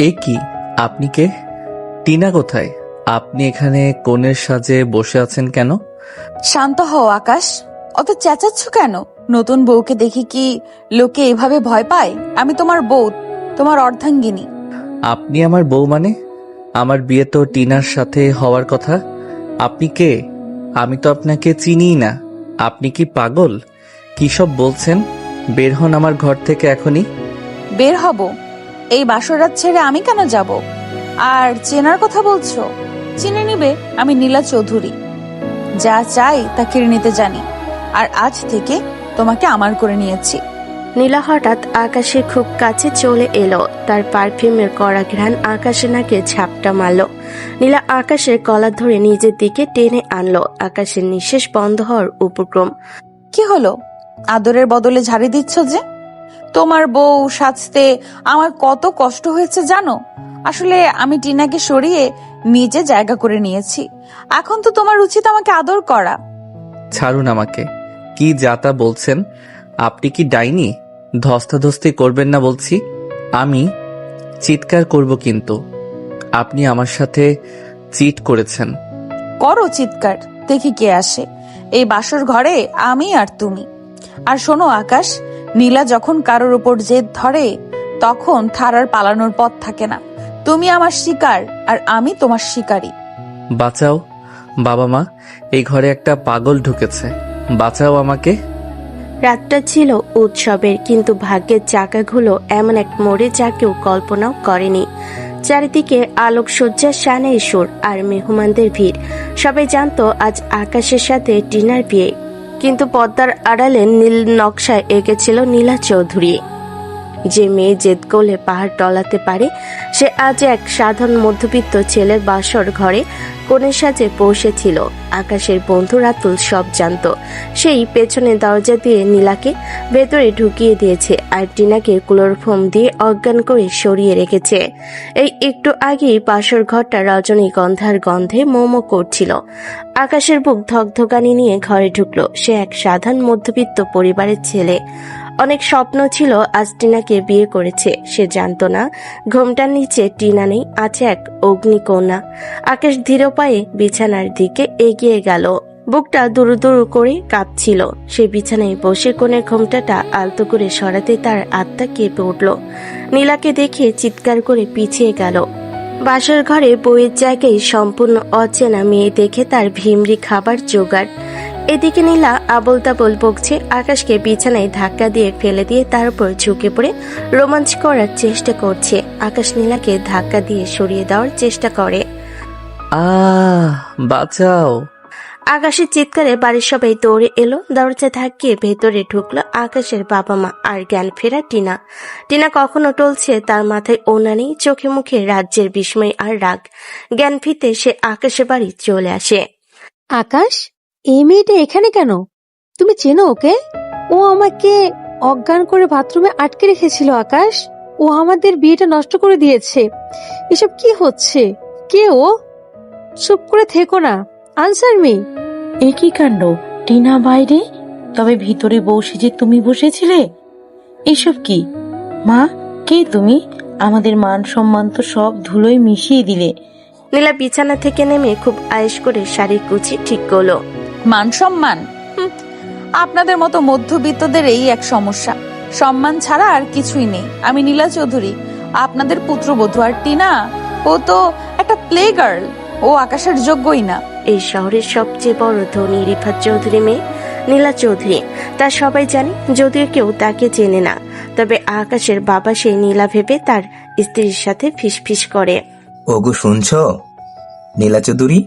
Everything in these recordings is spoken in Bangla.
এ কি? আপনি কে? টিনা কোথায়? আপনি এখানে কনের সাজে বসে আছেন কেন? শান্ত হও আকাশ, অত চেঁচাচ্ছ কেন? নতুন বউকে দেখি কি লোকে এভাবে ভয় পায়? আমি তোমার বউ, তোমার অর্ধাঙ্গিনী। আপনি আমার বউ মানে? আমার বিয়ে তো টিনার সাথে হওয়ার কথা। আপনি কে? আমি তো আপনাকে চিনিই না। আপনি কি পাগল? কি সব বলছেন? বের হন আমার ঘর থেকে এখনই। বের হব? এই বাসরাত ছেড়ে আমি কেন যাব? আর চেনার কথা বলছো? চিনে নিবে, আমি নীলা চৌধুরী। যা চাই তা কেড়ে নিতে জানি, আর আজ থেকে তোমাকে আমার করে নিয়েছি। নীলা হঠাৎ আকাশের খুব কাছে চলে এলো। তার পারফিউমের কড়া ঘ্রাণ আকাশের নাকে ঝাপটা মারল। নীলা আকাশের কলার ধরে নিজের দিকে টেনে আনলো। আকাশের নিঃশ্বাস বন্ধ হওয়ার উপক্রম। কি হলো? আদরের বদলে ঝাড়ি দিচ্ছ যে? তোমার বউ সাজতে আমার কত কষ্ট হয়েছে জানো? আসলে আমি টিনাকে সরিয়ে নিজে জায়গা করে নিয়েছি। এখন তো তোমার উচিত আমাকে আদর করা। ছাড়ুন আমাকে। কি যাতা বলছেন? আপনি কি ডাইনি? ধস্তাধস্তি করবেন না বলছি। আমি চিৎকার করব কিন্তু। আপনি আমার সাথে চিট করেছেন। করো চিৎকার, দেখি কে আসে। এই বাসর ঘরে আমি আর তুমি। আর শোনো আকাশ, নীলা যখন কারোর উপর জেদ ধরে তখন থারার পালানোর পথ থাকে না। তুমি আমার শিকার আর আমি তোমার শিকারী। বাঁচাও বাবা মা, এই ঘরে একটা পাগল ঢুকেছে। বাঁচাও আমাকে। রাতটা ছিল উৎসবের, কিন্তু ভাগ্যের চাকাগুলো এমন এক মোড়ে যা কেউ কল্পনাও করেনি। চারিদিকে আলোকসজ্জার শানের সুর আর মেহমানদের ভিড়। সবাই জানতো আজ আকাশের সাথে টিনার বিয়ে, কিন্তু পর্দার আড়ালে নীল নকশায় এঁকেছিল নীলা চৌধুরী। যে মেয়ে জেদ করলে পাহাড় টলাতে পারে, সে আজ এক সাধারণ মধ্যবিত্ত ছেলের বাসর ঘরে কনের সাজে পৌঁছেছিল। আকাশের বন্ধু রাতুল সব জানতো। সেই পেছনে দরজা দিয়ে নীলাকে ভেতরে ঢুকিয়ে দিয়েছে আর টিনাকে ক্লোরোফর্ম দিয়ে অজ্ঞান করে সরিয়ে রেখেছে। এই একটু আগেই বাসর ঘরটা রজনীগন্ধার গন্ধে মোমো করছিল। আকাশের বুক ধকধকানি নিয়ে ঘরে ঢুকলো। সে এক সাধারণ মধ্যবিত্ত পরিবারের ছেলে। অনেক স্বপ্ন ছিল আজ টিনাকে বিয়ে করেছে। সে জানতো না ঘোমটার নিচে টিনা নেই, আছে এক অগ্নিকন্যা। আকাশ ধীর পায়ে বিছানার দিকে এগিয়ে গেল। বুকটা দুরু দুরু করে কাঁপছিল। সে বিছানায় বসে কোণের ঘোমটাটা আলতো করে সরাতে তার আত্মা কেঁপে উঠল। নীলাকে দেখে চিৎকার করে পিছিয়ে গেল। বাসর ঘরে বইয়ের জায়গায় সম্পূর্ণ অচেনা মেয়ে দেখে তার ভিমরি খাবার জোগাড়। এদিকে নীলা আবল তাবল বকছে। আকাশকে বিছানায় ধাক্কা দিয়ে ফেলে দিয়ে তার উপর ঝুঁকে পড়ে রোমাঞ্চ করার চেষ্টা করছে। আকাশ নীলাকে ধাক্কা দিয়ে সরিয়ে দেওয়ার চেষ্টা করে। বাঁচাও। আকাশের চিৎকারে বাড়ির সবাই দৌড়ে এলো। দরজা ধাক্কিয়ে ভেতরে ঢুকলো আকাশের বাবা মা আর জ্ঞান ফেরা টিনা। টিনা কখনো টলছে, তার মাথায় ওনা নেই, চোখে মুখে রাজ্যের বিস্ময় আর রাগ। জ্ঞান ফিরতে সে আকাশের বাড়ি চলে আসে। আকাশ, এই মেয়েটা এখানে কেন? তুমি চেনো ওকে? ও আমাকে অজ্ঞান করে বাথরুমে আটকে রেখেছিল। আকাশ, ও আমাদের বিয়েটা নষ্ট করে দিয়েছে। এসব কি হচ্ছে? কে ও? চুপ করে থেকো না, আনসার মি। একই কাণ্ড! টিনা বাইরে, তবে ভিতরে বসে যে তুমি বসেছিলে। এসব কি মা? কে তুমি? আমাদের মান সম্মান তো সব ধুলোয় মিশিয়ে দিলে। নীলা বিছানা থেকে নেমে খুব আয়েশ করে শাড়ির কুচি ঠিক করলো। মান সম্মান? আপনাদের মতো মধ্যবিত্তদের এই এক সমস্যা। সম্মান ছাড়া আর কিছুই নেই। আমি নীলা চৌধুরী, আপনাদের পুত্রবধূ। আর টিনা, ও তো একটা প্লে গার্ল। ও আকাশের যোগ্যই না। এই শহরের সবচেয়ে বড় ধনী রিফাত চৌধুরী মেয়ে নীলা চৌধুরী, তা সবাই জানে, যদিও কেউ তাকে চেনে না। তবে আকাশের বাবা সেই নীলা ভেবে তার স্ত্রীর সাথে ফিসফিস করে। ওগো শুনছ? নীলা চৌধুরী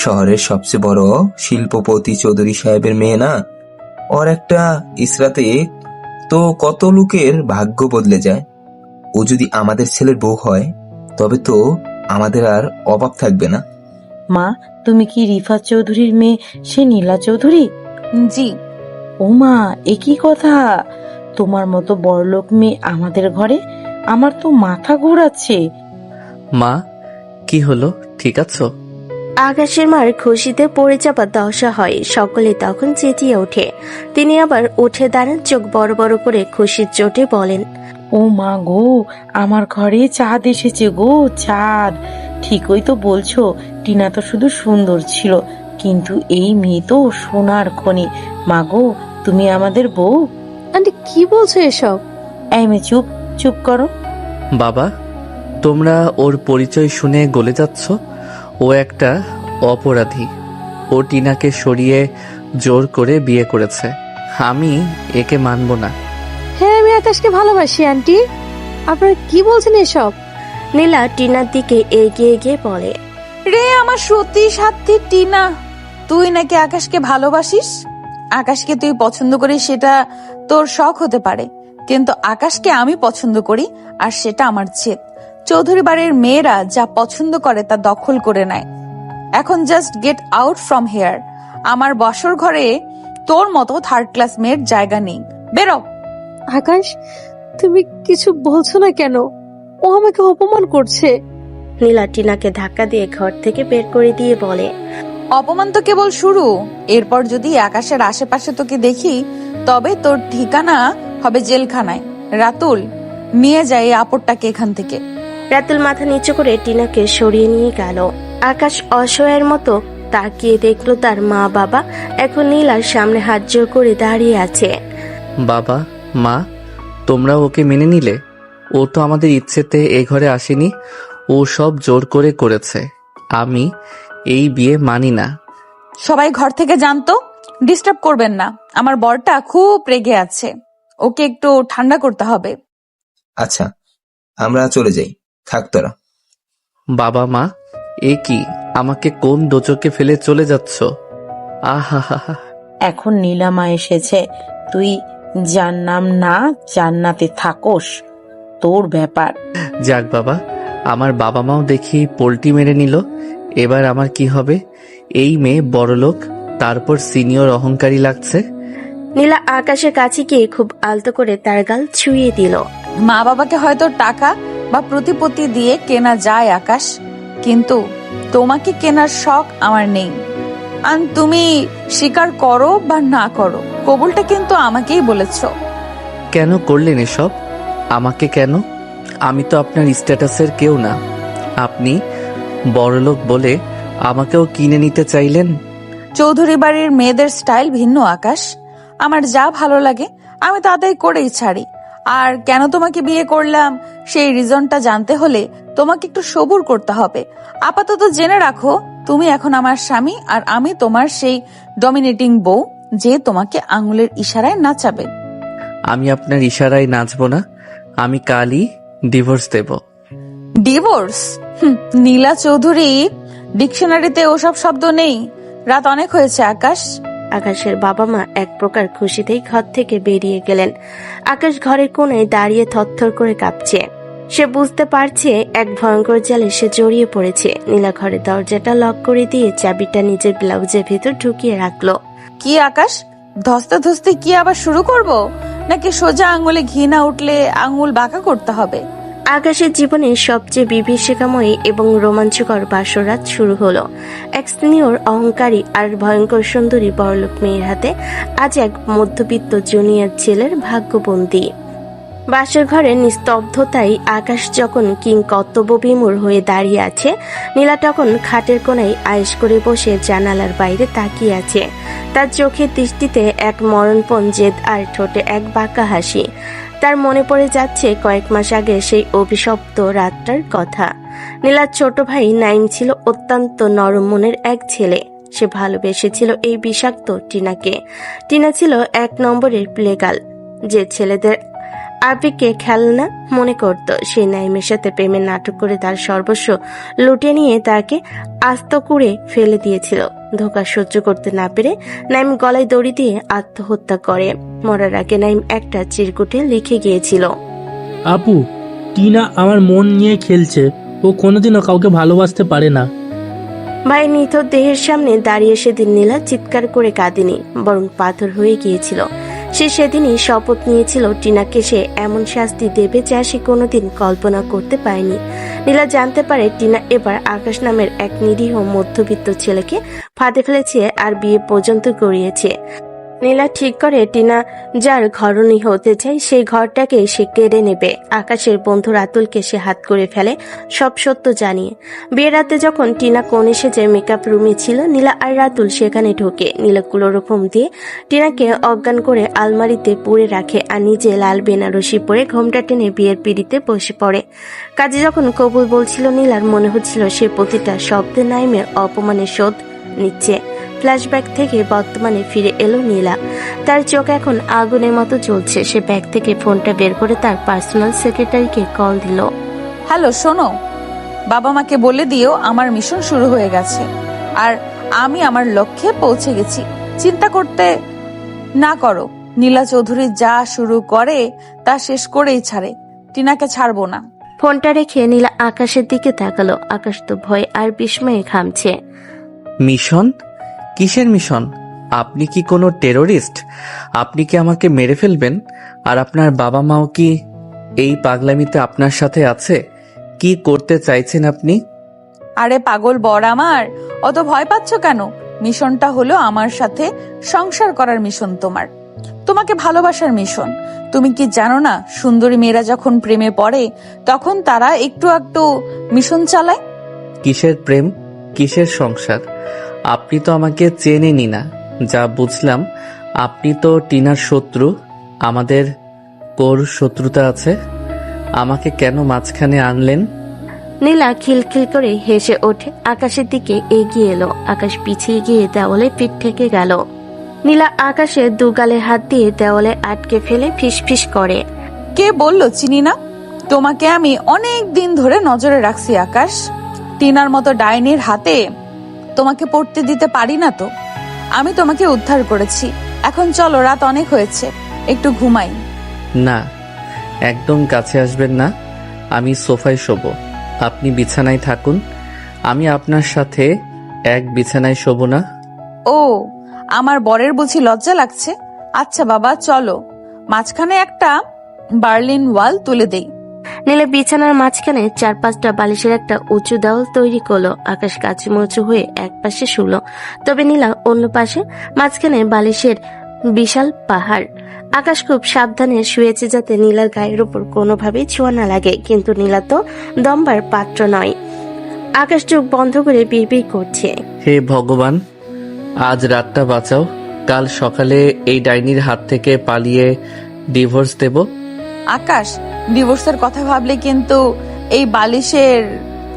শহরের সবচেয়ে বড় শিল্পপতি চৌধুরী সাহেবের মেয়ে না? ওর একটা ইসরাতে তো কত লোকের ভাগ্য বদলে যায়। ও যদি আমাদের ছেলের বউ হয় তবে তো আমাদের আর অভাব থাকবে না। মা, তুমি কি রিফাত চৌধুরীর মেয়ে সে নীলা চৌধুরী? জি। ও মা, একই কথা! তোমার মতো বড়লোক মেয়ে আমাদের ঘরে, আমার তো মাথা ঘোরাচ্ছে। মা, কি হলো? ঠিক আছো? আকাশের মার খুশিতে পড়ে যাবার দশা হয়। সকলে তখন চেঁচিয়ে ওঠে। তিনি আবার উঠে দাঁড়ান, চোখ বড় বড় করে খুশির চোটে বলেন, ও মা গো, আমার ঘরে চাঁদ এসেছে গো, চাঁদ। ঠিকই তো বলছো, টিনা তো শুধু সুন্দর ছিল, কিন্তু এই মেয়ে তো সোনার খনি। মা গো, তুমি আমাদের বউ। আন্টি কি বলছো এসব? এই মেয়ে, চুপ চুপ করো। বাবা, তোমরা ওর পরিচয় শুনে গলে যাচ্ছ। ও একটা অপরাধী। ও টিনাকে সরিয়ে জোর করে বিয়ে করেছে। আমি একে মানব না। হ্যাঁ, আমি আকাশকে ভালোবাসি আন্টি। আপনারা কি বলছেন এসব? নীলা টিনার দিকে এগিয়ে গিয়ে বলে, রে আমার সতী সাথী টিনা, তুই নাকি আকাশকে ভালোবাসিস? আকাশকে তুই পছন্দ করিস সেটা তোর শখ হতে পারে, কিন্তু আকাশকে আমি পছন্দ করি, আর সেটা আমার জেদ। চৌধুরী বাড়ির মেয়েরা যা পছন্দ করে তা দখল করে নেয়। এখন just get out from here. আমার বসর ঘরে তোর মতো থার্ড ক্লাস মেয়ের জায়গা নেই, বেরো। আকাশ, তুমি কিছু বলছো না কেন? ও আমাকে অপমান করছে। নীলা টিনাকে ধাক্কা দিয়ে ঘর থেকে বের করে দিয়ে বলে, অপমান তো কেবল শুরু। এরপর যদি আকাশের আশেপাশে তোকে দেখি, তবে তোর ঠিকানা হবে জেলখানায়। রাতুল, নিয়ে যায় এই আপদটাকে এখান থেকে। রাতুল মাথা নিচু করে টিনাকে সরিয়ে নিয়ে গেল। আকাশ অসহায়ের মতো তাকিয়ে দেখলো তার মা বাবা এখন নীলার সামনে হাত জোর করে দাঁড়িয়ে আছে। বাবা, মা, তোমরা ওকে মেনে নিলে? ও তো আমাদের ইচ্ছেতে এ ঘরে আসেনি। ও সব জোর করে করেছে। আমি এই বিয়ে মানি না। সবাই ঘর থেকে জানতো, ডিস্টার্ব করবেন না। আমার বরটা খুব রেগে আছে, ওকে একটু ঠান্ডা করতে হবে। আচ্ছা, আমরা চলে যাই, থাক তোরা। বাবা, মা, এ কি? আমাকে কোন দোচকে ফেলে চলে যাচ্ছ? আহা হা হা। এখন নীলামা এসেছে, তুই জান্নাম না জান্নাতে থাকোস, তোর ব্যাপার। যাক বাবা, আমার বাবা মাও দেখি পোল্টি মেরে নিল। এবার আমার কি হবে? এই মেয়ে বড়লোক, তারপর সিনিয়র অহংকারী লাগছে। নীলা আকাশের কাছে গিয়ে খুব আলতো করে তার গাল ছুঁয়ে দিল। মা বাবাকে হয়তো টাকা বা প্রতিপত্তি দিয়ে কেনা যায় আকাশ, কিন্তু তোমাকে কেনার শখ আমার নেই। আর তুমি স্বীকার করো বা না করো, কবুলটা কিন্তু আমাকেই বলেছো। কেন করলেন এসব? আমাকে কেন? আমি তো আপনার স্ট্যাটাসের কেউ না। আপনি বড়লোক বলে আমাকেও কিনে নিতে চাইলেন। চৌধুরী বাড়ির মেয়েদের স্টাইল ভিন্ন আকাশ। আমার যা ভালো লাগে আমি তাতেই করেই ছাড়ি। আর কেন তোমাকে বিয়ে করলাম সেই রিজনটা জানতে হলে তোমাকে একটু সবুর করতে হবে। আপাতত জেনে রাখো, তুমি এখন আমার স্বামী, আর আমি তোমার সেই ডমিনেটিং বউ যে তোমাকে আঙুলের ইশারায় নাচাবে। আমি আপনার ইশারায় নাচবো না। আমি কালই ডিভোর্স দেব। ডিভোর্স? নীলা চৌধুরী, ডিকশনারিতে ওসব শব্দ নেই। রাত অনেক হয়েছে আকাশ। আকাশের বাবা মা এক প্রকার খুশিতেই ঘর থেকে বেরিয়ে গেলেন। আকাশ ঘরের কোণে দাঁড়িয়ে থরথর করে কাঁপছে। সে বুঝতে পারছে এক ভয়ঙ্কর জালে সে জড়িয়ে পড়েছে। নীলা ঘরের দরজাটা লক করে দিয়ে চাবিটা নিজের ব্লাউজের ভেতর ঢুকিয়ে রাখলো। কি আকাশ, ধস্তাধস্তি কি আবার শুরু করব, নাকি সোজা আঙুলে ঘি না উঠলে আঙুল বাঁকা করতে হবে? আকাশের জীবনের সবচেয়ে বিভীষিকাময়ী এবং রোমাঞ্চকর বাসরাত শুরু হলো। এক সিনিয়র অহংকারী আর ভয়ঙ্কর সুন্দরী বড়লোক মেয়ের হাতে আজ এক মধ্যবিত্ত জুনিয়র ছেলের ভাগ্যবন্দী। বাসর ঘরের নিস্তব্ধতায় আকাশ যখন কিংকর্তব্য বিমূঢ় হয়ে দাঁড়িয়ে আছে, নীলা তখন খাটের কোণায় আয়েশ করে বসে জানালার বাইরে তাকিয়ে আছে। তার চোখের দৃষ্টিতে এক মরণপণ জেদ আর ঠোঁটে এক বাঁকা হাসি। তার মনে পড়ে যাচ্ছে কয়েক মাস আগে সেই অভিশপ্ত রাতটার কথা। নীলার ছোট ভাই নাইম ছিল অত্যন্ত নরম মনের এক ছেলে। সে ভালোবেসেছিল এই বিষাক্ত টিনাকে। টিনা ছিল এক নম্বরের প্লেগাল, যে ছেলেদের আবেগকে খেলনা মনে করত। সেই নাইমের সাথে প্রেমের নাটক করে তার সর্বস্ব লুটে নিয়ে তাকে আস্ত করে ফেলে দিয়েছিল। ধোঁকা সহ্য করতে না পেরে নাইম গলায় দড়ি দিয়ে আত্মহত্যা করে। মরার আগে নাইম একটা চিরকুটে লিখে গিয়েছিল, আপু, টিনা আমার মন নিয়ে খেলছে। ও কোনোদিনও কাউকে ভালোবাসতে পারে না। ভাই নিথর দেহের সামনে দাঁড়িয়ে সেদিন নীলা চিৎকার করে কাঁদেনি, বরং পাথর হয়ে গিয়েছিল। সে সেদিনই শপথ নিয়েছিল টিনাকে সে এমন শাস্তি দেবে যা সে কোনোদিন কল্পনা করতে পারেনি। নীলা জানতে পারে টিনা এবার আকাশ নামের এক নিরীহ মধ্যবিত্ত ছেলেকে ফাঁদে ফেলেছে আর বিয়ে পর্যন্ত গড়িয়েছে। নীলা ঠিক করে টিনা যার ঘরণী হতে চায় সেই ঘরটাকে সে কেড়ে নেবে। আকাশের বন্ধু রাতুলকে সে হাত করে ফেলে সব সত্য জানিয়ে। বিয়ের রাতে যখন টিনা কোণে সেজে মেকআপ রুমে ছিল, নীলা আর রাতুল সেখানে ঢোকে। নীলা ক্লোরোফর্ম দিয়ে টিনাকে অজ্ঞান করে আলমারিতে পুরে রাখে আর নিজে লাল বেনারসি পরে ঘোমটা টেনে বিয়ের পিড়িতে বসে পড়ে। কাজে যখন কবুল বলছিল, নীলার মনে হচ্ছিল সে প্রতিটা শব্দে নাইমের অপমানের শোধ নিচ্ছে। ফ্ল্যাশব্যাক থেকে বর্তমানে ফিরে এলো নীলা। তার চোখ এখন আগুনের মতো জ্বলছে। সে ব্যাগ থেকে ফোনটা বের করে তার পার্সোনাল সেক্রেটারিকে কল দিল। হ্যালো, শোনো, বাবা মাকে বলে দিও আমার মিশন শুরু হয়ে গেছে আর আমি আমার লক্ষ্যে পৌঁছে গেছি। চিন্তা করতে না করো, নীলা চৌধুরী যা শুরু করে তা শেষ করেই ছাড়ে। টিনাকে ছাড়বো না। ফোনটা রেখে নীলা আকাশের দিকে তাকালো। আকাশ তো ভয় আর বিস্ময়ে ঘামছে। মিশন? কিসের মিশন? আপনি কি কোনো টেরোরিস্ট? আপনি কি আমাকে মেরে ফেলবেন? আর আপনার বাবা মাও কি এই পাগলামিতে আপনার সাথে আছে? কি করতে চাইছেন আপনি? আরে পাগল বর আমার, অত ভয় পাচ্ছ কেন? মিশনটা হলো আমার সাথে সংসার করার মিশন, তোমাকে ভালোবাসার মিশন। তুমি কি জানো না, সুন্দরী মেয়েরা যখন প্রেমে পড়ে তখন তারা একটু একটু মিশন চালায়। কিসের প্রেম, কিসের সংসার? আপনি তো আমাকে চেনেনই না। যা বুঝলাম, আপনি তো টিনার শত্রু। আমাদের কোর শত্রুতা আছে। আমাকে কেন মাঝখানে আনলেন? নীলা খিলখিল করে হেসে ওঠে। আকাশের দিকে এগিয়ে এলো। আকাশ পিছিয়ে গিয়ে দেওয়ালে পিঠ থেকে গেল। নীলা আকাশের দুগালে হাত দিয়ে দেওয়ালে আটকে ফেলে ফিসফিস করে। কে বললো চিনি না? তোমাকে আমি অনেক দিন ধরে নজরে রাখছি আকাশ। টিনার মতো ডাইনির হাতে তোমাকে পড়তে দিতে পারি না তো। আমি তোমাকে উদ্ধার করেছি। এখন চলো, রাত অনেক হয়েছে, একটু ঘুমাই। না, একদম কাছে আসবেন না। আমি সোফায় শোবো, আপনি বিছানায় থাকুন। আমি আপনার সাথে এক বিছানায় শোবো না। ও, আমার বরের বুঝি লজ্জা লাগছে? আচ্ছা বাবা, চলো মাঝখানে একটা বার্লিন ওয়াল তুলে দেই। নীলা বিছানার মাঝখানে 4-5টা বালিশের একটা উঁচু দেওয়াল তৈরি করলো। আকাশ কাচুমুচু হয়ে এক পাশে শুলো, তবে নীলা অন্য পাশে। মাঝখানে বালিশের বিশাল পাহাড়। আকাশ খুব সাবধানে শুয়েছে যাতে নীলার গায়ের উপর কোনোভাবেই ছোঁয়া না লাগে, কিন্তু নীলা তো দমবার পাত্র নয়। আকাশ চোখ বন্ধ করে বিড়বিড় করছে। হে ভগবান, আজ রাতটা বাঁচাও। কাল সকালে এই ডাইনির হাত থেকে পালিয়ে ডিভোর্স দেব। আকাশ, ডিভোর্সের কথা ভাবলে কিন্তু এই বালিশের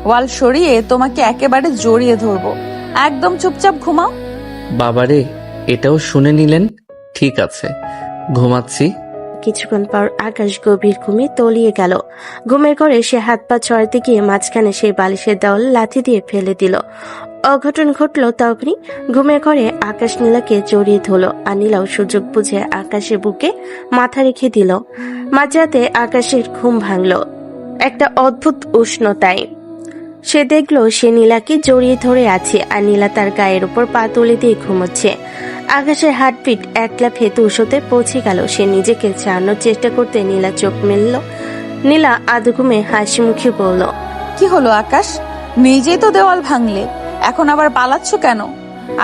ওয়াল সরিয়ে তোমাকে একেবারে জড়িয়ে ধরবো। একদম চুপচাপ ঘুমাও। বাবারে, এটাও শুনে নিলেন? ঠিক আছে, ঘুমাচ্ছি। কিছুক্ষণ পর আকাশ গভীর ঘুমে তলিয়ে গেল। ঘুমের ঘরে সে হাত পা ছড়াতে গিয়ে মাঝখানে সেই বালিশের দেওয়াল লাথি দিয়ে ফেলে দিল। অঘটন ঘটল তখনই। ঘুমের ঘরে আকাশ নীলাকে জড়িয়ে ধরল আর নীলাও সুযোগ বুঝে আকাশের বুকে মাথা রেখে দিল। মাঝরাতে আকাশের ঘুম ভাঙল একটা অদ্ভুত উষ্ণতায়। সে দেখল সে নীলাকে জড়িয়ে ধরে আছে আর নীলা তার গায়ের উপর পা তুলে দিয়ে ঘুমোচ্ছে। আকাশের হার্টবিট এক লাফে 200-তে পৌঁছে গেল। সে নিজেকে ছাড়ানোর চেষ্টা করতে নীলা চোখ মেলল। নীলা আধ ঘুমে হাসি মুখে বলল, কি হলো আকাশ, নিজেই তো দেওয়াল ভাঙলে, এখন আবার পালাচ্ছ কেন?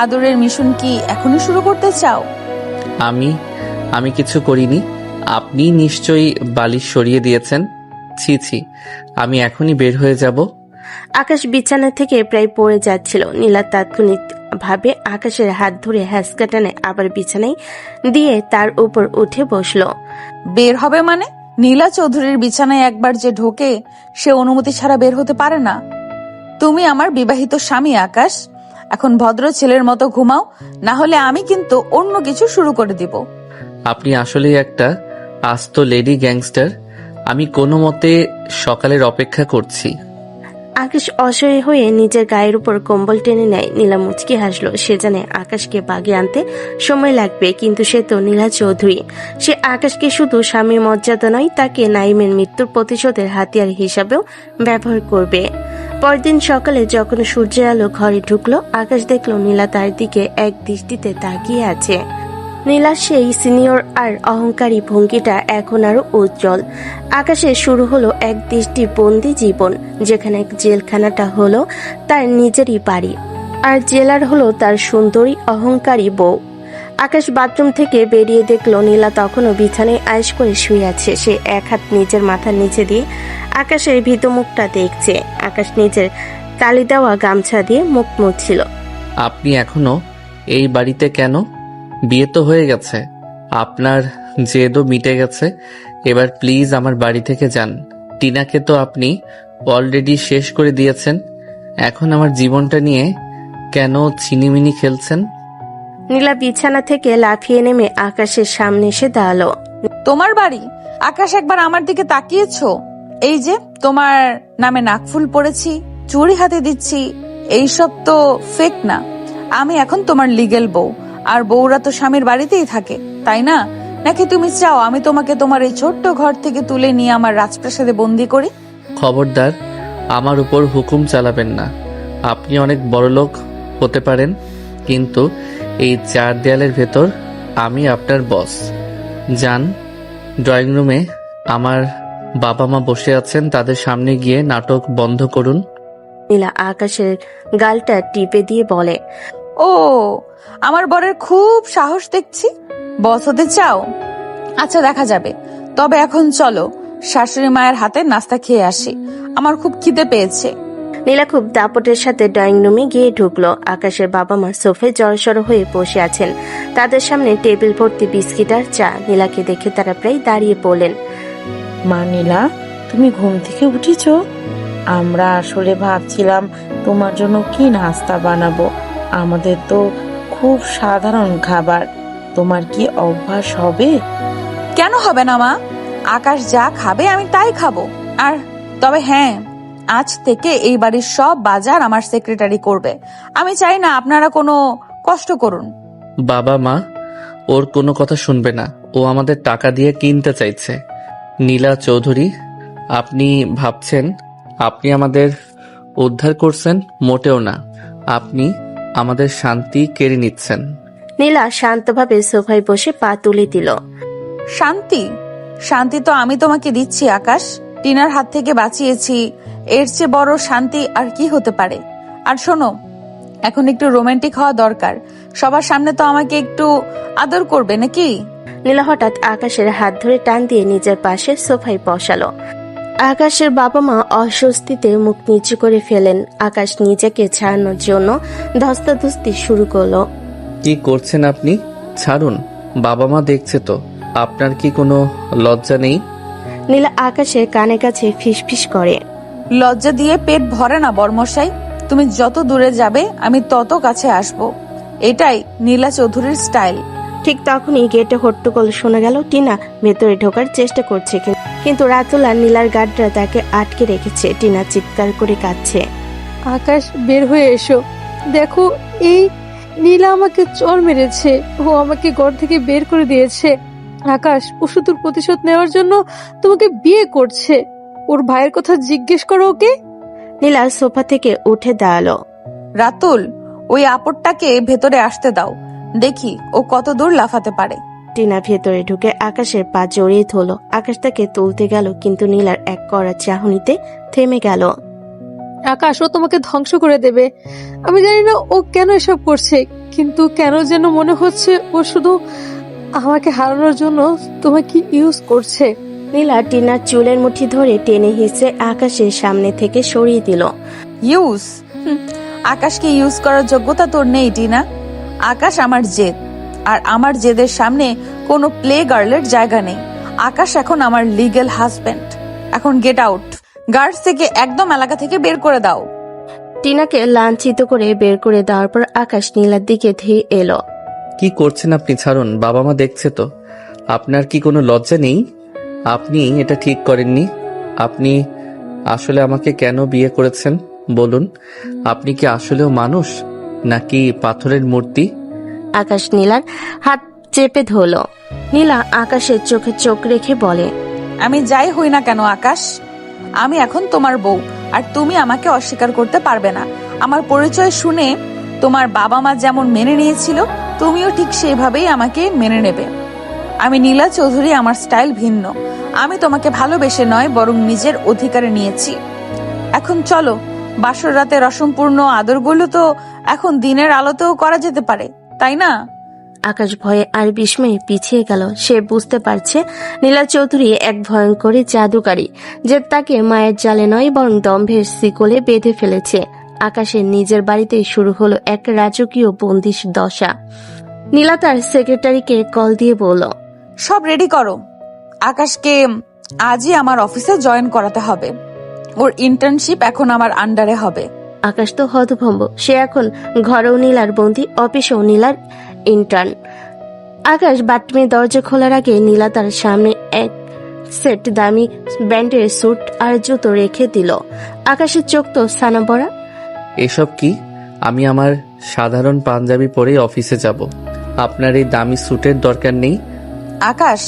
আদরের মিশন কি এখনই শুরু করতে চাও? আমি কিছু করিনি। আপনি নিশ্চয়ই বালিশ সরিয়ে দিয়েছেন। ছি ছি, আমি এখনই বের হয়ে যাব। আকাশ বিছানা থেকে প্রায় পড়ে যাচ্ছিল। নীলা তাৎক্ষণিক ভাবে আকাশের হাত ধরে হ্যাঁচকা টানে আবার বিছানায় দিয়ে তার উপর উঠে বসলো। বের হবে মানে? নীলা চৌধুরীর বিছানায় একবার যে ঢোকে সে অনুমতি ছাড়া বের হতে পারে না। তুমি আমার বিবাহিত স্বামী আকাশ, এখন ভদ্র ছেলের মতো ঘুমাও, না হলে আমি কিন্তু অন্য কিছু শুরু করে দিব। আপনি আসলেই একটা আস্ত লেডি গ্যাংস্টার। আমি কোনো মতে সকালের অপেক্ষা করছি। আকাশ অসহায় হয়ে নিজের গায়ের উপর কম্বল টেনে নেয়। নীলা মুচকি হাসলো। সে জানে আকাশকে বাগে আনতে সময় লাগবে, কিন্তু সে তো নীলা চৌধুরী। সে আকাশকে শুধু স্বামীর মর্যাদা নয়, তাকে নাইমের মৃত্যুর প্রতিশোধের হাতিয়ার হিসাবেও ব্যবহার করবে। পরদিন সকালে যখন সূর্যের আলো ঘরে ঢুকলো, আকাশ দেখলো নীলা তার দিকে এক দৃষ্টিতে তাকিয়ে আছে। নীলা সেই সিনিয়র আর অহংকারী ভঙ্গিটা এখন আরো উজ্জ্বল। আকাশে শুরু হলো এক দৃষ্টি বন্দি জীবন, যেখানে জেলখানাটা হলো তার নিজেরই বাড়ি আর জেলার হলো তার সুন্দরী অহংকারী বউ। আকাশ বাথরুম থেকে বেরিয়ে দেখলো নীলা তখনও বিছানায় আয়েশ করে শুয়ে আছে। সে এক হাত নিজের মাথার নিচে দিয়ে আকাশের ভীত মুখটা দেখছে। আকাশ নিজের তালি দেওয়া গামছা দিয়ে মুখ মুছছিল। আপনি এখনো এই বাড়িতে কেন? বিয়ে তো হয়ে গেছে, আপনার জেদও মিটে গেছে। এবার প্লিজ আমার বাড়ি থেকে যান। টিনাকে তো আপনি অলরেডি শেষ করে দিয়েছেন, এখন আমার জীবনটা নিয়ে কেন ছিনিমিনি খেলছেন? নীলা বিছানা থেকে লাফিয়ে নেমে আকাশের সামনে এসে দাঁড়ালো। তোমার বাড়ি? আকাশ, একবার আমার দিকে তাকিয়েছো? এই যে তোমার নামে নাকফুল পড়েছি, চুড়ি হাতে দিচ্ছি, এইসব তো ফেক না। আমি এখন তোমার লিগেল বউ, আর বউরা তো স্বামীর বাড়িতেই থাকে, তাই না? নাকি তুমি চাও আমি তোমাকে তোমার এই ছোট্ট ঘর থেকে তুলে নিয়ে আমার রাজপ্রাসাদে বন্দি করি? খবরদার আমার উপর হুকুম চালাবেন না। আপনি অনেক বড়লোক হতে পারেন, কিন্তু এই 4 দেয়ালের ভেতর আমি আপনার বস। যান, ড্রয়িং রুমে আমার বাবা মা বসে আছেন, তাদের সামনে গিয়ে নাটক বন্ধ করুন। নীলা আকাশের গালটা টিপে দিয়ে বলে, ও, আমার বরের খুব সাহস দেখছি। বস হতে চাও? আচ্ছা, দেখা যাবে। তবে এখন চলো শাশুড়ি মায়ের হাতে নাস্তা খেয়ে আসি, আমার খুব খিদে পেয়েছে। নীলা খুব দাপটের সাথে ড্রয়িং রুমে গিয়ে ঢুকলো। আকাশের বাবা মা সোফায় জড়সড় হয়ে বসে আছেন। তাদের সামনে টেবিল ভর্তি বিস্কিট আর চা। নীলাকে দেখে তারা প্রায় দাঁড়িয়ে পড়লেন। মা নীলা, তুমি ঘুম থেকে উঠেছো? আমরা আসলে ভাবছিলাম তোমার জন্য কি নাস্তা বানাবো। আমাদের তো খুব সাধারণ খাবার, তোমার কি অভ্যাস হবে? কেন হবে না মা? আকাশ যা খাবে আমি তাই খাবো। আর তবে হ্যাঁ, আজ থেকে এই বাড়ির সব বাজার আমার সেক্রেটারি করবে। আমি চাই না আপনারা কোনো কষ্ট করুন। বাবা মা ওর কোনো কথা শুনবে না, ও আমাদের টাকা দিয়ে কিনতে চাইছে। নীলা চৌধুরী, আপনি ভাবছেন আপনি আমাদের উদ্ধার করছেন? মোটেও না, আপনি আমাদের শান্তি কেড়ে নিচ্ছেন। নীলা শান্তভাবে সোফায় বসে পা তুলে দিল। শান্তি? শান্তি তো আমি তোমাকে দিচ্ছি আকাশ। টিনার হাত থেকে বাঁচিয়েছি, এর চেয়ে বড় শান্তি আর কি হতে পারে? আর শোনো, এখন একটু রোমান্টিক হওয়া দরকার। সবার সামনে তো আমাকে একটু আদর করবে নাকি? নীলা হঠাৎ আকাশের হাত ধরে টান দিয়ে নিজের পাশে সোফায় বসালো। আকাশের বাবা মা অস্বস্তিতে মুখ নিচু করে ফেলেন। আকাশ নিজেকে ছাড়ানোর জন্য ধস্তাধস্তি শুরু করলো। কি করছেন আপনি? ছাড়ুন, বাবা মা দেখছে তো। আপনার কি কোনো লজ্জা নেই? নীলা আকাশের কানে কাছে ফিসফিস করে, লজ্জা দিয়ে পেট ভরে না বর্মশাই। তুমি যত দূরে যাবে আমি তত কাছে আসব। এটাই নীলা চৌধুরীর স্টাইল। ঠিক তখনই গেটে হট্টগোল শোনা গেল। টিনা ভেতরে ঢোকার চেষ্টা করছে, কিন্তু রাতুল আর নীলার গার্ডরা তাকে আটকে রেখেছে। টিনা চিৎকার করে কাঁদছে। আকাশ, বের হয়ে এসো। দেখো, এই নীলা আমাকে চড় মেরেছে, ও আমাকে ঘর থেকে বের করে দিয়েছে। আকাশ, ও শুধু প্রতিশোধ নেওয়ার জন্য তোমাকে বিয়ে করছে। ওর ভাইয়ের কথা জিজ্ঞেস করো ওকে। নীলা সোফা থেকে উঠে দাঁড়ালো। রাতুল, ওই আপদটাকে ভেতরে আসতে দাও, দেখি ও কত দূর লাফাতে পারে। টিনা ভেতরে ঢুকে আকাশের পা জড়িয়ে ধরল। আকাশ তাকে তুলতে গেল, কিন্তু নীলার এক কড়া চাহনিতে থেমে গেল। আকাশ, ও তোমাকে ধ্বংস করে দেবে। আমি জানি না ও কেন এসব করছে, কিন্তু কেন যেন মনে হচ্ছে ও শুধু আমাকে হারানোর জন্য তোমাকে ইউজ করছে। নীলা টিনার চুলের মুঠি ধরে টেনে হিঁচড়ে আকাশের সামনে থেকে সরিয়ে দিল। ইউজ? আকাশকে ইউজ করার যোগ্যতা তোর নেই টিনা। আকাশ আমার জেদ, আর আমার জেদের সামনে কোনো প্লে গার্লের জায়গা নেই। আকাশ এখন আমার লিগ্যাল হাজবেন্ড। এখন গেট আউট। গার্ডস থেকে একদম এলাকা থেকে বের করে দাও। টিনাকে লাঞ্ছিত করে বের করে দেওয়ার পর আকাশ নীলার দিকে ধেয়ে এলো। কি করছেন আপনি? ছাড়ুন, বাবা মা দেখছে তো। আপনার কি কোনো লজ্জা নেই? আপনি এটা ঠিক করেননি। আপনি আসলে আমাকে কেন বিয়ে করেছেন বলুন? আপনি কি আসলেও মানুষ নাকি পাথরের মূর্তি? আকাশ নীলার হাত চেপে ধরল। নীলা আকাশের চোখে চোখ রেখে বলে, আমি যাই হই না কেন আকাশ, আমি এখন তোমার বউ, আর তুমি আমাকে অস্বীকার করতে পারবে না। আমার পরিচয় শুনে তোমার বাবা মা যেমন মেনে নিয়েছিল, তুমিও ঠিক সেইভাবেই আমাকে মেনে নেবে। আমি নীলা চৌধুরী, আমার স্টাইল ভিন্ন। আমি তোমাকে ভালোবেসে নয়, বরং নিজের অধিকারে নিয়েছি। এখন চলো, বাসর রাতে রসমপূর্ণ আদরগুলো তো এখন দিনের আলোতেও করা যেতে পারে, তাই না? আকাশ ভয়ে আর বিস্ময়ে পিছিয়ে গেল। সে বুঝতে পারছে নীলা চৌধুরী এক ভয়ঙ্করী জাদুকারী, যে তাকে মায়ের জালে নয় বরং দম্ভের শিকলে বেঁধে ফেলেছে। আকাশের নিজের বাড়িতেই শুরু হলো এক রাজকীয় বন্দিশ দশা। নীলা তার সেক্রেটারিকে কল দিয়ে বলল, সব রেডি করো, আকাশকে আজই আমার অফিসে জয়েন করাতে হবে। ওর ইন্টার্নশিপ এখন আমার আন্ডারে হবে। আকাশ তো হতভম্ব। সে এখন ঘরেও নীলার বন্দি, অফিসেও নীলার ইন্টার্ন। আকাশ বাথরুমের দরজা খোলার আগে নীলা তার সামনে এক সেট দামি ব্র্যান্ডের স্যুট আর জুতো রেখে দিল। আকাশের চোখ তো ছানা ভরা। এসব কি? আমি আমার সাধারণ পাঞ্জাবি পরে অফিসে যাব, আপনার এই দামি স্যুটের দরকার নেই। আকাশ,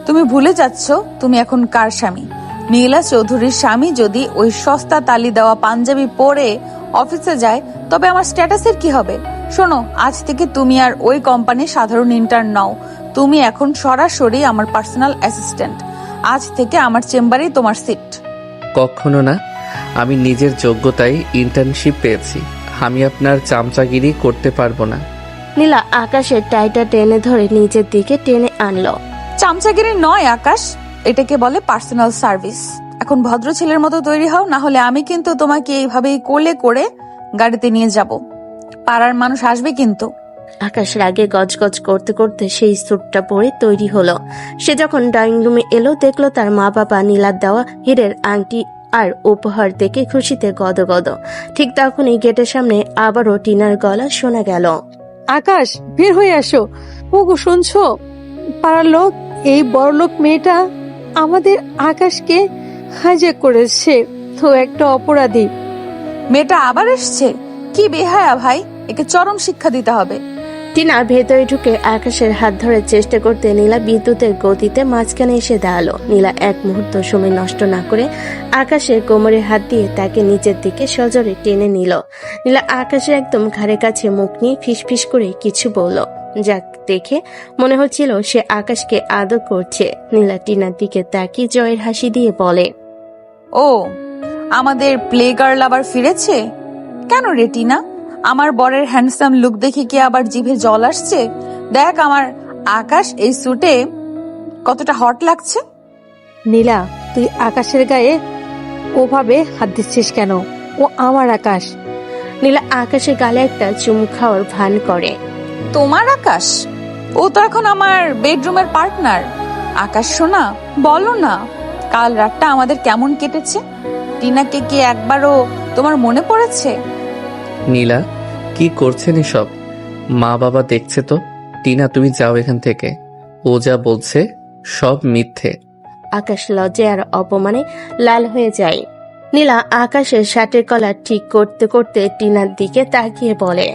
তুমি ভুলে যাচ্ছ তুমি এখন কার স্বামী। নীলা চৌধুরীর স্বামী যদি ওই সস্তা তালি দেওয়া পাঞ্জাবি পরে অফিসে যায় তবে আমার স্ট্যাটাসের কি হবে? শোনো, আজ থেকে তুমি আর ওই কোম্পানির সাধারণ ইন্টার্ন নও, তুমি এখন সরাসরি আমার পার্সোনাল অ্যাসিস্ট্যান্ট। আজ থেকে আমার চেম্বারেই তোমার সিট। কখনো না, আমি নিজের যোগ্যতায় ইন্টার্নশিপ পেয়েছি, আমি আপনার চামচাগিরি করতে পারবো না। নীলা আকাশের টাইটা টেনে ধরে নিজের দিকে টেনে আনলো। চামচাগিরি নয় আকাশ, এটাকে বলে পার্সোনাল সার্ভিস। এখন ভদ্র ছেলের মতো তৈরি হও, না হলে আমি কিন্তু তোমাকে এইভাবেই কোলে করে গাড়িতে নিয়ে যাব। পাড়ার মানুষ আসবে কিন্তু। আকাশ রাগে গজগজ করতে করতে সেই স্যুটটা পরে তৈরি হলো। সে যখন ড্রয়িং রুমে এলো, দেখলো তার মা বাবা নীলার দেওয়া হীরের আংটি আর উপহার দেখে খুশিতে গদগদ। ঠিক তখনই গেটের সামনে আবারও টিনার গলা শোনা গেল। আকাশ, বের হয়ে আসো। ওগো, শুনছো? পাড়ার লোক, এই বড়লোক মেয়েটা আমাদের আকাশকে হাইজ্যাক করেছে। তো একটা অপরাধী। মেয়েটা আবার এসছে? কি বেহায়া ভাই, একে চরম শিক্ষা দিতে হবে। টিনা ভেতরে ঢুকে আকাশের হাত ধরার চেষ্টা করতে নীলা বিদ্যুতের গতিতে মাঝখানে এসে দাঁড়ালো। নীলা এক মুহূর্ত সময় নষ্ট না করে আকাশের কোমরে হাত দিয়ে তাকে নিচের দিকে সজোরে টেনে নিল। নীলা আকাশের একদম ঘাড়ের কাছে মুখ নিয়ে ফিসফিস করে কিছু বলল, যাক দেখে মনে হচ্ছিল সে আকাশকে আদর করছে। নীলা টিনার দিকে তাকিয়ে জয়ের হাসি দিয়ে বলে, ও, আমাদের প্লে গার্ল আবার ফিরেছে? কেন রে টিনা, আমার বরের হ্যান্ডসাম লুক দেখে কি আবার জিভে জল আসছে? দেখ আমার আকাশ এই স্যুটে কতটা হট লাগছে। নীলা, তুই আকাশের গায়ে ওভাবে হাত দিচ্ছিস কেন? ও আমার আকাশ। নীলা আকাশের গালে একটা চুমু খাওয়ার ভান করে। তোমার আকাশ? ও তো এখন আমার বেডরুমের পার্টনার। আকাশ সোনা, বলো না কাল রাতটা আমাদের কেমন কেটেছে? টিনাকে কি একবারও তোমার মনে পড়েছে? নীলা, কি করছেন এসব? মা বাবা দেখছে তো। টিনা, তুমি যাও এখান থেকে, ও যা বলছে সব মিথ্যে। আকাশ লজ্জায় আর অপমানে লাল হয়ে যায়। নীলা আকাশের শার্টের কলার ঠিক করতে করতে টিনার দিকে তাকিয়ে বলে।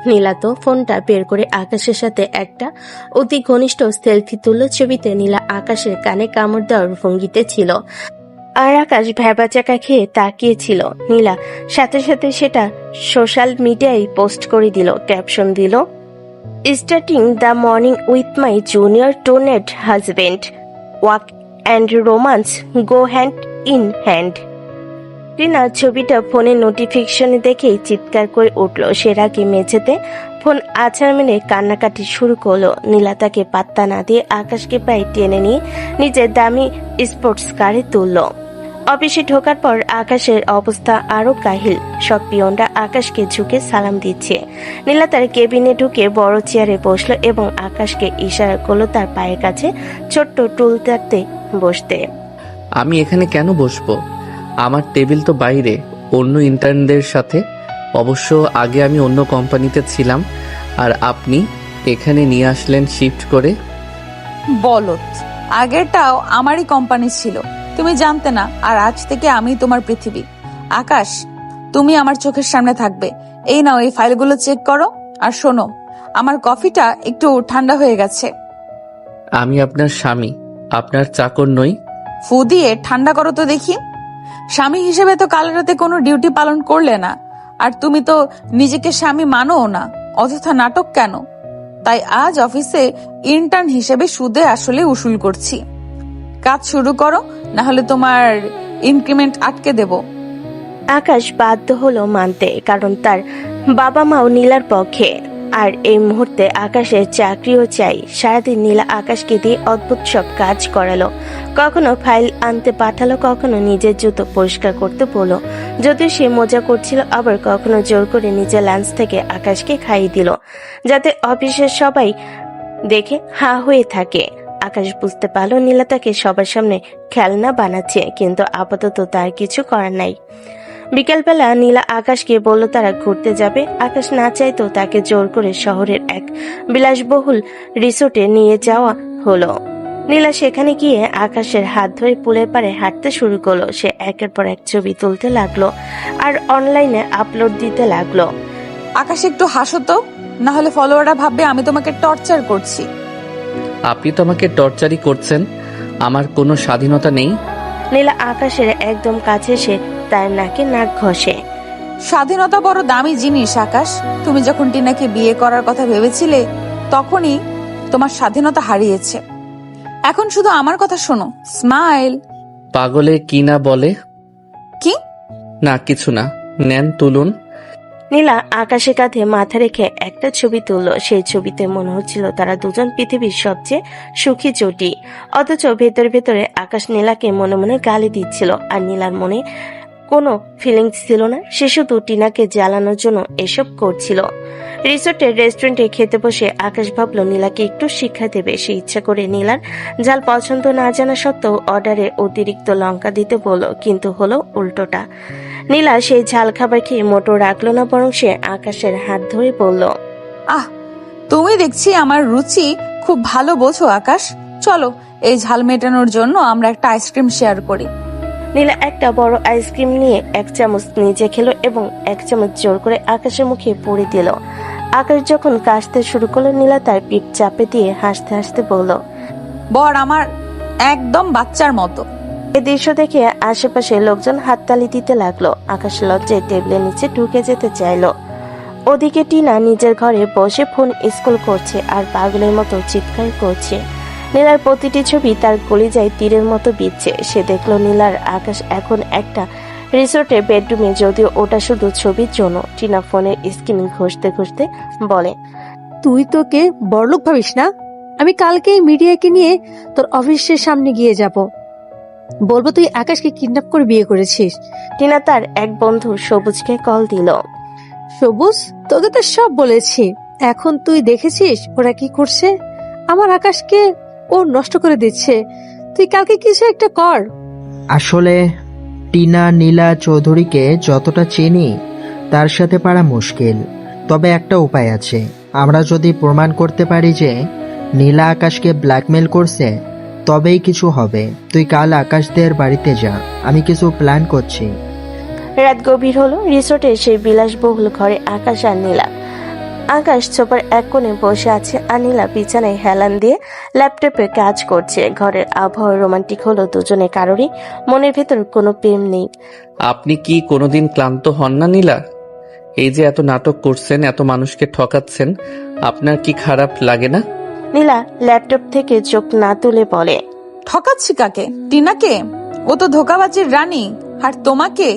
নীলা তো ফোনটা বের করে আকাশের সাথে একটা অতি ঘনিষ্ঠ সেলফি তুলল। ছবিতে নীলা আকাশের কানে কামড় দেওয়ার ভঙ্গিতে ছিল, আর আকাশ ভ্যাবাচাকা খেয়ে তাকিয়েছিল। নীলা সাথে সাথে সেটা সোশ্যাল মিডিয়ায় পোস্ট করে দিল। ক্যাপশন দিল, starting the morning with my junior টোনেট husband, walk and romance go hand in hand. Tina ছবিটা ফোনে নোটিফিকেশনে দেখেই চিৎকার করে উঠল। সে রাগে মেঝেতে ফোন আছাড় মেরে কান্নাকাটি শুরু করলো। নীলা তাকে পাত্তা না দিয়ে আকাশকে প্রায় টেনে নিয়ে নিজের দামি স্পোর্টস কারে তুলল। অফিসে ঢোকার পর আকাশের অবস্থা আরো কাহিল। সব পিয়নরা আকাশকে ঝুঁকে সালাম দিচ্ছে। নীলা তার কেবিনে ঢুকে বড় চেয়ারে বসলো এবং আকাশকে ইশারা করলো তার পায়ের কাছে ছোট্ট টুলটাতে বসতে। আমি এখানে কেন বসবো? আমার টেবিল তো বাইরে অন্য ইন্টার্নদের সাথে। অবশ্য আগে আমি অন্য কোম্পানিতে ছিলাম, আর আপনি এখানে নিয়ে আসলেন শিফট করে। বলত, আগেরটাও আমারই কোম্পানি ছিল, তুমি জানতে না। আর আজ থেকে আমি তোমার পৃথিবী। আকাশ, তুমি আমার চোখের সামনে থাকবে। এই নাও, এই ফাইলগুলো চেক করো। আর শোনো, আমার কফিটা একটু ঠান্ডা হয়ে গেছে। আমি আপনার স্বামী, আপনার চাকর নই। ফু দিয়ে ঠান্ডা করো তো দেখি। স্বামী হিসেবে তো কাল রাতে কোনো ডিউটি পালন করলে না, আর তুমি তো নিজেকে স্বামী মানোও না। অযথা নাটক কেন? তাই আজ অফিসে ইন্টার্ন হিসেবে সুদে আসলে উসুল করছি। কাজ শুরু করো, না হলে তোমার ইনক্রিমেন্ট আটকে দেব। আকাশ বাধ্য হলো মানতে, কারণ তার বাবা মাও নীলার পক্ষে। আর এই মুহূর্তে আকাশের চাকরিও চাই। সারাদিন নীলা আকাশকে দিয়ে অদ্ভুত সব কাজ করালো। কখনো ফাইল আনতে পাঠালো, কখনো নিজের জুতো পরিষ্কার করতে বললো। যদিও সে মজা করছিল, আবার কখনো জোর করে নিজের লাঞ্চ থেকে আকাশকে খাইয়ে দিল, যাতে অফিসের সবাই দেখে হা হয়ে থাকে। আকাশ বুঝতে পারলো নীলা তাকে সবার সামনে খেলনা বানাচ্ছে, কিন্তু আপাতত তার কিছু করার নাই। বিকেলবেলা নীলা আকাশকে বলল তারা ঘুরতে যাবে। আকাশ না চাইতেও তাকে জোর করে শহরের এক বিলাসবহুল রিসোর্টে নিয়ে যাওয়া হলো। নীলা সেখানে গিয়ে আকাশের হাত ধরে পুলের পাড়ে হাঁটতে শুরু করলো। সে একের পর এক ছবি তুলতে লাগলো আর অনলাইনে আপলোড দিতে লাগলো। আকাশ একটু হাসো তো, না হলে ফলোয়াররা ভাববে আমি তোমাকে টর্চার করছি। আপনি তো আমাকে টর্চারই করছেন। আমার কোনো স্বাধীনতা নেই। নীলা আকাশের একদম কাছে এসে তার নাকে নাক ঘষে। স্বাধীনতা বড় দামি জিনিস আকাশ। তুমি যখন টিনাকে বিয়ে করার কথা ভেবেছিলে, তখনই তোমার স্বাধীনতা হারিয়েছে। এখন শুধু আমার কথা শোনো। স্মাইল। পাগলে কি না বলে? কি? না কিছু না, নেন তুলুন। নীলা আকাশের কাঁধে মাথা রেখে একটা ছবি তুললো। সেই ছবিতে মনে হচ্ছিল তারা দুজন পৃথিবীর সবচেয়ে সুখী জুটি। অথচ ভেতরে ভেতরে আকাশ নীলাকে মনে মনে গালি দিচ্ছিল, আর নীলার মনে কোনো ফিলিংস ছিল না। সে শুধু টিনাকে জ্বালানোর জন্য এসব করছিল। রিসোর্টের রেস্টুরেন্টে খেতে বসে আকাশ ভাবলো নীলাকে একটু শিক্ষা দেবে। সে ইচ্ছা করে নীলার ঝাল পছন্দ না জানা সত্ত্বেও অর্ডারে অতিরিক্ত লঙ্কা দিতে বলল, কিন্তু হলো উল্টোটা। নীলা সেই ঝাল খাবার খেয়ে মোটো রাখলো না, বরং সে আকাশের হাত ধরে বলল, আহ, তুমি দেখছি আমার রুচি খুব ভালো বোঝো আকাশ। চলো, এই ঝাল মেটানোর জন্য আমরা একটা আইসক্রিম শেয়ার করি। নীলা একটা বড় আইসক্রিম নিয়ে এক চামচ নিজে খেলো এবং এক চামচ জোর করে আকাশের মুখে পুরে দিল। আকাশ যখন কাশতে শুরু করলো, নীলা তার পিঠ চাপে দিয়ে হাসতে হাসতে বলল, বর আমার একদম বাচ্চার মতো। এই দৃশ্য দেখে আশেপাশে লোকজন হাততালি দিতে লাগলো। আকাশ লজ্জায় টেবিলের নিচে ঢুকে যেতে চাইলো। ওদিকে টিনা নিজের ঘরে বসে ফোন স্ক্রল করছে আর পাগলের মতো চিৎকার করছে। নীলার প্রতিটি ছবি তার কলিজায় তীরের মতো বিঁধছে। সে দেখলো নীলার আকাশ এখন একটা রিসোর্টের বেডরুমে, যদিও ওটা শুধু ছবির জন্য। টিনা ফোনের স্ক্রিন ঘষতে ঘষতে বলে, তুই তোকে বড়লোক ভাবিস না? আমি কালকেই মিডিয়াকে নিয়ে তোর অফিসের সামনে গিয়ে যাব, বলবো তুই আকাশকে কিডন্যাপ করে বিয়ে করেছিস। টিনা তার এক বন্ধু সবুজকে কল দিল। সবুজ, তোকে তো সব বলেছি। এখন তুই দেখেছিস ওরা কি করছে? আমার আকাশকে ও নষ্ট করে দিচ্ছে। তুই কালকে কিছু একটা কর। আসলে টিনা নীলা চৌধুরীকে যতটা চিনি তার সাথে পারা মুশকিল। তবে একটা উপায় আছে। আমরা যদি প্রমাণ করতে পারি যে নীলা আকাশকে ব্ল্যাকমেল করছে, তবেই কিছু হবে। তুই কাল আকাশদের বাড়িতে যা, আমি কিছু প্ল্যান করছি। রাত গভীর হলো। রিসোর্টের সেই বিলাসবহুল ঘরে আকাশ আর নীলা। আকাশ সোফার এক কোণে বসে আছে আর নীলা বিছানায় হেলান দিয়ে ল্যাপটপে কাজ করছে। ঘরের আবহাওয়া রোমান্টিক হলো দুজনে, কারোরই মনের ভেতর কোনো প্রেম নেই। আপনি কি কোনোদিন ক্লান্ত হন না নীলা? এই যে এত নাটক করছেন, এত মানুষকে ঠকাচ্ছেন, আপনার কি খারাপ লাগে না? নীলা ল্যাপটপ থেকে চোখ না তুলে বলে, ঠকাচ্ছি কাকে? টিনাকে? ও তো ধোকাবাজির রানী। আর তোমাকে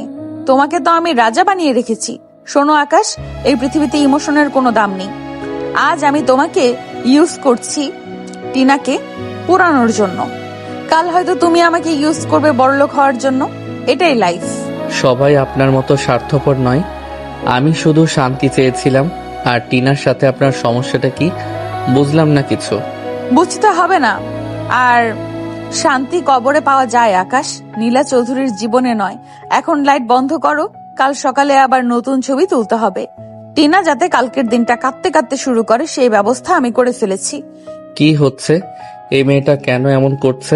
তো আমি রাজা বানিয়ে রেখেছি। শোনো আকাশ, এই পৃথিবীতে ইমোশনের কোনো দাম নেই। আজ আমি তোমাকে ইউজ করছি টিনাকে পুরানোর জন্য, কাল হয়তো তুমি আমাকে ইউজ করবে বড়লোক হওয়ার জন্য। এটাই লাইফ। সবাই আপনার মতো স্বার্থপর নয়। আমি শুধু শান্তি চেয়েছিলাম। আর টিনার সাথে আপনার সমস্যাটা কি? বুঝলাম না কিছু। বুঝতে হবে না। আর শান্তি কবরে পাওয়া যায় আকাশ, নীলা চৌধুরীর জীবনে নয়। এখন লাইট বন্ধ করো, কাল সকালে আবার নতুন ছবি তুলতে হবে। টিনা যাতে কালকের দিনটা কাঁদতে কাঁদতে শুরু করে, সেই ব্যবস্থা আমি করে ফেলেছি। কি হচ্ছে? এই মেয়েটা কেন এমন করছে?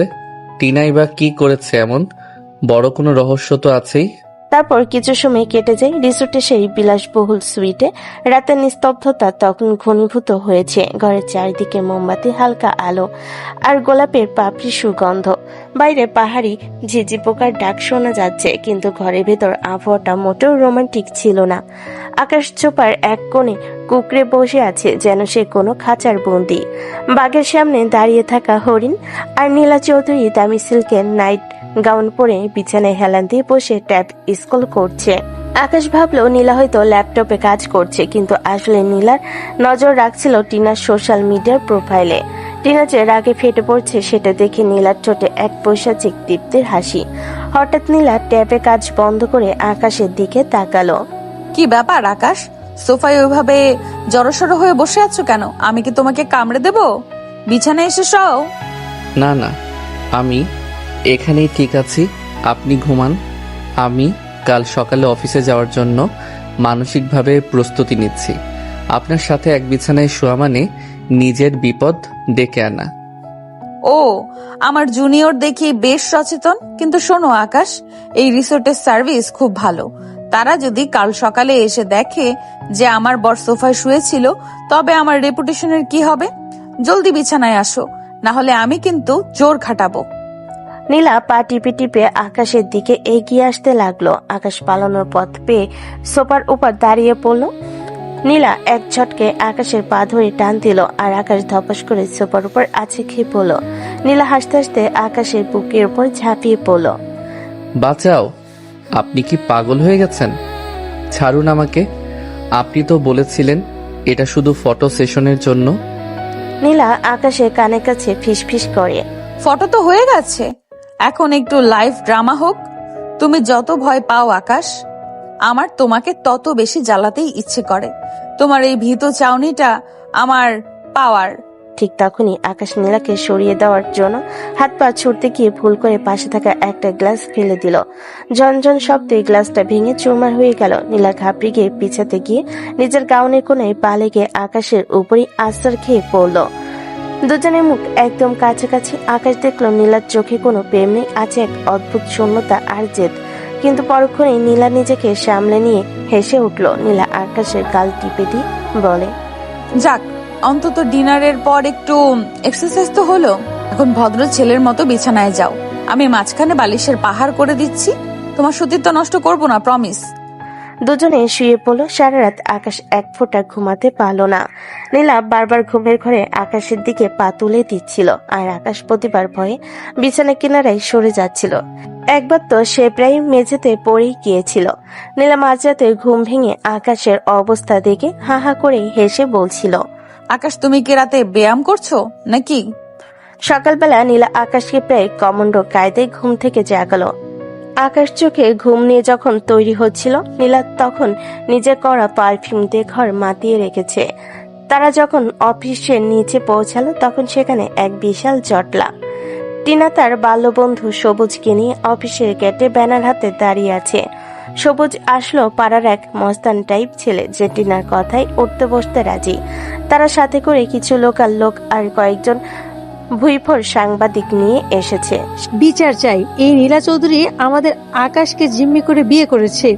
টিনাই বা কি করেছে এমন? বড় কোনো রহস্য তো আছেই। তারপর কিছু সময় কেটে যায়। রিসোর্টে সেই বিলাসবহুল সুইটে রাতের নিস্তব্ধতা তখন ঘনীভূত হয়েছে। ঘরের চারিদিকে মোমবাতি, হালকা আলো আর গোলাপের পাপড়ি সুগন্ধ। বাইরে পাহাড়ি ঝিঝি পোকার ডাক শোনা যাচ্ছে, কিন্তু ঘরের ভেতর আবহাওয়াটা মোটেও রোমান্টিক ছিল না। আকাশ চোপার এক কোণে কুকড়ে বসে আছে, যেন সে কোনো খাঁচার বন্দি। বাঘের সামনে দাঁড়িয়ে থাকা হরিণ। আর নীলা চৌধুরী দামি সিল্কের নাইট গাউন পরে বিছানায় হেলান দিয়ে বসে ট্যাব স্ক্রল করছে। আকাশ ভাবলো নীলা হয়তো ল্যাপটপে কাজ করছে, কিন্তু আসলে নীলার নজর রাখছিল টিনার সোশ্যাল মিডিয়ার প্রোফাইলে। টিনা যে রাগে ফেটে পড়ছে সেটা দেখে নীলার ঠোঁটে এক পৈশাচিক তৃপ্তির হাসি। হঠাৎ নীলা ট্যাবে কাজ বন্ধ করে আকাশের দিকে তাকালো। কি ব্যাপার আকাশ, সোফায় ওইভাবে জড়সড় হয়ে বসে আছো কেন? আমি কি তোমাকে কামড়ে দেব? বিছানায় এসে শোও। না না, আমি এখানেই ঠিক আছি, আপনি ঘুমান। আমি কাল সকালে অফিসে যাওয়ার জন্য মানসিকভাবে প্রস্তুতি নিচ্ছি। আপনার সাথে এক বিছানায় শোয়া মানে নিজের বিপদ ডেকে আনা। ও, আমার জুনিয়র দেখি বেশ সচেতন। কিন্তু শোনো আকাশ, এই রিসোর্টের সার্ভিস খুব ভালো। তারা যদি কাল সকালে এসে দেখে যে আমার বর সোফায় শুয়েছিল, তবে আমার রেপুটেশনের কি হবে? জলদি বিছানায় আসো, না হলে আমি কিন্তু জোর খাটাবো। নীলা পা টিপে টিপে আকাশের দিকে এগিয়ে আসতে লাগলো। আকাশ পালানোর পথ পেয়ে সোফার উপর দাঁড়িয়ে পড়লো। নীলা এক ঝটকে আকাশের পা ধরে টান দিল, আর আকাশ ধপাস করে সোফার উপর আছে খেয়ে পড়লো। নীলা হাসতে হাসতে আকাশের বুকের উপর ঝাঁপিয়ে পড়লো। বাঁচাও, আপনি কি পাগল হয়ে গেছেন? ছাড়ুন আমাকে। আপনি তো বলেছিলেন এটা শুধু ফটো সেশনের জন্য। নীলা আকাশের কানের কাছে ফিসফিস করে। ফটো তো হয়ে গেছে, এখন একটু লাইভ ড্রামা হোক। তুমি যত ভয় পাও আকাশ, আমার তোমাকে তত বেশি জ্বালাতেই ইচ্ছে করে। তোমার এই ভীত চাউনিটা আমার পাওয়ার। ঠিক তখনই আকাশ নীলাকে সরিয়ে দেওয়ার জন্য হাত পা ছুটতে গিয়ে ভুল করে পাশে থাকা একটা গ্লাস ফেলে দিল। ঝনঝন শব্দে গ্লাসটা ভেঙে চুরমার হয়ে গেল। নীলা ঘাবড়ে গিয়ে পিছাতে গিয়ে নিজের গাউনের কোণে পা লেগে আকাশের উপরই আছাড় খেয়ে পড়ল। দুজনের মুখ একদম কাছাকাছি। আকাশ দেখলো নীলার চোখে কোনো প্রেম নেই, আছে এক অদ্ভুত শূন্যতা আর জেদ। কিন্তু পরক্ষণেই নীলা নিজেকে সামলে নিয়ে হেসে উঠল। নীলা আকাশের গাল টিপে দিয়ে বলে, যাক, অন্তত ডিনারের পর একটু এক্সারসাইজ তো হলো। এখন ভদ্র ছেলের মতো বিছানায় যাও, আমি মাঝখানে বালিশের পাহাড় করে দিচ্ছি। তোমার সতীত্ব নষ্ট করবো না, প্রমিস। দুজনে শুয়ে পড়লো। সারা রাত আকাশ এক ফোঁটা ঘুমাতে পারলো না। নীলা বারবার ঘুমের ঘরে আকাশের দিকে পা তুলে দিচ্ছিল, আর আকাশ প্রতিবার ভয়ে বিছানা কিনারায় সরে যাচ্ছিল। একবার তো সে প্রায় মেঝেতে পড়েই গিয়েছিল। নীলা মাঝরাতে ঘুম ভেঙে আকাশের অবস্থা দেখে হা হা করে হেসে বলছিল, আকাশ, তুমি কি রাতে ব্যায়াম করছো নাকি? সকালবেলা নীলা আকাশকে প্রায় কমান্ডো কায়দায় ঘুম থেকে জাগালো। আকাশ চোখে ঘুম নিয়ে যখন তৈরি হচ্ছিল, নীলা তখন নিজে করা পারফিউম দিয়ে ঘর মাতিয়ে রেখেছে। তারা যখন অফিসের নিচে পৌঁছালো, তখন সেখানে এক বিশাল জটলা। টিনা তার বাল্যবন্ধু সবুজকে নিয়ে অফিসের গেটে ব্যানার হাতে দাঁড়িয়ে আছে। সবুজ আসলো পাড়ার এক মস্তান টাইপ ছেলে, যে টিনার কথায় উঠতে বসতে রাজি। তারা সাথে করে কিছু লোকাল লোক আর কয়েকজন ভুইফোর সাংবাদিক নিয়ে এসেছে। বিচার চাই, এই নীলা চৌধুরী আমাদের আকাশকে জিম্মি করে বিয়ে করেছে।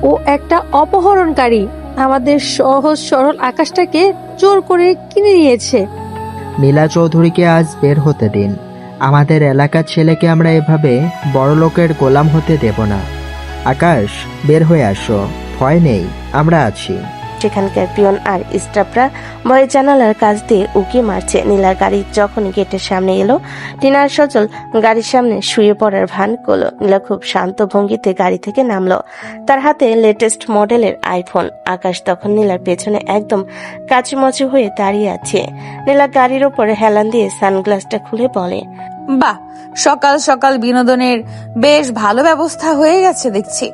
ও একটা অপহরণকারী, আমাদের সহজ সরল আকাশটাকে জোর করে কিনে নিয়েছে। নীলা চৌধুরীকে আজ বের হতে দিন। আমাদের এলাকার ছেলেকে আমরা এভাবে বড়লোকের গোলাম হতে দেব না। আকাশ, বের হয়ে আসো, ভয় নেই, আমরা আছি। সেখানকার পিয়ন আর স্টাফরা ভয়ে জানালার কাছ দিয়ে উকি মারছে। নীলার গাড়ি যখন গেটের সামনে এলো, টিনার সজল গাড়ির সামনে শুয়ে পড়ার ভান করলো। নীলা খুব শান্ত ভঙ্গিতে গাড়ি থেকে নামলো, তার হাতে লেটেস্ট মডেলের আইফোন। আকাশ তখন নীলার পেছনে একদম কাচুমাচু হয়ে দাঁড়িয়ে আছে। নীলা গাড়ির ওপর হেলান দিয়ে সানগ্লাসটা খুলে বলে, বাহ, সকাল সকাল বিনোদনের বেশ ভালো ব্যবস্থা হয়ে গেছে দেখছি।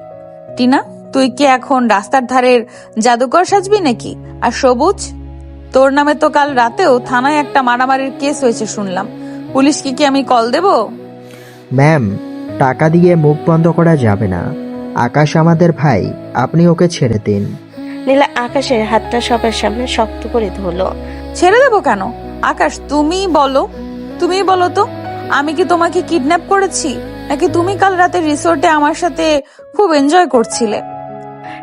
টিনা, তুই কি এখন রাস্তার ধারের জাদুকর সাজবি নাকি? আর সবুজ, তোর নামে তো কাল রাতেও থানায় একটা মারামারির কেস হয়েছে শুনলাম। পুলিশকে কি আমি কল দেব? ম্যাম, টাকা দিয়ে মুখ বন্ধ করা যাবে না। আকাশ আমাদের ভাই, আপনি ওকে ছেড়ে দিন। নীলা আকাশের হাতটা সবার সামনে শক্ত করে ধরলো। ছেড়ে দেবো কেন? আকাশ, তুমি বলো তো, আমি কি তোমাকে কিডন্যাপ করেছি, নাকি তুমি কাল রাতে রিসোর্টে আমার সাথে খুব এনজয় করছিলে?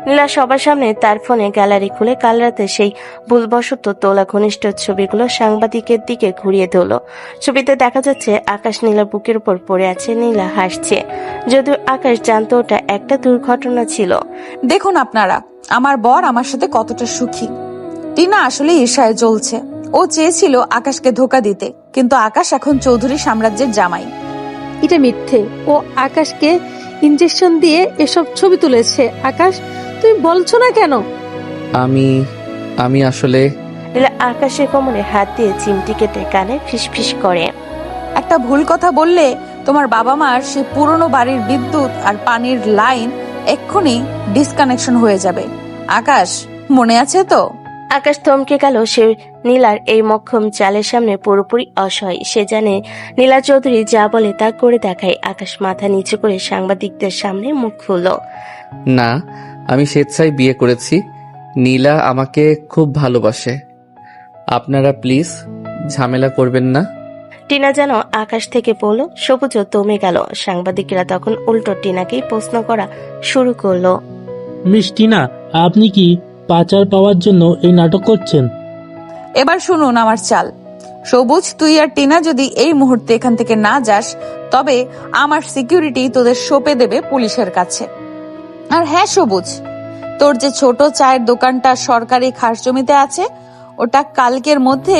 নীলা সবার সামনে তার ফোনে গ্যালারি খুলে কাল রাতে সেই ভুলবশত তোলা ঘনিষ্ঠ ছবিগুলো সাংবাদিকের দিকে ঘুরিয়ে দিল। ছবিতে দেখা যাচ্ছে আকাশ নীলার বুকের উপর পড়ে আছে। নীলা হাসছে, যদিও আকাশ জানতো ওটা একটা দুর্ঘটনা ছিল। দেখুন আপনারা, আমার বর আমার সাথে কতটা সুখী। টিনা আসলে ঈর্ষায় জ্বলছে। ও চেয়েছিল আকাশকে ধোকা দিতে, কিন্তু আকাশ এখন চৌধুরী সাম্রাজ্যের জামাই। এটা মিথ্যে। ও আকাশকে ইনজেকশন দিয়ে এসব ছবি তুলেছে। আকাশ, তুমি বলছো না কেন? আমি আমি আসলে নীলা আকাশের কোমরে হাত দিয়ে চিমটি কেটে কানে ফিসফিস করে। একটা ভুল কথা বললে তোমার বাবা মার সে পুরনো বাড়ির বিদ্যুৎ আর পানির লাইন এক্ষুনি ডিসকানেকশন হয়ে যাবে। আকাশ, মনে আছে তো? আকাশ থমকে গেল। সে নীলার এই মক্ষম চালের সামনে পুরোপুরি অসহায়। সে জানে নীলা চৌধুরী যা বলে তা করে দেখায়। আকাশ মাথা নিচু করে সাংবাদিকদের সামনে মুখ খুলল। না, আমি স্বেচ্ছায় বিয়ে করেছি। নীলা আমাকে খুব ভালোবাসে। আপনারা প্লিজ ঝামেলা করবেন না। টিনা যেন আকাশ থেকে পড়ল। সবুজও দমে গেল। সাংবাদিকরা তখন উল্টো টিনাকেই প্রশ্ন করা শুরু করলো। মিস টিনা, আপনি কি পাচার পাওয়ার জন্য এই নাটক করছেন? এবার শুনুন আমার চাল। সবুজ, তুই আর টিনা যদি এই মুহূর্তে এখান থেকে না যাস, তবে আমার সিকিউরিটি তোদের সঁপে দেবে পুলিশের কাছে। আর হ্যাঁ সবুজ, তোর যে ছোট চায়ের দোকানটা সরকারি খাস জমিতে আছে, ওটা কালকের মধ্যে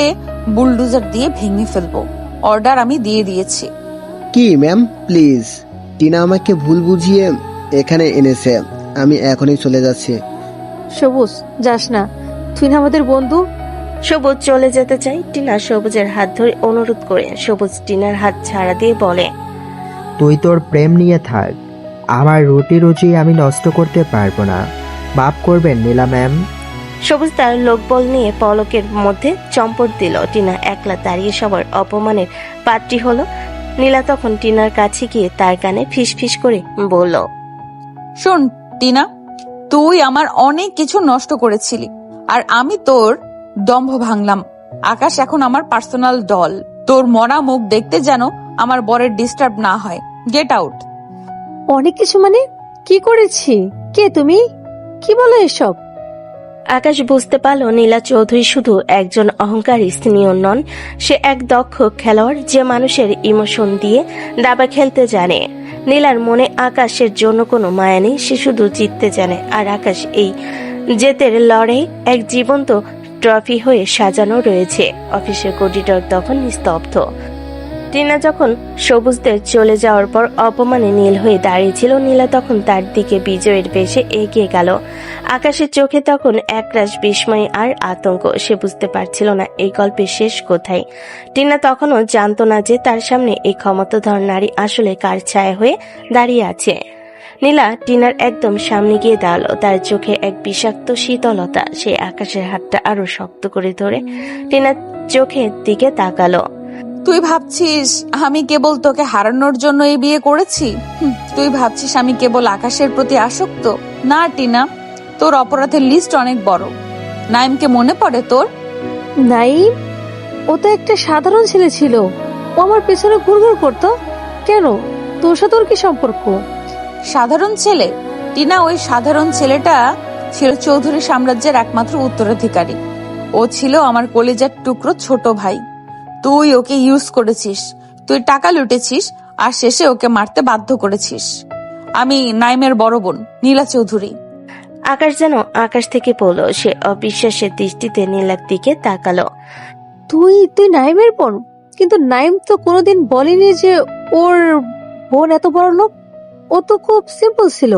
বুলডোজার দিয়ে ভেঙে ফেলবো। অর্ডার আমি দিয়ে দিয়েছি। কি ম্যাম, প্লিজ, টিনা আমাকে ভুল বুঝিয়ে এখানে এনেছে। আমি এখনই চলে যাচ্ছি। সবুজ, যাস না, তুই না আমাদের বন্ধু। সবুজ চলে যেতে চাই। টিনা সবুজের হাত ধরে অনুরোধ করে। সবুজ টিনার হাত ছাড়া দিয়ে বলে, তুই তোর প্রেম নিয়ে থাক, আমার রুটি রুচি আমি নষ্ট করতে পারবো না। মাফ করবেন নীলা ম্যাম। সবুজ তার লোকবল নিয়ে পলকের মধ্যে চম্পট দিল। টিনা একলা দাঁড়িয়ে সবার অপমানের পাত্রী হলো। নীলা তখন টিনার কাছে গিয়ে তার কানে ফিসফিস করে বলল, শোন টিনা, তুই আমার অনেক কিছু নষ্ট করেছিলি, আর আমি তোর দম্ভ ভাঙলাম। আকাশ এখন আমার পার্সোনাল ডল। তোর মরা মুখ দেখতে যেন আমার বরের ডিস্টার্ব না হয়। Get out. অনেক কিছু মানে? কি করেছি? কে তুমি? কি বলো এসব? আকাশ বুঝতে পারল নীলা চৌধুরী শুধু একজন অহংকারী সিনিয়র নন, সে এক দক্ষ খেলোয়াড় যে মানুষের ইমোশন দিয়ে দাবা খেলতে জানে। নীলার মনে আকাশের জন্য কোনো মায়া নেই, সে শুধু জিততে জানে। আর আকাশ এই জেতের লড়াই এক জীবন্ত ট্রফি হয়ে সাজানো রয়েছে। অফিসের করিডোর তখন নিস্তব্ধ। টিনা যখন সবুজদের চলে যাওয়ার পর অপমানে নীল হয়ে দাঁড়িয়েছিল, নীলা তখন তার দিকে বিজয়ের বেশে এগিয়ে গেল। আকাশের চোখে তখন একরাশ বিস্ময় আর আতঙ্ক। সে বুঝতে পারছিল না এই গল্পের শেষ কোথায়। টিনা তখনও জানতো না যে তার সামনে এই ক্ষমতাধর নারী আসলে কার ছায়া হয়ে দাঁড়িয়ে আছে। নীলা টিনার একদম সামনে গিয়ে দাঁড়ালো। তার চোখে এক বিষাক্ত শীতলতা। সে আকাশের হাতটা আরো শক্ত করে ধরে টিনার চোখের দিকে তাকালো। তুই ভাবছিস আমি কেবল তোকে হারানোর জন্য এই বিয়ে করেছি? তুই ভাবছিস আমি কেবল আকাশের প্রতি আসক্ত? না টিনা, তোর অপরাধের লিস্ট অনেক বড়। নাইমকে মনে পড়ে তোর? নাইম? ও তো একটা সাধারণ ছেলে ছিল। ও আমার পেছনে ঘুরঘুর করতো কেন? তোর সাথে ওর কি সম্পর্ক? সাধারণ ছেলে? টিনা, ওই সাধারণ ছেলেটা ছিল চৌধুরী সাম্রাজ্যের একমাত্র উত্তরাধিকারী। ও ছিল আমার কলিজার টুকরো ছোট ভাই। তুই ওকে ইউজ করেছিস, তুই টাকা লুটেছিস, আর শেষে ওকে মারতে বাধ্য করেছিস। আমি নাইমের বড় বোন, নীলা চৌধুরী। আকাশ যেন আকাশ থেকে পড়ল। সে অবিশ্বাসের দৃষ্টিতে নীলার দিকে তাকালো। তুই নাইমের বোন? কিন্তু নাইম তো কোনোদিন বলেনি যে ওর বোন এত বড় লোক। ও তো খুব সিম্পল ছিল।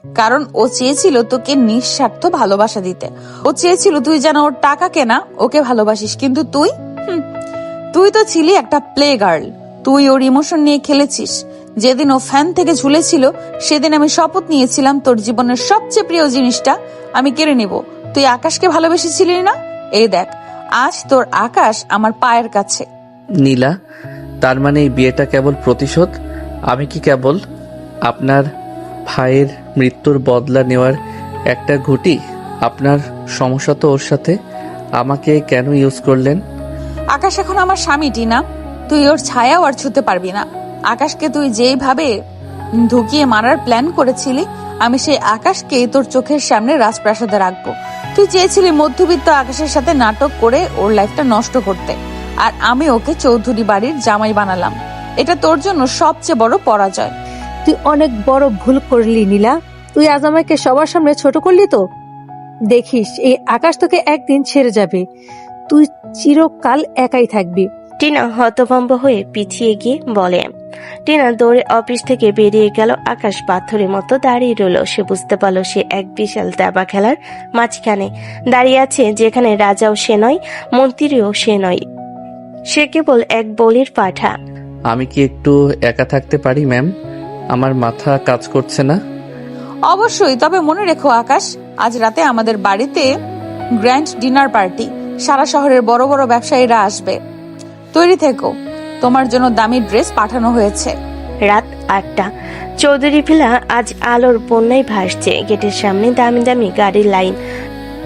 কারণ ও চেয়েছিল তোকে নিঃস্বার্থ ভালোবাসা দিতে। ও চেয়েছিল তুই যেন ওর টাকা কেনা ওকে ভালোবাসিস। কিন্তু তুই তো ছিলি একটা প্লে গার্ল। তুই ওর ইমোশন নিয়ে খেলেছিস। যেদিন ও ফ্যান থেকে ঝুলেছিল, সেদিন আমি শপথ নিয়েছিলাম তোর জীবনের সবচেয়ে প্রিয় জিনিসটা আমি কেড়ে নেব। তুই আকাশকে ভালোবেসেছিলি না? এই দেখ, আজ তোর আকাশ আমার পায়ের কাছে। নীলা, তার মানে এই বিয়েটা কেবল প্রতিশোধ? আমি কি কেবল আপনার ভাইয়ের মৃত্যুর বদলা নেওয়ার একটা ঘুঁটি? আপনার সমস্যা তো ওর সাথে। আমাকে কেন ইউজ করলেন? আকাশ এখন আমার স্বামী টিনা, তুই ওর ছায়াও আর ছুঁতে পারবি না। আকাশকে তুই যেইভাবে ঢুকিয়ে মারার প্ল্যান করেছিলি, আমি সেই আকাশকে তোর চোখের সামনে রাজপ্রাসাদে রাখবো। তুই চেয়েছিলি মধ্যবিত্ত আকাশের সাথে নাটক করে ওর লাইফটা নষ্ট করতে, আর আমি ওকে চৌধুরী বাড়ির জামাই বানালাম। এটা তোর জন্য সবচেয়ে বড় পরাজয়। তুই অনেক বড় ভুল করলি নীলা। তুই আজ আমাকে সবার সামনে ছোট করলি তো। দেখিস, এই আকাশ তোকে একদিন ছেড়ে যাবে। তুই চিরকাল একাই থাকবি। টিনা হতভম্ব হয়ে পিছিয়ে গিয়ে বলে। টিনা দৌড়ে অফিস থেকে বেরিয়ে গেল। আকাশ পাথরের মতো দাঁড়িয়ে রইল। সে বুঝতে পারল সে এক বিশাল দাবা খেলার মাঝখানে দাঁড়িয়ে আছে, যেখানে রাজাও সে নয়, মন্ত্রীও সে নয়, সে কেবল এক বলির পাঠা। আমি কি একটু একা থাকতে পারি ম্যাম? আমার মাথা কাজ করছে না। অবশ্যই, তবে মনে রেখো আকাশ, আজ রাতে আমাদের বাড়িতে গ্র্যান্ড ডিনার পার্টি। সারা শহরের বড় বড় ব্যবসায়ীরা আসবে। তৈরি থেকো, তোমার জন্য দামি ড্রেস পাঠানো হয়েছে। রাত 8টা। চৌধুরী ভিলা আজ আলোর বন্যায় ভাসছে। গেটের সামনে দামি দামি গাড়ির লাইন।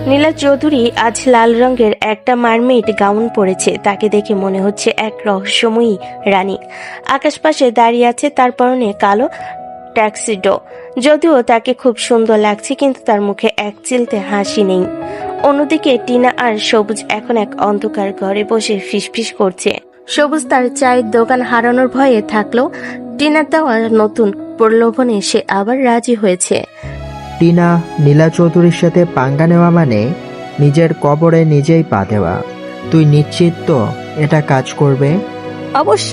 নীলা চৌধুরী আজ লাল রঙের একটা মারমেড গাউন পরেছে। তাকে দেখে মনে হচ্ছে এক রহস্যময়ী রানী। আকাশ পাশে দাঁড়িয়ে আছে, তার পরনে কালো ট্যাক্সিডো। যদিও তাকে খুব সুন্দর লাগছে, কিন্তু তার মুখে এক চিলতে হাসি নেই। অন্যদিকে টিনা আর সবুজ এখন এক অন্ধকার ঘরে বসে ফিসফিস করছে। সবুজ তার চায়ের দোকান হারানোর ভয়ে থাকলেও টিনার দেওয়া নতুন প্রলোভনে সে আবার রাজি হয়েছে। টিনা, নীলা চৌধুরীর সাথে পাঙ্গা নেওয়া মানে নিজের কবরে নিজেই পা দেওয়া। তুই নিশ্চিত তো এটা কাজ করবে? অবশ্য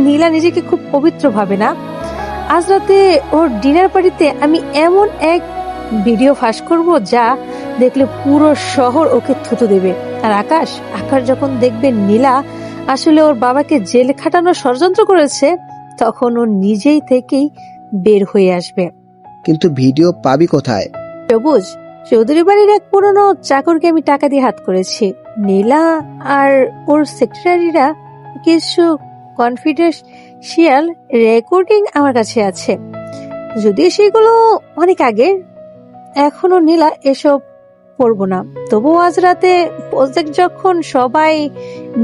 নীলা নিজেকে খুব পবিত্র ভাবে না। আজ রাতে ওর ডিনার পার্টিতে আমি এমন এক ভিডিও ফাঁস করব যা দেখলে পুরো শহর ওকে থুতু দেবে। আর আকাশ যখন দেখবে নীলা আসলে ওর বাবাকে জেলে খাটানোর ষড়যন্ত্র করেছে, তখন ও নিজেই থেকেই বের হয়ে আসবে। কিন্তু ভিডিও পাবি কোথায়? সবুজ, চৌধুরী বাড়ির এক পুরনো চাকরকে আমি টাকা দিয়ে হাত করেছি। নীলা আর ওর সেক্রেটারিরা কিছু কনফিডেন্সিয়াল রেকর্ডিং আমার কাছে আছে। যদিও সেগুলো অনেক আগের, এখনো নীলা এসব করবো না। তবুও আজ রাতে প্রজেক্ট যখন সবাই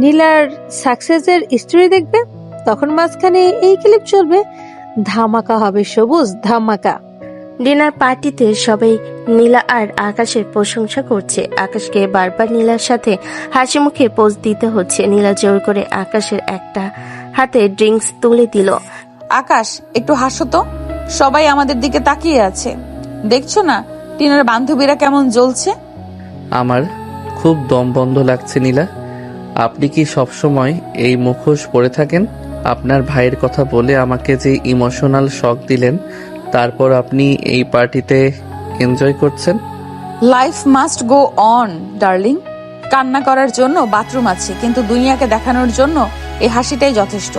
নীলার সাকসেসের স্টোরি দেখবে, তখন মাঝখানে এই ক্লিপ চলবে। ধামাকা হবে সবুজ, ধামাকা। ডিনার পার্টিতে সবাই নীলা আর আকাশের প্রশংসা করছে। আকাশকে বারবার নীলার সাথে হাসি মুখে পোজ দিতে হচ্ছে। নীলা জোর করে আকাশের একটা হাতে ড্রিঙ্কস তুলে দিল। আকাশ, একটু হাসো তো, সবাই আমাদের দিকে তাকিয়ে আছে। দেখছো না টিনার বান্ধবীরা কেমন জ্বলছে? আমার খুব দম বন্ধ লাগছে নীলা। আপনি কি সবসময় এই মুখোশ পরে থাকেন? আপনার ভাইয়ের কথা বলে আমাকে যে ইমোশনাল শক দিলেন, তারপর আপনি এই পার্টিতে এনজয় করছেন। Life must go on darling. কান্না করার জন্য বাথরুম আছে, কিন্তু দুনিয়াকে দেখানোর জন্য এই হাসিটাই যথেষ্ট।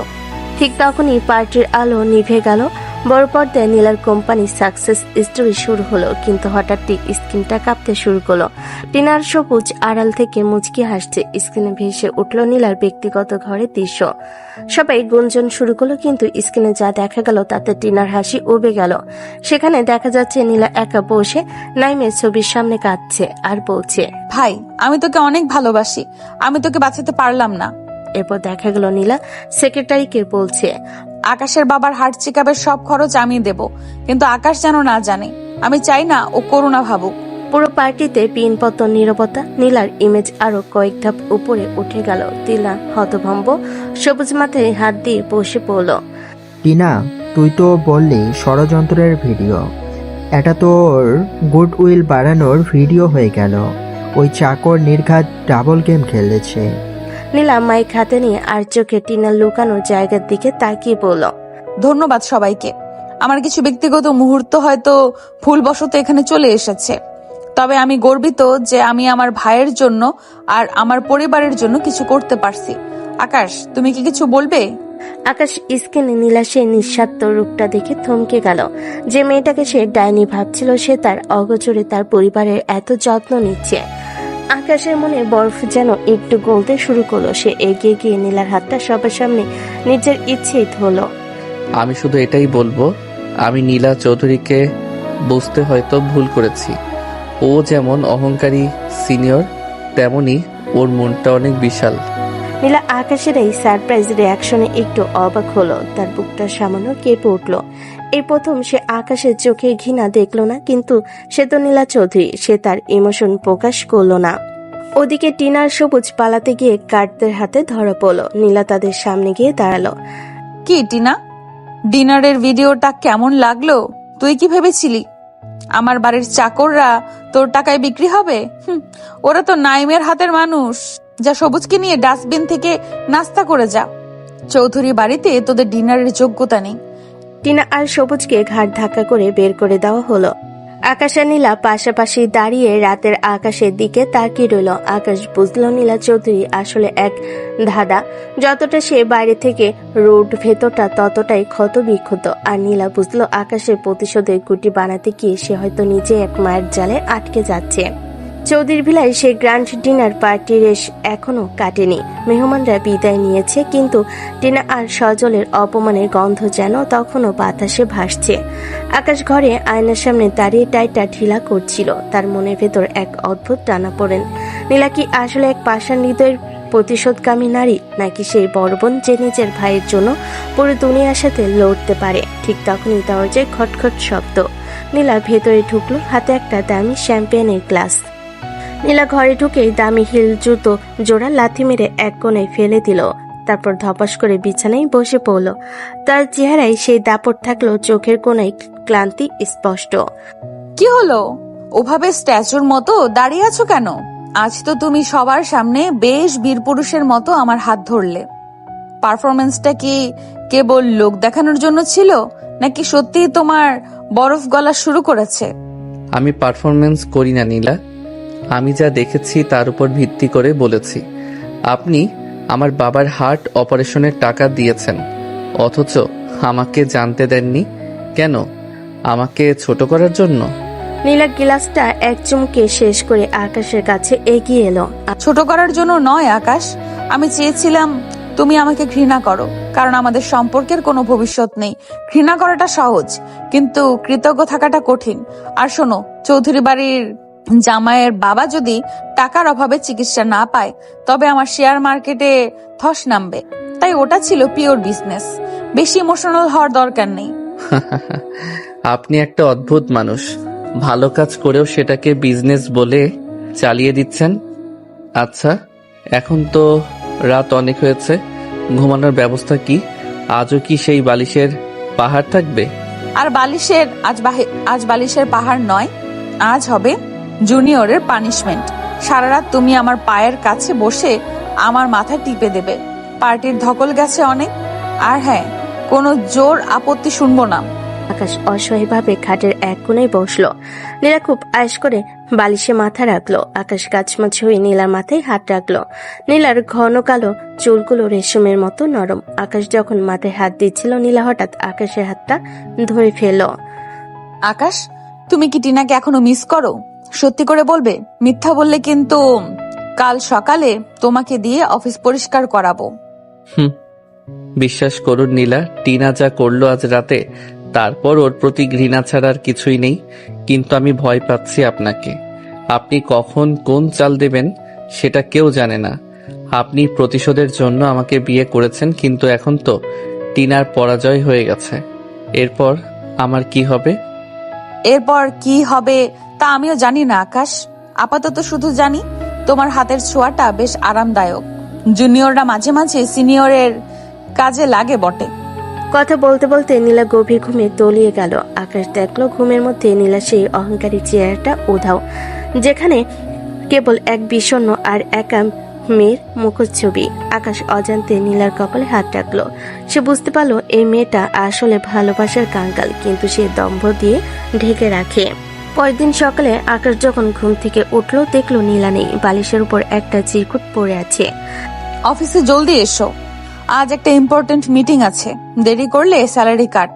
ঠিক তখনই পার্টির আলো নিভে গেল। বড় পর্দায় নীলার কোম্পানি সাকসেস স্টোরি শুরু হলো, কিন্তু হঠাৎ স্ক্রিনটা কাঁপতে শুরু করলো। টিনার সবুজ আড়াল থেকে মুচকি হাসছে। স্ক্রিনে ভেসে উঠল নীলার ব্যক্তিগত ঘরের দৃশ্য। সবাই গুঞ্জন শুরু করলো, কিন্তু স্ক্রিনে যা দেখা গেল তাতে টিনার হাসি উবে গেল। সেখানে দেখা যাচ্ছে নীলা একা বসে নাইমের ছবির সামনে কাঁদছে আর বলছে, ভাই, আমি তোকে অনেক ভালোবাসি, আমি তোকে বাঁচাতে পারলাম না। এরপর দেখা গেল নীলা সেক্রেটারিকে বলছে, আকাশের বাবার হার্ট চেকআপের সব খরচ আমি দেব, কিন্তু আকাশ যেন না জানে। আমি চাই না ও করুণা ভাবুক। পুরো পার্টিতে পিনপত নীরবতা। নীলার ইমেজ আরো কয়েক ধাপ উপরে উঠে গেল। নীলা হতভম্ব, সবুজ মাথায় হাত দিয়ে বসে পড়ল। টিনা, তুই তো বললি ষড়যন্ত্রের ভিডিও। এটা তোর গুড উইল বাড়ানোর ভিডিও হয়ে গেল। ওই চাকর নির্ঘাত ডাবল গেম খেলেছে। নীলা মাইক হাতে নিয়ে আর চোখে টিনার লুকানোর জায়গার দিকে তাকিয়ে বলল, ধন্যবাদ সবাইকে। আমার কিছু ব্যক্তিগত মুহূর্ত হয়তো ভুলবশত এখানে চলে এসেছে, তবে আমি গর্বিত যে আমি আমার ভাইয়ের জন্য আর আমার পরিবারের জন্য কিছু করতে পারছি। আকাশ, তুমি কি কিছু বলবে? আকাশ স্ক্রিনে নীলা সেই নিঃস্বার্থ রূপটা দেখে থমকে গেল। যে মেয়েটাকে সে ডাইনি ভাবছিল, সে তার অগোচরে তার পরিবারের এত যত্ন নিচ্ছে। আকাশের মনে বরফ যেন একটু গলতে শুরু করলো। সে এগিয়ে গিয়ে নীলার হাতটা সবার সামনে নিজের ইচ্ছেই ধরল। আমি শুধু এটাই বলবো, আমি নীলা চৌধুরীকে বুঝতে হয়তো ভুল করেছি। ও যেমন অহংকারী সিনিয়র, তেমনি ওর মনটা অনেক বিশাল। নীলা আকাশের এই সারপ্রাইজ রিয়াকশনে একটু অবাক হলো। তার বুকটা সামান্য কেঁপে উঠল। এই প্রথম সে আকাশের চোখে ঘৃণা দেখলো না, কিন্তু সে তো নীলা চৌধুরী, সে তার ইমোশন প্রকাশ করলো না। ওদিকে টিনার সবুজ পালাতে গিয়ে গার্ডদের হাতে ধরা পড়লো। নীলা তাদের সামনে গিয়ে দাঁড়ালো। কি টিনা, ডিনারের ভিডিওটা কেমন লাগলো? তুই কি ভেবেছিলি আমার বাড়ির চাকররা তোর টাকায় বিক্রি হবে? ওরা তো নাইমের হাতের মানুষ। যা সবুজকে নিয়ে ডাস্টবিন থেকে নাস্তা করে যা। চৌধুরী বাড়িতে তোদের ডিনারের যোগ্যতা নেই। টিনা আর সবুজকে ঘাড় ধাক্কা করে বের করে দেওয়া হলো। আকাশ আর নীলা পাশাপাশি দাঁড়িয়ে রাতের আকাশের দিকে তাকিয়ে রইল। আকাশ বুঝল নীলা চৌধুরী আসলে এক ধাঁধা। যতটা সে বাইরে থেকে রোড ভেতরটা ততটাই ক্ষত বিক্ষত। আর নীলা বুঝলো আকাশের প্রতিশোধের গুটি বানাতে গিয়ে সে হয়তো নিজে এক মায়ের জালে আটকে যাচ্ছে। চৌধুরী ভিলায় সেই গ্র্যান্ড ডিনার পার্টির রেশ এখনো কাটেনি। মেহমানরা বিদায় নিয়েছে, কিন্তু টিনা আর সজলের অপমানের গন্ধ যেন তখনও বাতাসে ভাসছে। আকাশ ঘরে আয়নার সামনে দাঁড়িয়ে টাইটা ঢিলা করছিল। তার মনের ভেতর এক অদ্ভুত টানাপোড়েন। নীলা কি আসলে এক পাষাণ হৃদয়ের প্রতিশোধকামী নারী, নাকি সেই বড় বোন যে নিজের ভাইয়ের জন্য পুরো দুনিয়ার সাথে লড়তে পারে? ঠিক তখনই দরজায় খটখট শব্দ। নীলা ভেতরে ঢুকলো, হাতে একটা দামি শ্যাম্পেনের গ্লাস। নীলা ঘরে ঢুকেই দামি হিল জুতো জোড়া লাথি মেরে এক কোণায় ফেলে দিল। তারপর ধপাস করে বিছানায় বসে পড়ল। তার চেহারায় সেই দাপট থাকলো, চোখের কোণায় ক্লান্তি স্পষ্ট। কি হলো? ওভাবে স্ট্যাচুর মতো দাঁড়িয়ে আছো কেন? আজ তো তুমি সবার সামনে বেশ বীর পুরুষের মতো আমার হাত ধরলে। পারফরমেন্সটা কি কেবল লোক দেখানোর জন্য ছিল, নাকি সত্যি তোমার বরফ গলা শুরু করেছে? আমি পারফরমেন্স করি না নীলা, আমি যা দেখেছি তার উপর ভিত্তি করে বলেছি। আপনি আমার বাবার হার্ট অপারেশনের টাকা দিয়েছেন, অথচ আমাকে জানতে দেননি কেন? আমাকে ছোট করার জন্য? নীলা গিলাসটা এক চুমুকে শেষ করে আকাশের কাছে এগিয়ে এলো। ছোট করার জন্য নয় আকাশ, আমি চেয়েছিলাম তুমি আমাকে ঘৃণা করো, কারণ আমাদের সম্পর্কের কোনো ভবিষ্যৎ নেই। ঘৃণা করাটা সহজ, কিন্তু কৃতজ্ঞ থাকাটা কঠিন। আর শোনো, চৌধুরী বাড়ির জামাইয়ের বাবা যদি টাকার অভাবে চিকিৎসা না পায়, তবে আমার শেয়ার মার্কেটে ধস নামবে। তাই ওটা ছিল পিওর বিজনেস, বেশি ইমোশনাল হওয়ার দরকার নেই। আপনি একটা অদ্ভুত মানুষ, ভালো কাজ করেও সেটাকে বিজনেস বলে চালিয়ে দিচ্ছেন। আচ্ছা, এখন তো রাত অনেক হয়েছে, ঘুমানোর ব্যবস্থা কি? আজও কি সেই বালিশের পাহাড় থাকবে? আর বালিশের আজ বালিশের পাহাড় নয়, আজ হবে জুনিয়রের পানিশমেন্ট। সারা রাত তুমি আমার পায়ের কাছে বসে আমার মাথা টিপে দেবে। পার্টির ধকল গেছে অনেক। আর হ্যাঁ, কোনো জোর আপত্তি শুনবো না। আকাশ অসহায়ভাবে খাটের এক কোণায় বসলো। নীলা খুব আয়েশ করে বালিশে মাথা রাখলো। আকাশ গাছমাছ হয়ে নীলার মাথায় হাত রাখলো। নীলার ঘন কালো চুলগুলো রেশমের মতো নরম। আকাশ যখন মাথায় হাত দিচ্ছিল, নীলা হঠাৎ আকাশের হাতটা ধরে ফেললো। আকাশ, তুমি কি টিনাকে এখনো মিস করো? সত্যি করে বলবে, মিথ্যা বললে কিন্তু কাল সকালে তোমাকে দিয়ে অফিস পরিষ্কার করাবো। বিশ্বাস করুন নীলা, টিনা যা করলো আজ রাতে, তারপর ওর প্রতি ঘৃণা ছাড়া আর কিছুই নেই। কিন্তু আমি ভয় পাচ্ছি আপনাকে। আপনি কখন কোন চাল দেবেন সেটা কেউ জানে না। আপনি প্রতিশোধের জন্য আমাকে বিয়ে করেছেন, কিন্তু এখন তো টিনার পরাজয় হয়ে গেছে। এরপর আমার কি হবে? এরপর কি হবে তা আমিও জানি না আকাশ। আপাতত শুধু জানি তোমার হাতের ছোঁয়াটা বেশ আরামদায়ক। জুনিয়ররা মাঝে মাঝে সিনিয়রের কাজে লাগে বটে। কথা বলতে বলতে নীলা গভীর ঘুমে তলিয়ে গেল। আকাশ দেখলো ঘুমের মধ্যে নীলা সেই অহংকারী চেহারাটা উধাও, যেখানে কেবল এক বিষণ্ণ আর একা মেয়ের মুখচ্ছবি। আকাশ অজান্তে নীলার কপালে হাত রাখলো। সে বুঝতে পারলো এই মেয়েটা আসলে ভালোবাসার কাঙ্গাল, কিন্তু সে দম্ভ দিয়ে ঢেকে রাখে। পরের দিন সকালে আকাশ যখন ঘুম থেকে উঠলো, দেখলো নীলা নেই। বালিশের উপর একটা চিরকুট পড়ে আছে। অফিসে জলদি এসো, আজ একটা ইম্পর্টেন্ট মিটিং আছে, দেরি করলে স্যালারি কাট।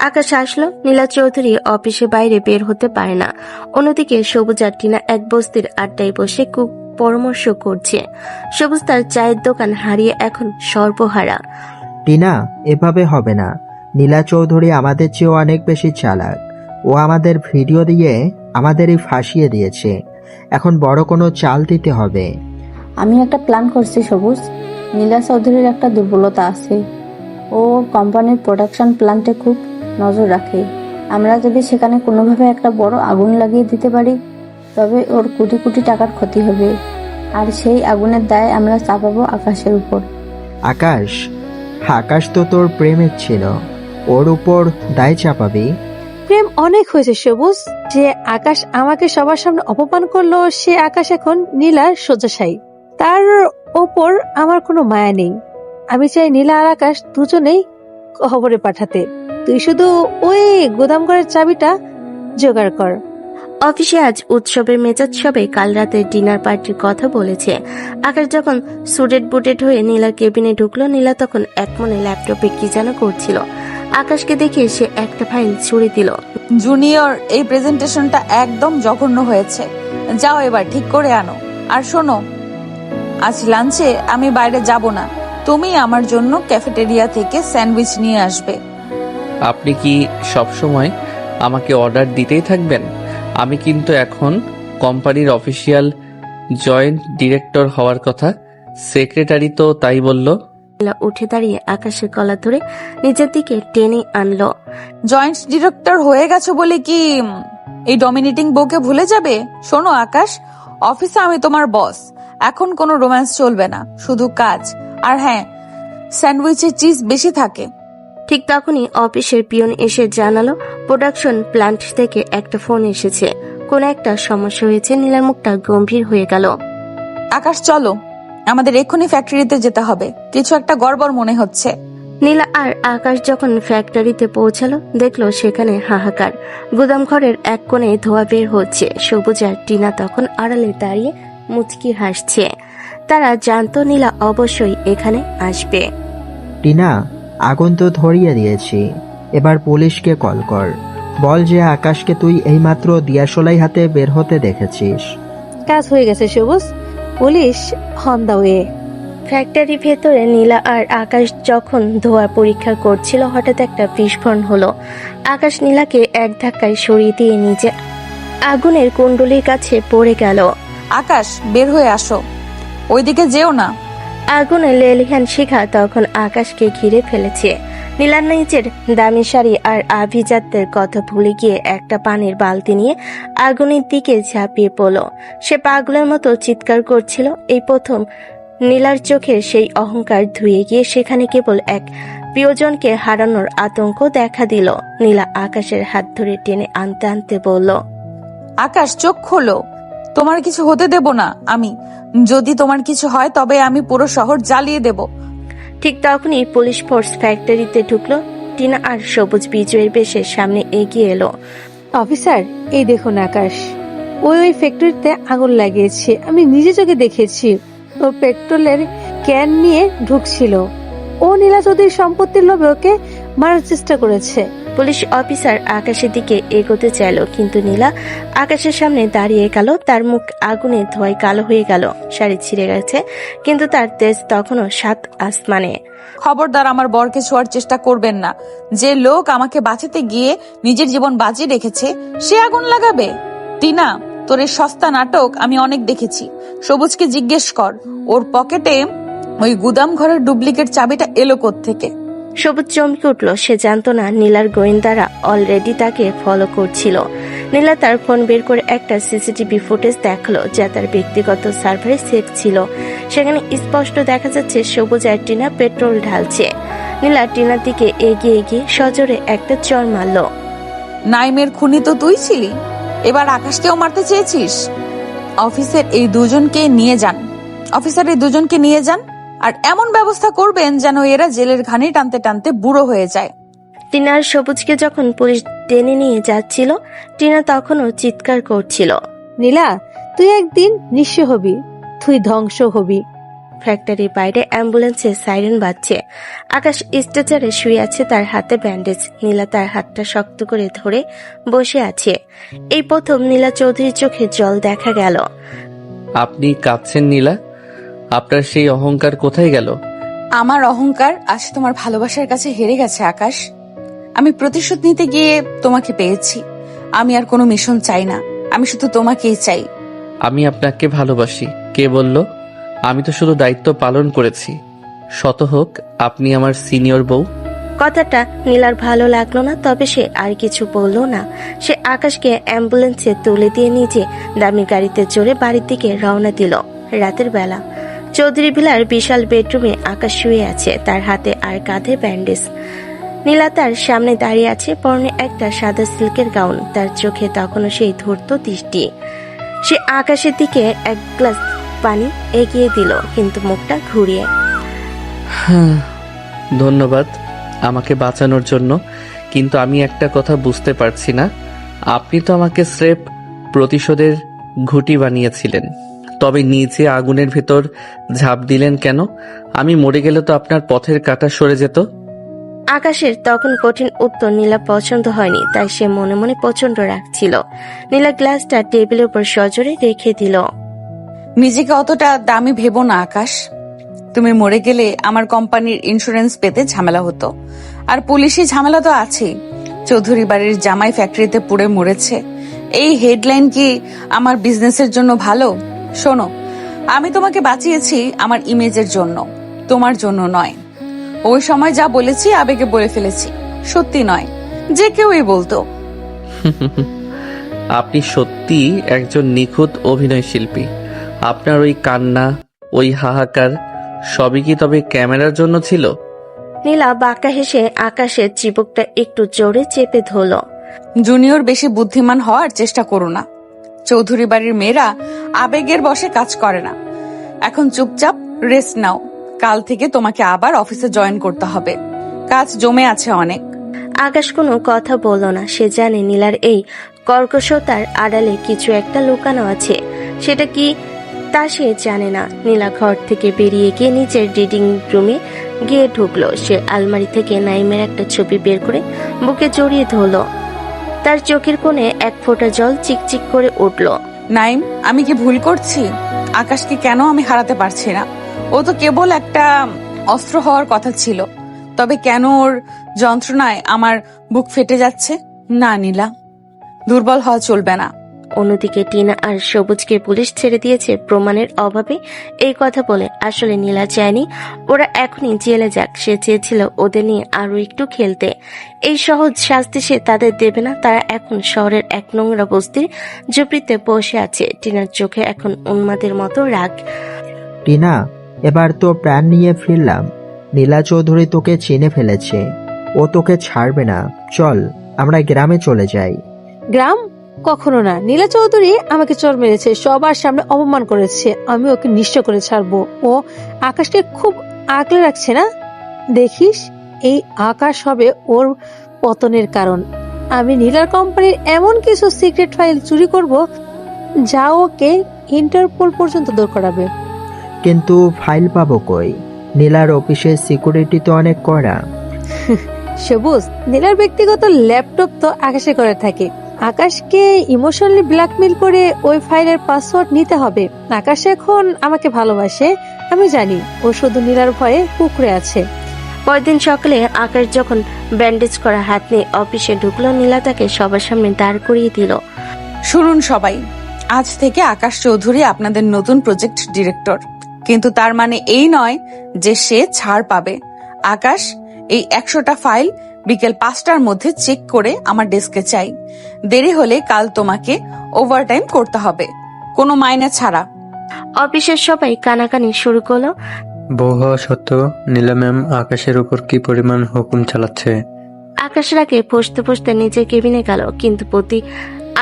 আকাশ আসলো। নীলা চৌধুরী অফিসে বাইরে বের হতে পারে না। অন্যদিকে সবুজ আর টিনা এক বস্তির আড্ডায় বসে খুব পরামর্শ করছে। সবুজ তার চায়ের দোকান হারিয়ে এখন সর্বহারা। টিনা, এভাবে হবে না। নীলা চৌধুরী আমাদের চেয়েও অনেক বেশি চালাক। ও আমাদের ভিডিও দিয়ে আমাদেরই ফাঁসিয়ে দিয়েছে। এখন বড় কোনো চাল দিতে হবে। আমি একটা প্ল্যান করছি সবুজ। নীলা চৌধুরীর একটা দুর্বলতা আছে, ও কোম্পানির প্রোডাকশন প্ল্যান্টে খুব নজর রাখে। আমরা যদি সেখানে কোনোভাবে একটা বড় আগুন লাগিয়ে দিতে পারি, তবে ওর কোটি কোটি টাকার ক্ষতি হবে, আর সেই আগুনের দায় আমরা চাপাবো আকাশের উপর। আকাশ তো তোর প্রেমের ছিল, ওর উপর দায় চাপাবি? প্রেম অনেক হয়েছে সবুজ। যে আকাশ আমাকে সবার সামনে অপমান করলো, সে আকাশ এখন নীলার শয্যাশায়ী। তার ওপর আমার কোনো মায়া নেই। আমি চাই নীলা আর আকাশ দুজনেই খবরে পাঠাতে। তুই শুধু ওই গোদামঘরের চাবিটা জোগাড় কর। অফিসে আজ উৎসবের মেজাজ সবাই কাল রাতের ডিনার পার্টির কথা বলেছে। আকাশ যখন সুটেড বুটেড হয়ে নীলার কেবিনে ঢুকলো, নীলা তখন এক মনে ল্যাপটপে কি যেন করছিল। আকাশকে দেখে সে একটা ফাইল ছুড়ে দিল। জুনিয়র, এই প্রেজেন্টেশনটা একদম জঘন্য হয়েছে। যাও এবার ঠিক করে আনো। আর শোনো, আজ লাঞ্চে আমি বাইরে যাব না। তুমি আমার জন্য ক্যাফেটেরিয়া থেকে স্যান্ডউইচ নিয়ে আসবে। আপনি কি সবসময় আমাকে অর্ডার দিতেই থাকবেন? আমি কিন্তু এখন কোম্পানির অফিসিয়াল জয়েন্ট ডিরেক্টর হওয়ার কথা। সেক্রেটারি তো তাই বলল। নীলা উঠে দাঁড়িয়ে আকাশের গলা ধরে নিজের দিকে টেনে আনলো। জয়েন্ট ডিরেক্টর হয়ে গেছো বলে কি এই ডমিনেটিং বউকে ভুলে যাবে? শোনো আকাশ, অফিসে আমি তোমার বস। এখন কোনো রোম্যান্স চলবে না, শুধু কাজ। আর হ্যাঁ, স্যান্ডউইচে চিজ বেশি থাকে। ঠিক তখনই অফিসের পিয়ন এসে জানালো প্রোডাকশন প্ল্যান্ট থেকে একটা ফোন এসেছে। কোন একটা সমস্যা হয়েছে। নীলার মুখটা গম্ভীর হয়ে গেল। আকাশ চলো, আমাদের এক্ষুনি ফ্যাক্টরিতে যেতে হবে। কিছু একটা গড়বড় মনে হচ্ছে। নীলা আর আকাশ যখন ফ্যাক্টরিতে পৌঁছালো, দেখলো সেখানে হাহাকার। গুদাম ঘরের এক কোণে ধোঁয়া বের হচ্ছে। সবুজ আর টিনা তখন আড়ালে দাঁড়িয়ে মুচকি হাসছে। তারা জানতো নীলা অবশ্যই এখানে আসবে। টিনা, আগুন তো ধরিয়ে দিয়েছি, এবার পুলিশকে কল কর। বল যে আকাশকে তুই এইমাত্র দিয়াশলাই হাতে বের হতে দেখেছিস। কাজ হয়ে গেছে সবুজ, police on the way. Factory ভেতরে নীলা আর আকাশ যখন ধোঁয়ার পরীক্ষা করছিল, হঠাৎ একটা বিস্ফোরণ হলো। আকাশ নীলাকে এক ধাক্কায় সরিয়ে দিয়ে নিজে আগুনের কুণ্ডলির কাছে পড়ে গেল। আকাশ, বের হয়ে আসো, ওইদিকে যেও না। আগুনের লেলিহান শিখা তখন আকাশকে ঘিরে ফেলেছে। নীলা নিজের দামি শাড়ি আর আভিজাত্যের কথা ভুলে গিয়ে একটা পানির বালতি নিয়ে আগুনের দিকে ঝাঁপিয়ে পড়ল। সে পাগলের মতো চিৎকার করছিল। এই প্রথম নীলার চোখের সেই অহংকার ধুয়ে গিয়ে সেখানে কেবল এক প্রিয়জনকে হারানোর আতঙ্ক দেখা দিল। নীলা আকাশের হাত ধরে টেনে আনতে আনতে বলল, আকাশ, চোখ খোলো, তোমার কিছু হতে দেব না আমি। যদি তোমার কিছু হয় তবে আমি পুরো শহর জ্বালিয়ে দেব। ঠিক তখনই পুলিশ ফোর্স ফ্যাক্টরিতে ঢুকলো। টিনা আর সবুজ বিজয়ের বেশে সামনে এগিয়ে এলো। অফিসার, এই দেখুন আকাশ, ওই ফ্যাক্টরিতে আগুন লাগিয়েছে। আমি নিজে চোখে দেখেছি। ও পেট্রোলের ক্যান নিয়ে ঢুকছিল। ও নীলা চৌধুরীর সম্পত্তির লোভে ওকে মারার চেষ্টা করেছে। পুলিশ অফিসার আকাশের দিকে এগোতে চাইল, কিন্তু নীলা আকাশের সামনে দাঁড়িয়ে গেল। তার মুখ আগুনে ধোঁয়ায় কালো হয়ে গেল। শাড়ি ছিঁড়ে গেছে, কিন্তু তার তেজ তখনও সাত আসমানে। খবরদার আমার বরকে ছোঁয়ার চেষ্টা করবেন না। যে লোক আমাকে বাঁচাতে গিয়ে নিজের জীবন বাঁচিয়ে রেখেছে, সে আগুন লাগাবে? টিনা, তোর এই সস্তা নাটক আমি অনেক দেখেছি। সবুজকে জিজ্ঞেস কর, ওর পকেটে ওই গুদাম ঘরের ডুপ্লিকেট চাবিটা এলো কোত্থেকে। সবুজ চমকে উঠল। সে জানতো না নীলার গোয়েন্দারা অলরেডি তাকে ফলো করছিল। নীলা তার ফোন বের করে একটা সিসিটিভি ফুটেজ দেখলো, যা তার ব্যক্তিগত সার্ভারে সেভ ছিল। সেখানে স্পষ্ট দেখা যাচ্ছে সবুজ আর টিনা পেট্রোল ঢালছে। নীলা টিনার দিকে এগিয়ে গিয়ে সজোরে একটা চড় মারল। নাইমের খুনি তো তুই ছিলি, এবার আকাশকেও মারতে চেয়েছিস? অফিসের এই দুজনকে নিয়ে যান, আর এমন ব্যবস্থা করবেন যেন এরা জেলের ঘানি টানতে টানতে বুড়ো হয়ে যায়। টিনার সবুজকে যখন পুলিশ টেনে নিয়ে যাচ্ছিল, টিনা তখনও চিৎকার করছিল, নীলা, তুই একদিন নিঃস্ব হবি, তুই ধ্বংস হবি। ফ্যাক্টরির বাইরে অ্যাম্বুলেন্সের সাইরেন বাজছে। আকাশ স্ট্রেচারে শুয়ে আছে, তার হাতে ব্যান্ডেজ। নীলা তার হাতটা শক্ত করে ধরে বসে আছে। এই প্রথম নীলা চৌধুরীর চোখে জল দেখা গেল। আপনি কাঁদছেন নীলা? আপনার সেই অহংকার কোথায় গেল? আমার অহংকার আজ তোমার ভালোবাসার কাছে হেরে গেছে আকাশ। আমি প্রতিশোধ নিতে গিয়ে তোমাকে পেয়েছি। আমি আর কোনো মিশন চাই না, আমি শুধু তোমাকেই চাই। আমি আপনাকে ভালোবাসি। কে বলল? আমি তো শুধু দায়িত্ব পালন করেছি। শত হোক আপনি আমার সিনিয়র বউ। কথাটা নীলার ভালো লাগলো না, তবে সে আর কিছু বলল না। সে আকাশকে অ্যাম্বুলেন্সে তুলে দিয়ে নিজে দামি গাড়িতে চড়ে বাড়ির দিকে রওনা দিল। রাতের বেলা চৌধুরী ভিলার বিশাল বেডরুমে আকাশ শুয়ে আছে, তার হাতে আর কাঁধে ব্যান্ডেজ। নীলা তার সামনে দাঁড়িয়ে আছে, পরনে একটা সাদা সিল্কের গাউন। তার চোখে তখনও সেই ধূর্ত দৃষ্টি। সে আকাশের দিকে এক গ্লাস পানি এগিয়ে দিল কিন্তু মুখটা ঘুরিয়ে। হ্যাঁ, ধন্যবাদ আমাকে বাঁচানোর জন্য, কিন্তু আমি একটা কথা বুঝতে পারছি না। আপনি তো আমাকে স্রেফ প্রতিশোধের ঘুঁটি বানিয়েছিলেন, তবে নিচে আগুনের ভেতর ঝাঁপ দিলেন কেন? আমি মরে গেলে তো আপনার পথের কাঁটা সরে যেত। আকাশের তখন কঠিন উত্তর নীলা পছন্দ হয়নি, তাই সে মনে মনে প্রচন্ড রাখছিল। নীলা গ্লাসটা টেবিলের উপর সজোরে রেখে দিল। নিজেকে অতটা দামি ভেবো না আকাশ। তুমি মরে গেলে আমার কোম্পানির ইন্স্যুরেন্স পেতে ঝামেলা হতো, আর পুলিশি ঝামেলা তো আছেই। চৌধুরী বাড়ির জামাই ফ্যাক্টরিতে পুড়ে মরেছে, এই হেডলাইন কি আমার বিজনেসের জন্য ভালো? শোনো, আমি তোমাকে বাঁচিয়েছি আমার ইমেজের জন্য, তোমার জন্য নয়। ওই সময় যা বলেছি আবেগে বলে ফেলেছি, সত্যি নয়, যে কেউই বলতো। আপনি সত্যি একজন নিখুঁত অভিনয় শিল্পী। আপনার ওই কান্না, ওই হাহাকার সবই কি তবে ক্যামেরার জন্য ছিল? নীলা বাঁকা হেসে আকাশের চিবুকটা একটু জোরে চেপে ধরল। জুনিয়র বেশি বুদ্ধিমান হওয়ার চেষ্টা করো না। চৌধুরী বাড়ির মেয়েরা আবেগের বশে কাজ করে না। এখন চুপচাপ রেস্ট নাও, কাল থেকে তোমাকে আবার অফিসে জয়েন করতে হবে, কাজ জমে আছে অনেক। আকাশ কোনো কথা বলল না, সে জানে নীলার এই কর্কশতার আড়ালে কিছু একটা লুকানো আছে। সেটা কি তা সে জানে না। নীলা ঘর থেকে বেরিয়ে গিয়ে নিচের রিডিং রুমে গিয়ে ঢুকলো। সে আলমারি থেকে নাইমের একটা ছবি বের করে বুকে জড়িয়ে ধরল। তার চোখের কোণে এক ফোঁটা জল চিকচিক করে উঠল। নাইম, আমি কি ভুল করছি? আকাশকে কেন আমি হারাতে পারছি না? ও তো কেবল একটা অস্ত্র হওয়ার কথা ছিল, তবে কেন ওর যন্ত্রণায় আমার বুক ফেটে যাচ্ছে? না নীলা, দুর্বল হওয়া চলবে না। অন্যদিকে টিনা আর সবুজকে পুলিশ ছেড়ে দিয়েছে প্রমাণের অভাবে। এই কথা বলে আসলে নীলা চায়নি ওরা এখনই জেলে যাক। সে চেয়েছিল ওদের নিয়ে আরো একটু খেলতে। এই সহজ শাস্তি সে তাদের দেবে না। তারা এখন শহরের এক নোংরা বস্তির ঝুপড়িতে বসে আছে। টিনার চোখে এখন উন্মাদের মতো রাগ। টিনা, এবার তো প্রাণ নিয়ে ফিরলাম। নীলা চৌধুরী তোকে চিনে ফেলেছে, ও তোকে ছাড়বে না। চল আমরা গ্রামে চলে যাই। গ্রাম? কখনো না। নীলা চৌধুরী আমাকে চোর মেরেছে, সবার সামনে অপমান করেছে, আমি ওকে নিঃস্ব করে ছাড়বো। ও আকাশকে খুব আগলে রাখছে না? দেখিস, এই আকাশ হবে ওর পতনের কারণ। আমি নীলার কোম্পানির এমন কিছু সিক্রেট ফাইল চুরি করব যা ওকে ইন্টারপোল পর্যন্ত দৌড় করাবে। কিন্তু ফাইল পাবো কই? নীলার অফিসের সিকিউরিটি তো অনেক কড়া। সবুজ, নীলার ব্যক্তিগত ল্যাপটপ তো আকাশে করে থাকে। আকাশকে ইমোশনালি ব্ল্যাকমেল করে ওই ফাইলের পাসওয়ার্ড নিতে হবে। আকাশ এখন আমাকে ভালোবাসে, আমি জানি। ও শুধু নীলার ভয়ে কুকড়ে আছে। পরদিন সকালে আকাশ যখন ব্যান্ডেজ করা হাত নিয়ে অফিসে ঢুকলো, নীলা তাকে সবার সামনে দাঁড় করিয়ে দিল। শুনুন সবাই, আজ থেকে আকাশ চৌধুরী আপনাদের নতুন প্রজেক্ট ডিরেক্টর, কিন্তু তার মানে এই নয় যে সে ছাড় পাবে। আকাশ, এই 100টা ফাইল বিকেল 5টার মধ্যে চেক করে আমার ডেস্কে চাই। দেরি হলে কাল তোমাকে ওভারটাইম করতে হবে, কোনো মাইনে ছাড়া। অফিসের সবাই কানাকানি শুরু করলো। বউ হওয়া সত্ত্বেও নীলা ম্যাম আকাশের উপর কি পরিমাণ হুকুম চালাচ্ছে। আকাশের আগে ফসতে ফসতে নিজের কেবিনে গেল, কিন্তু প্রতি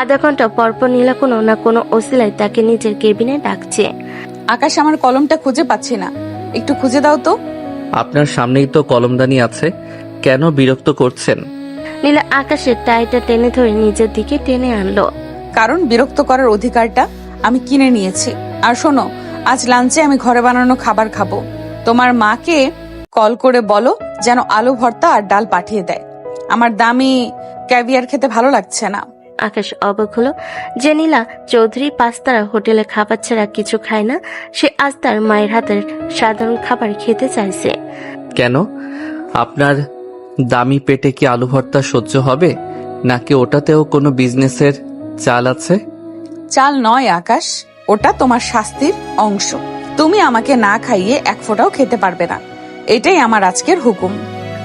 আধা ঘন্টা পরপর নীলা কোনো না কোনো ওসিলায় তাকে নিজের কেবিনে ডাকছে। আকাশ, আমার কলমটা খুঁজে পাচ্ছি না, একটু খুঁজে দাও তো। আপনার সামনেই তো কলমদানি আছে, কেন বিরক্ত করছেন? নীলা আকাশের টাইটা টেনে ধরে নিজের দিকে টেনে আনলো। কারণ বিরক্ত করার অধিকারটা আমি কিনে নিয়েছি। আর শোনো, আজ লাঞ্চে আমি ঘরে বানানো খাবার খাবো। তোমার মাকে কল করে বলো যেন আলু ভর্তা আর ডাল পাঠিয়ে দেয়। আমার দামি ক্যাভিয়ার খেতে ভালো লাগছে না। আকাশ অবাক হলো যে নীলা চৌধুরী পাঁচতারা হোটেলে খাবার ছাড়া কিছু খায় না। সে আজ তার মায়ের হাতের সাধারণ খাবার খেতে চাইছে। কেন? আপনার দামি পেটে কি আলু ভর্তা সহ্য হবে, নাকি ওটাতেও কোনো বিজনেসের চাল আছে? চাল নয় আকাশ, ওটা তোমার শাস্তির অংশ। তুমি আমাকে না খাইয়ে এক ফোঁটাও খেতে পারবে না, এটাই আমার আজকের হুকুম।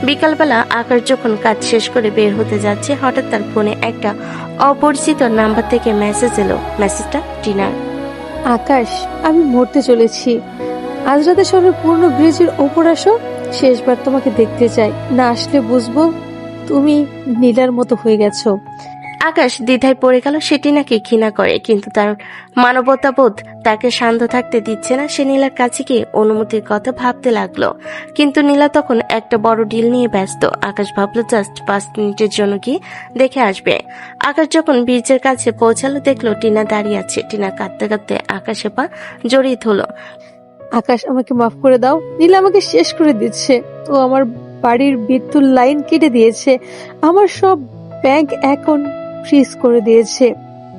বিকালবেলা আকাশ যখন কাজ শেষ করে বের হতে যাচ্ছে, হঠাৎ তার ফোনে একটা অপরিচিত নাম্বার থেকে মেসেজ এলো। মেসেজটা টিনার। আকাশ, আমি মরতে চলেছি। আজ রাতে শহরের পুরনো ব্রিজের ওপর আসো, শেষবার তোমাকে দেখতে চাই। না আসলে বুঝবো তুমি নীলার মতো হয়ে গেছো। আকাশ দ্বিধায় পড়ে গেল। সে টিনাকে ঘৃণা করে, কিন্তু তার মানবতাবোধ তাকে শান্ত থাকতে দিচ্ছে না। সে নীলার কাছে গিয়ে অনুমতির কথা ভাবতে লাগলো, কিন্তু নীলা তখন একটা বড় ডিল নিয়ে ব্যস্ত। আকাশ ভাবলো জাস্ট 5 মিনিটের জন্য গিয়ে দেখে আসবে। আকাশ যখন ব্রিজের কাছে পৌঁছালো, দেখলো টিনা দাঁড়িয়ে আছে। টিনা কাঁদতে কাঁদতে আকাশে পা জড়িয়ে ধরলো। আকাশ, আমাকে মাফ করে দাও। নীলা আমাকে শেষ করে দিচ্ছে। ও আমার বাড়ির বিদ্যুৎ লাইন কেটে দিয়েছে, আমার সব ব্যাংক অ্যাকাউন্ট ফ্রিজ করে দিয়েছে।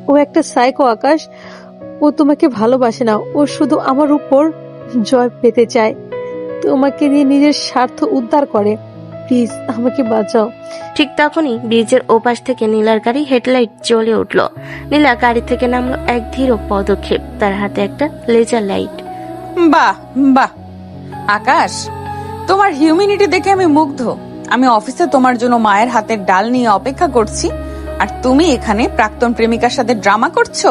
ও একটা সাইকো আকাশ। ও তোমাকে ভালোবাসে না, ও শুধু আমার উপর জয় পেতে চায়, তোমাকে দিয়ে নিজের স্বার্থ উদ্ধার করে। প্লিজ আমাকে বাঁচাও। ঠিক তখনই ব্রিজের ওপাশ থেকে নীলার গাড়ি হেডলাইট জ্বলে উঠলো। নীলা গাড়ি থেকে নামলো এক ধীর পদক্ষেপ, তার হাতে একটা লেজার লাইট। বাহ বাহ আকাশ, তোমার হিউম্যানিটি দেখে আমি মুগ্ধ। আমি অফিসে তোমার জন্য মায়ের হাতের ডাল নিয়ে অপেক্ষা করছি, আর তুমি এখানে প্রাক্তন প্রেমিকার সাথে ড্রামা করছো।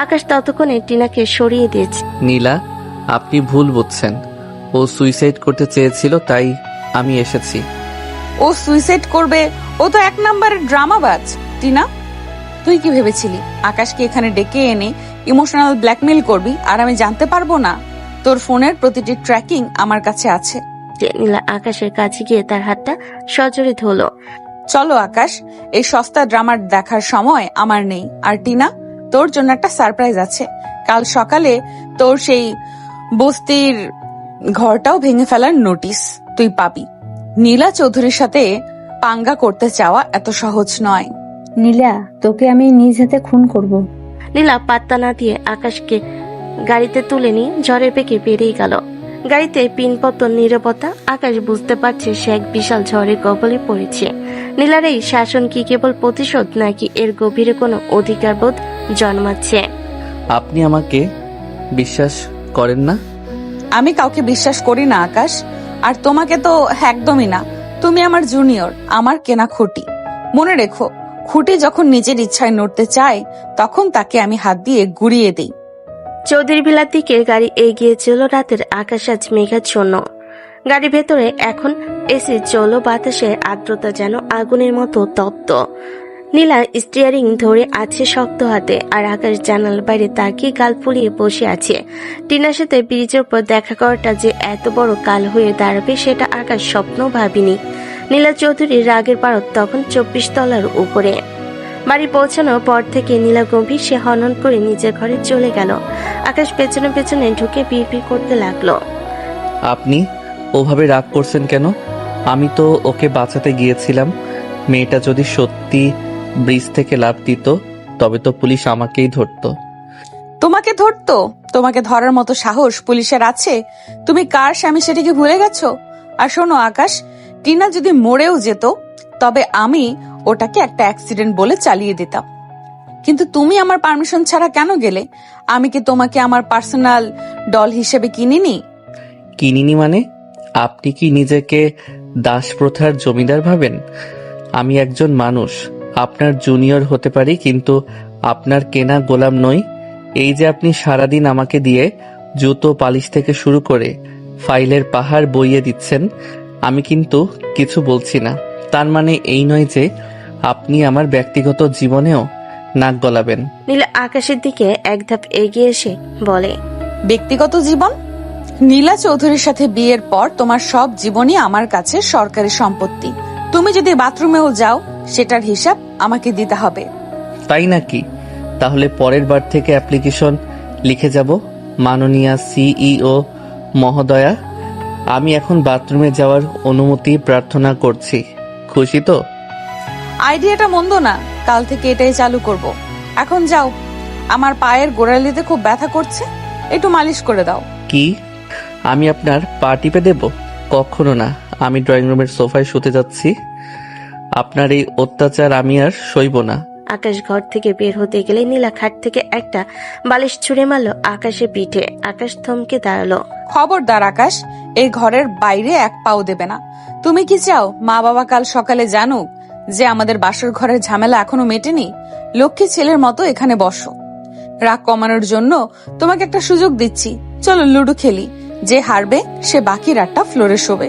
আকাশ ততক্ষণে টিনাকে সরিয়ে দিয়েছে। নীলা, আপনি ভুল বুঝছেন। ও সুইসাইড করতে চেয়েছিল, তাই আমি এসেছি। ও সুইসাইড করবে? ও তো 1 নম্বরের ড্রামাবাজ। টিনা, তুই কি ভেবেছিলি আকাশকে এখানে ডেকে এনে ইমোশনাল ব্ল্যাকমেল করবি আর আমি জানতে পারবো না? তোর ফোনের প্রতিটি ট্র্যাকিং আমার কাছে আছে। নীলা আকাশের কাছে গিয়ে তার হাতটা সজোরে ধরলো। চলো আকাশ, এই সস্তা ড্রামার দেখার সময় আমার নেই। আর টিনা, তোর জন্য একটা সারপ্রাইজ আছে। কাল সকালে তোর সেই বস্তির ঘরটাও ভেঙে ফেলার নোটিশ তুই পাবি। নীলা চৌধুরীর সাথে পাঙ্গা করতে চাওয়া এত সহজ নয়। নীলা, তোকে আমি নিজ হাতে খুন করব। নীলা পাত্তা না দিয়ে আকাশকে গাড়িতে তুলে নিয়ে ঝড়ের বেগে বেরিয়ে গেল। গাড়িতে পিনপতন নীরবতা। আকাশ বুঝতে পারছে সে এক বিশাল ঝড়ের কবলে পড়েছে। নীলার এই শাসন কি কেবল প্রতিশোধ, নাকি এর গভীরে কোনো অধিকারবোধ জন্মাচ্ছে? আপনি আমাকে বিশ্বাস করেন না? আমি কাউকে বিশ্বাস করি না আকাশ, আর তোমাকে তো একদমই না। তুমি আমার জুনিয়র, আমার কেনা খুঁটি। মনে রেখো, খুঁটি যখন নিজের ইচ্ছায় নড়তে চায়, তখন তাকে আমি হাত দিয়ে গুড়িয়ে দিই। চৌধুরী ভিলার দিকে গাড়ি এগিয়ে চল। রাতের আকাশ আজ মেঘাচ্ছন্ন। গাড়ির ভেতরে এখন এসি চলো, বাতাসে আর্দ্রতা যেন আগুনের মতো তপ্ত। নীলা স্টিয়ারিং ধরে আছে শক্ত হাতে, আর আকাশ জানালার বাইরে তাকিয়ে গাল ফুলিয়ে বসে আছে। টিনার সাথে ব্রিজের উপর দেখা করাটা যে এত বড় কাল হয়ে দাঁড়াবে, সেটা আকাশ স্বপ্ন ভাবিনি। নীলা চৌধুরীর রাগের পারদ তখন 24 তলার উপরে। বাড়ি পৌঁছানোর পর থেকে নীলা গম্ভীর। সে হনন করে নিজের ঘরে চলে গেল। আকাশ পেছনে পেছনে ঢুকে বিড়বিড় করতে লাগলো। আপনি ওভাবে রাগ করছেন কেন? আমি তো ওকে বাঁচাতে গিয়েছিলাম। মেয়েটা যদি সত্যি ব্রিজ থেকে লাফ দিত, তবে তো পুলিশ আমাকেই ধরতো। তোমাকে ধরতো? তোমাকে ধরার মতো সাহস পুলিশের আছে? তুমি কার স্বামী সেটাকে ভুলে গেছো? আর শোনো আকাশ, টিনা যদি মরেও যেত, তবে আমি ওটাকে একটা অ্যাক্সিডেন্ট বলে চালিয়ে দিতাম। কিন্তু তুমি আমার পারমিশন ছাড়া কেন গেলে? আমি কি তোমাকে আমার পার্সোনাল ডল হিসেবে কিনিনি? কিনিনি মানে? আপনি কি নিজেকে দাস প্রথার জমিদার ভাবেন? আমি একজন মানুষ, আপনার জুনিয়র হতে পারি, কিন্তু আপনার কেনা গোলাম নই। এই যে আপনি সারাদিন আমাকে দিয়ে জুতো পালিশ থেকে শুরু করে ফাইলের পাহাড় বইয়ে দিচ্ছেন, আমি কিন্তু কিছু বলছি না। তার মানে এই নয় যে আপনি আমার ব্যক্তিগত জীবনেও নাক গলাবেন। নীলা আকাশের দিকে এক ধাপ এগিয়ে এসে বলে, ব্যক্তিগত জীবন? নীলা চৌধুরীর সাথে বিয়ের পর তোমার সব জীবনই আমার কাছে সরকারি সম্পত্তি। তুমি যদি বাথরুমেও যাও, সেটার হিসাব আমাকে দিতে হবে। তাই নাকি? তাহলে পরের বার থেকে অ্যাপ্লিকেশন লিখে যাব, মাননীয়া সিইও মহোদয়া, আমি এখন বাথরুমে যাওয়ার অনুমতি প্রার্থনা করছি। খুশি তো? আইডিয়াটা মন্দ না, কাল থেকে এটাই চালু করব। এখন যাও, আমার পায়ের গোড়ালিতে খুব ব্যথা করছে, একটু মালিশ করে দাও। কি আমি আপনার পা টিপে দেব? কখনো না। আমি ড্রয়িং রুমের সোফায় শুতে যাচ্ছি। আপনার এই অত্যাচার আমি আর সইব না। আকাশ ঘর থেকে বের হতে গেলে নীলা খাট থেকে একটা বালিশ ছুঁড়ে মারলো আকাশের পিঠে। আকাশ থমকে দাঁড়ালো। খবরদার আকাশ, এই ঘরের বাইরে এক পাও দেবে না। তুমি কি চাও মা বাবা কাল সকালে জানুক যে আমাদের বাসর ঘরের ঝামেলা এখনো মেটেনি? লক্ষ্মী ছেলের মতো এখানে বসো। রাগ কমানোর জন্য তোমাকে একটা সুযোগ দিচ্ছি, চলো লুডো খেলি। যে হারবে সে বাকি রাতটা ফ্লোরে শোবে।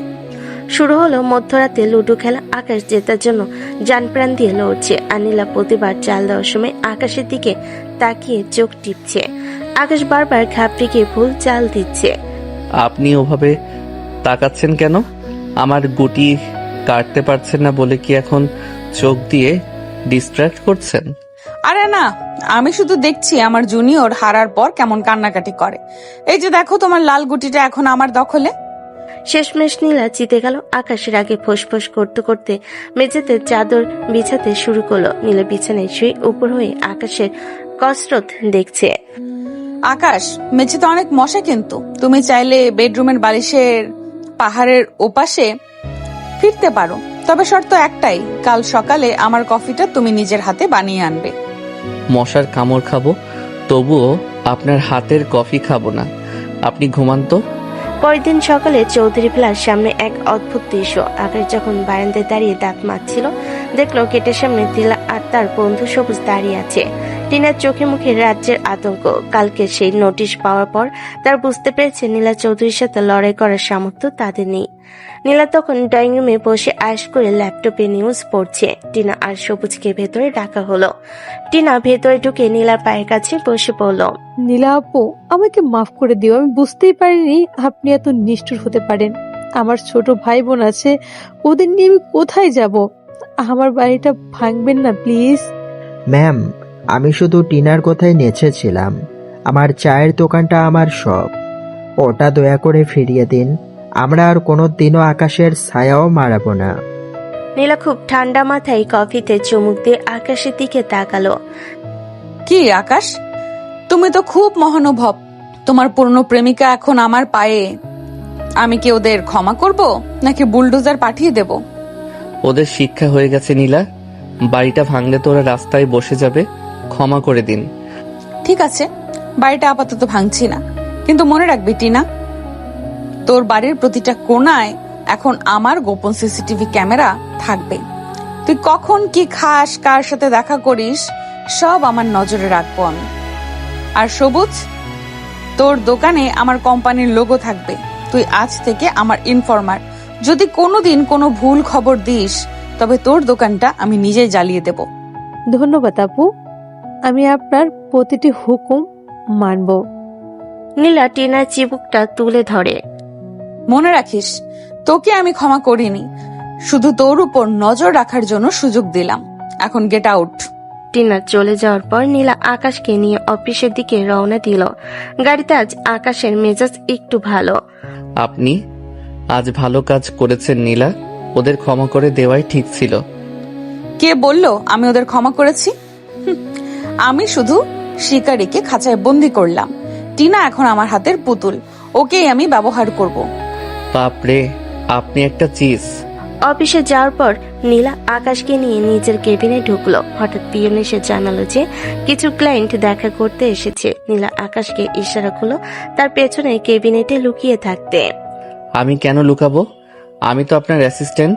শুরু হলো মধ্যরাতে লুডো খেলা। আকাশ জেতার জন্য জানপ্রাণ দিয়ে লড়ছে, আর নীলা প্রতিবার চাল দেওয়ার সময় আকাশের দিকে তাকিয়ে চোখ টিপছে। আকাশ বারবার ঘাবড়ে গিয়ে ভুল চাল দিচ্ছে। আপনি ওভাবে তাকাচ্ছেন কেন? আমার গুটি কাটতে পারছেন না বলে কি এখন চোখ দিয়ে ডিস্ট্র্যাক্ট করছেন? আরে না, আমি শুধু দেখছি আমার জুনিয়র হারার পর কেমন কান্নাকাটি করে। এই যে দেখো, তোমার লাল গুটিটা এখন আমার দখলে। শেষমেশ নীলা জিতে গেল। আকাশের আগে ফোঁস করতে করতে মেঝেতে চাদর বিছাতে শুরু করলো। নীলা বিছানায় শুয়ে উপর হয়ে আকাশের কসরত দেখছে। আকাশ, মেঝেতে অনেক মশা, কিন্তু তুমি চাইলে বেডরুমের বালিশের পাহাড়ের ওপাশে ফিরতে পারো। তবে শর্ত একটাই, কাল সকালে আমার কফিটা তুমি নিজের হাতে বানিয়ে আনবে। মশার কামড় খাবো, তবুও আপনার হাতের কফি খাবো না। আপনি ঘুমান তো। পরের দিন সকালে চৌধুরী ভিলার সামনে এক অদ্ভুত দৃশ্য। আকাশ যখন বারান্দায় দাঁড়িয়ে দাঁত মাজছিল, দেখলো গেটের সামনে নীলা আর তার বন্ধু সবুজ দাঁড়িয়ে আছে। টিনার চোখে মুখে রাজ্যের আতঙ্ক। কালকে সেই নোটিশ পাওয়ার পর তার বুঝতে পেরেছে নীলা চৌধুরীর সাথে লড়াই করার সামর্থ্য তাদের নেই। নীলা তখন ড্রয়িং রুমে বসে আয়েশ করে ল্যাপটপে নিউজ পড়ছে। টিনা আর সবুজকে ভেতরে ডাকা হলো। টিনা ভেতরে ঢুকে নীলার পায়ের কাছে বসে পড়ল। নীলা আপু, আমাকে মাফ করে দিও। আমি বুঝতেই পারিনি আপনি এত নিষ্ঠুর হতে পারেন। আমার ছোট ভাই বোন আছে, ওদের নিয়ে আমি কোথায় যাব? আমার বাড়িটা ভাঙবেন না প্লিজ। ম্যাম, আমি শুধু টিনার কথাই নেচেছিলাম। আমার চায়ের দোকানটা আমার সব। ওটা দয়া করে ফিরিয়ে দিন। আমরা আর কোনো দিনও আকাশের ছায়াও মারাবো না। নীলা খুব ঠান্ডা মাথায় কফিতে চুমুক দিয়ে আকাশের দিকে তাকালো। কি আকাশ, তুমি তো খুব মহানুভব। তোমার পুরনো প্রেমিকা এখন আমার পায়ে। আমি কি ওদের ক্ষমা করব, নাকি বুলডোজার পাঠিয়ে দেব? ওদের শিক্ষা হয়ে গেছে নীলা। বাড়িটা ভাঙলে তো ওরা রাস্তায় বসে যাবে। ক্ষমা করে দিন। ঠিক আছে, বাড়িটা আপাতত ভাঙছি না, কিন্তু মনে রাখবি টিনা, তোর বাড়ির প্রতিটা কোণায় এখন আমার গোপন সিসিটিভি ক্যামেরা থাকবে। তুই কখন কি খাস, কার সাথে দেখা করিস, সব আমার নজরে রাখবো আমি। আর সবুজ, তোর দোকানে আমার কোম্পানির লোগো থাকবে। তুই আজ থেকে আমার ইনফর্মার। যদি কোনোদিন কোনো ভুল খবর দিস, তবে তোর দোকানটা আমি নিজেই জ্বালিয়ে দেব। ধন্যবাদ আপু, আমি আপনার প্রতিটি হুকুম মানব। নীলা টিনার চিবুকটা তুলে ধরে। মনে রাখিস, তোকে আমি ক্ষমা করিনি, শুধু তোর উপর নজর রাখার জন্য সুযোগ দিলাম। এখন গেট আউট। টিনা চলে যাওয়ার পর নীলা আকাশকে নিয়ে অফিসের দিকে রওনা দিল। গাড়িতে আজ আকাশের মেজাজ একটু ভালো। আপনি আজ ভালো কাজ করেছেন নীলা। ওদের ক্ষমা করে দেওয়াই ঠিক ছিল। কে বলল আমি ওদের ক্ষমা করেছি? আমি শুধু শিকারীকে খাঁচায় বন্দি করলাম। টিনা এখন আমার হাতের পুতুল, ওকেই আমি ব্যবহার করব। বাপরে, আপনি একটা চিজ। অফিসে যাওয়ার পর নীলা আকাশকে নিয়ে নিজের কেবিনে ঢুকলো। হঠাৎ পিয়ন এসে জানালো যে কিছু ক্লায়েন্ট দেখা করতে এসেছে। নীলা আকাশকে ইশারা করলো তার পেছনে কেবিনেটে লুকিয়ে থাকতে। আমি কেন লুকাবো? আমি তো আপনার অ্যাসিস্ট্যান্ট।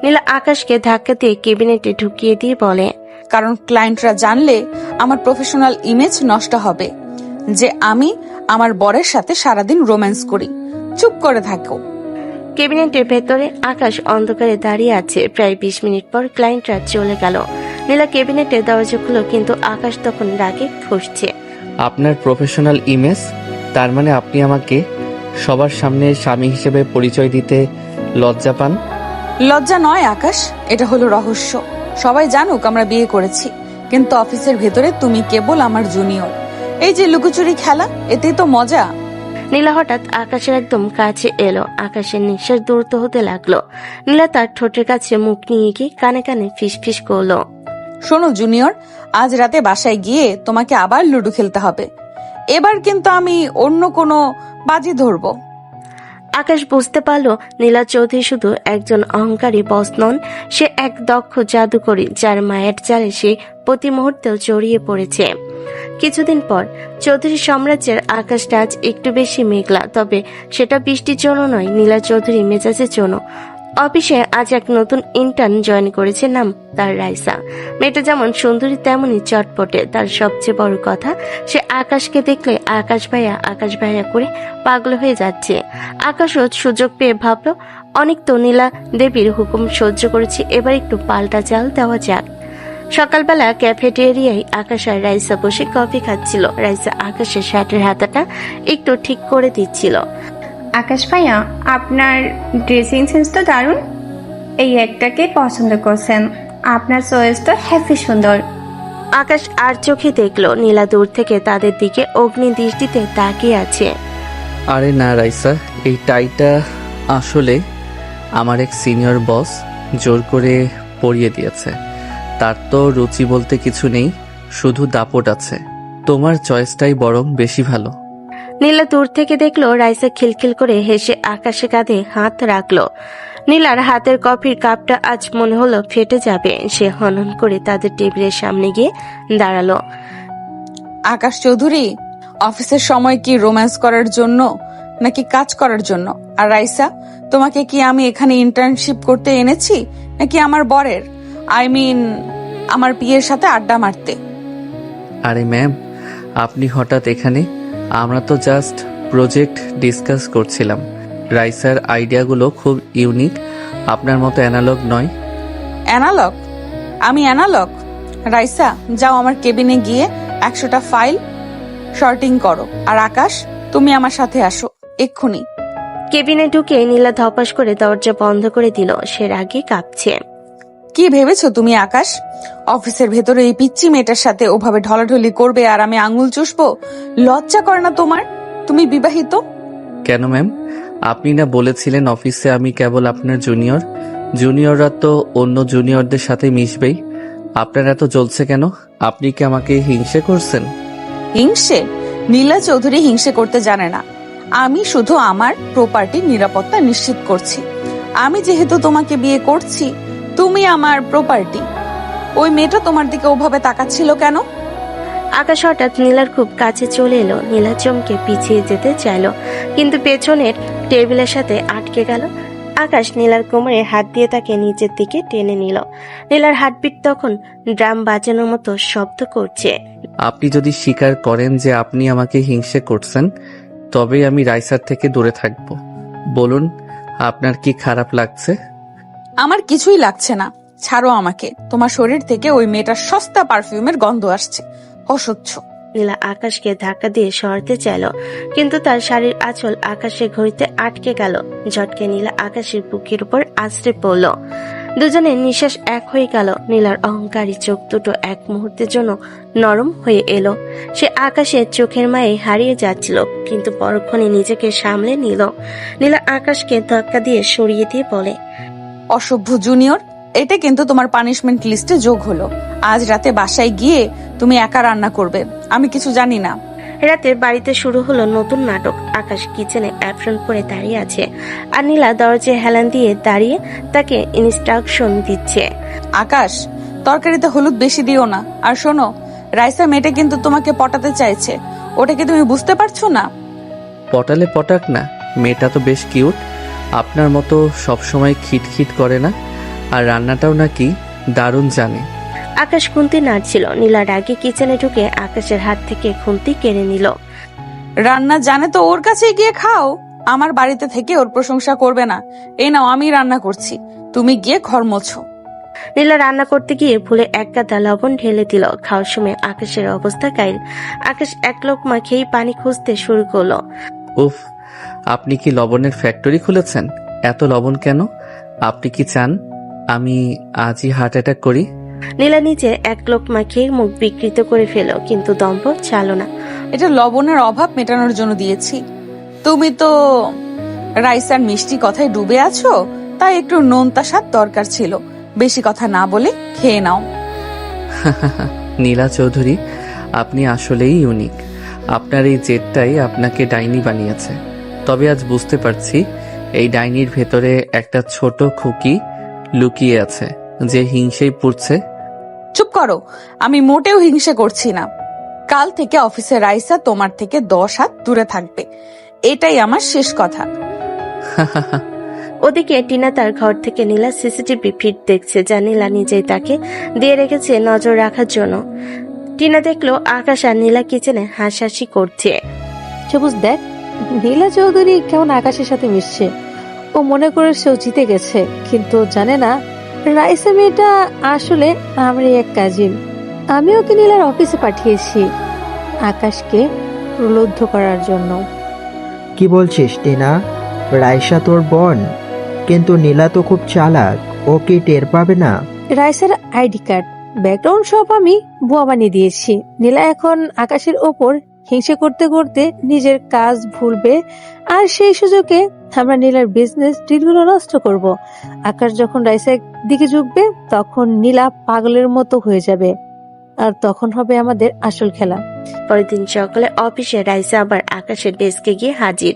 নীলা আকাশকে ধাক্কা দিয়ে কেবিনেটে ঢুকিয়ে দিয়ে বলে, কারণ ক্লায়েন্টরা জানলে আমার প্রফেশনাল ইমেজ নষ্ট হবে যে আমি আমার বরের সাথে সারাদিন রোম্যান্স করি। চুপ করে থাকো। কেবিনেটের ভেতরে আকাশ অন্ধকারে দাঁড়িয়ে আছে। প্রায় 20 মিনিট পর ক্লায়েন্টরা চলে গেল। নীলা কেবিনেটের দরজা খুলো, কিন্তু আকাশ তখন রাগে ফুঁসছে। আপনার প্রফেশনাল ইমেজ? তার মানে আপনি আমাকে সবার সামনে স্বামী হিসেবে পরিচয় দিতে লজ্জা পান? লজ্জা নয় আকাশ, এটা হলো রহস্য। সবাই জানুক আমরা বিয়ে করেছি, কিন্তু অফিসের ভেতরে তুমি কেবল আমার জুনিয়র। এই যে লুকোচুরি খেলা, এতেই তো মজা। নীলা হঠাৎ আকাশের একদম কাছে এলো। আকাশের নিঃশ্বাস দ্রুত হতে লাগলো। নীলা তার ঠোঁটের কাছে মুখ নিয়ে গিয়ে কানে কানে ফিসফিস করলো। শোনো জুনিয়র, আজ রাতে বাসায় গিয়ে তোমাকে আবার লুডো খেলতে হবে। এবার কিন্তু আমি অন্য কোনো বাজি ধরবো। আকাশ বুঝতে পারলো নীলা চৌধুরী শুধু একজন অহংকারী বস নন, সে এক দক্ষ জাদুকরী, যার মায়ের জালে সে প্রতি মুহূর্তেও জড়িয়ে পড়েছে। কিছুদিন পর চৌধুরী সাম্রাজ্যের আকাশটা আজ একটু বেশি মেঘলা, তবে সেটা বৃষ্টির জন্য নয়, নীলা চৌধুরী মেজাজের জন্য। অফিসে আজ এক নতুন ইন্টার্ন জয়েন করেছে, নাম তার রাইসা। মেয়েটা যেমন সুন্দরী তেমনই চটপটে। তার সবচেয়ে বড় কথা, সে আকাশকে দেখলে আকাশ ভাইয়া করে পাগল হয়ে যাচ্ছে। আকাশও সুযোগ পেয়ে ভাবলো, অনেক তো নীলা দেবীর হুকুম সহ্য করেছি, এবার একটু পাল্টা চাল দেওয়া যাক। সকালবেলা ক্যাফেটেরিয়ায় আকাশ আর রাইসা বসে কফি খাচ্ছিল। রাইসা আকাশের শার্টের হাতাটা একটু ঠিক করে দিচ্ছিল। আকাশ ভাইয়া, আপনার ড্রেসিং সেন্স তো দারুণ। এই একটাকে পছন্দ করছেন, আপনার চয়েস তো হ্যাপি সুন্দর। আকাশ আর চোখে দেখলো নীলা দূর থেকে তাদের দিকে অগ্নি দৃষ্টিতে তাকিয়ে আছে। আরে না রাইসা, এই টাইটা আসলে আমার এক সিনিয়র বস জোর করে পরিয়ে দিয়েছে। তার তো রুচি বলতে কিছু নেই, শুধু দাপট আছে। তোমার চয়েসটাই বরং বেশি ভালো। নীলা দূর থেকে দেখলো রাইসা খিলখিল করে হেসে আকাশে কাঁধে হাত রাখলো। নীলার হাতের কফির কাপটা আজ মনে হলো ফেটে যাবে। সে হনহন করে তাদের টেবিলের সামনে গিয়ে দাঁড়ালো। আকাশ চৌধুরী, অফিসের সময় কি রোম্যান্স করার জন্য নাকি কাজ করার জন্য? আর রাইসা, তোমাকে কি আমি এখানে ইন্টার্নশিপ করতে এনেছি নাকি আমার বরের আমার বিয়ের সাথে আড্ডা মারতে? আরে ম্যাম, আপনি হঠাৎ এখানে? আমরা তো জাস্ট প্রজেক্ট ডিসকাস করছিলাম। রাইসার আইডিয়াগুলো খুব ইউনিক, আপনার মতো অ্যানালগ নয়। অ্যানালগ? আমি অ্যানালগ? রাইসা, যাও আমার কেবিনে গিয়ে 100টা ফাইল শর্টিং করো। আর আকাশ, তুমি আমার সাথে আসো এক্ষুনি। কেবিনে ঢুকে নীলা ধপাস করে দরজা বন্ধ করে দিল। সে রাগে কাঁপছে। কি ভেবেছো তুমি আকাশ? অফিসের ভেতরে এই পিচ্চি মেয়েটার সাথে ওভাবে ঢলাঢলি করবে আর আমি আঙুল চুষবো? লজ্জা করে না তোমার? তুমি বিবাহিত? কেন ম্যাম, আপনি না বলেছিলেন অফিসে আমি কেবল আপনার জুনিয়র? জুনিয়ররা তো অন্য জুনিয়রদের সাথে মিশবেই। আপনার এত জ্বলছে কেন? আপনি কি আমাকে হিংসে করছেন? হিংসে? নীলা চৌধুরী হিংসে করতে জানে না। আমি শুধু আমার প্রপার্টির নিরাপত্তা নিশ্চিত করছি। আমি যেহেতু তোমাকে বিয়ে করছি, তুমি আমার প্রপার্টি। ওই মেয়েটা তোমার দিকে ওভাবে তাকাচ্ছিল কেন? আকাশ হঠাৎ নীলার খুব কাছে চলে এলো। নীলা চমকে পিছিয়ে যেতে চাইলো, কিন্তু পেছনের টেবিলের সাথে আটকে গেল। আকাশ নীলার কোমরে হাত দিয়ে তাকে নিচের দিকে টেনে নিল। নীলার হার্টবিট তখন ড্রাম বাজানোর মতো শব্দ করছে। আপনি যদি স্বীকার করেন যে আপনি আমাকে হিংসে করছেন, তবেই আমি রাইসার থেকে দূরে থাকব। বলুন, আপনার কি খারাপ লাগছে? আমার কিছুই লাগছে না, ছাড়ো আমাকে। তোমার শরীর থেকে ওই মেয়েটার সস্তা পারফিউমের গন্ধ আসছে, অসহ্য। নীলা আকাশকে ধাক্কা দিয়ে সরাতে চাইল, কিন্তু তার শাড়ির আঁচল আকাশের ঘড়িতে আটকে গেল। ঝটকে নীলা আকাশের বুকের উপর আছড়ে পড়ল। দুজনের নিঃশ্বাস এক হয়ে গেল। নীলার অহংকারী চোখ দুটো এক মুহূর্তের জন্য নরম হয়ে এলো। সে আকাশের চোখের মায়ে হারিয়ে যাচ্ছিল, কিন্তু পরক্ষণে নিজেকে সামলে নিল। নীলা আকাশকে ধাক্কা দিয়ে সরিয়ে দিয়ে বলে, অসভ্য জুনিয়র, এটা কিন্তু তোমার পানিশমেন্ট লিস্টে যোগ হলো। আজ রাতে বাসায় গিয়ে তুমি একা রান্না করবে, আমি কিছু জানি না। রাতে বাড়িতে শুরু হলো নতুন নাটক। আকাশ কিচেনে অ্যাপ্রন পরে দাঁড়িয়ে আছে, আর নীলা দরজায় হেলান দিয়ে দাঁড়িয়ে তাকে ইনস্ট্রাকশন দিচ্ছে। আকাশ, তরকারিতে হলুদ বেশি দিও না। আর শোনো, রাইসা মেয়েটা কিন্তু তোমাকে পটাতে চাইছে, ওটা কি তুমি বুঝতে পারছো না? পটালে পটাক না, মেয়েটা তো বেশ কিউট। আপনার মতো সবসময় খিটখিট করে না, আর রান্নাটাও নাকি দারুণ জানে। আকাশ খুন্তি নাড়ছিল। নীলা রাগে কিচেনে ঢুকে আকাশের হাত থেকে খুন্তি কেড়ে নিল। রান্না জানে তো ওর কাছে গিয়ে খাও। আমার বাড়িতে থেকে ওর প্রশংসা করবে না। এই নাও, আমি রান্না করছি, তুমি গিয়ে ঘর মোছো। নীলা রান্না করতে গিয়ে ভুলে এক গাদা লবণ ঢেলে দিল। খাওয়ার সময় আকাশের অবস্থা কাইল। আকাশ এক লোকমা খেয়ে পানি খুঁজতে শুরু করলো। উফ, আপনি কি লবণের ফ্যাক্টরি খুলেছেন? এত লবণ কেন? আপনি কি চান আমি আজই হার্ট অ্যাটাক করি? নীলা নিচে এক লোকমা খেয়ে মুখ বিকৃত করে ফেল, কিন্তু দম্ভ চালো না। এটা লবণের অভাব মেটানোর জন্য দিয়েছি। তুমি তো রাইসার মিষ্টি কথায় ডুবে আছো, তাই একটু নোনতা স্বাদ দরকার ছিল। বেশি কথা না বলে খেয়ে নাও। নীলা চৌধুরী, আপনি আসলেই ইউনিক। আপনার এই জেদটাই আপনাকে ডাইনি বানিয়েছে। তবে আজ বুঝতে পারছি এই ডাইনির ভেতরে একটা ছোট খুকি লুকিয়ে আছে, যে হিংসেই পুড়ছে। চুপ করো, আমি মোটেও হিংসে করছি না। কাল থেকে অফিসে রাইসা তোমার থেকে 10 হাত দূরে থাকবে, এটাই আমার শেষ কথা। ওদিকে টিনা তার ঘর থেকে নীলা সিসিটিভি ফিড দেখছে, যা নীলা নিজেই তাকে দিয়ে রেখেছে নজর রাখার জন্য। টিনা দেখলো আকাশ আর নীলা কিচেনে হাসাহাসি করছে। সবুজ দেখ, নীলা চৌধুরী কেমন আকাশের সাথে মিশছে। ও মনে করে সেও জিতে গেছে, কিন্তু জানে না রাইসা মেয়েটা আসলে আমারই এক কাজিন। আমি ওকে নীলার অফিসে পাঠিয়েছি আকাশকে প্রলুব্ধ করার জন্য। কি বলছিস টিনা? রাইসা তোর বোন, কিন্তু নীলা তো খুব চালাক, ও কি টের পাবে না? রাইসার আইডি কার্ড, ব্যাকগ্রাউন্ড সব আমি ভুয়া বানিয়ে দিয়েছি। নীলা এখন আকাশের ওপর হিংসে করতে করতে নিজের কাজ ভুলবে, আর সেই সুযোগে আমরা নীলার বিজনেস ডিলগুলো নষ্ট করব। আকাশ যখন রাইসার দিকে ঝুঁকবে, তখন নীলা পাগলের মতো হয়ে যাবে, আর তখন হবে আমাদের আসল খেলা। পরের দিন সকালে অফিসে রাইসা আবার আকাশের ডেস্কে গিয়ে হাজির।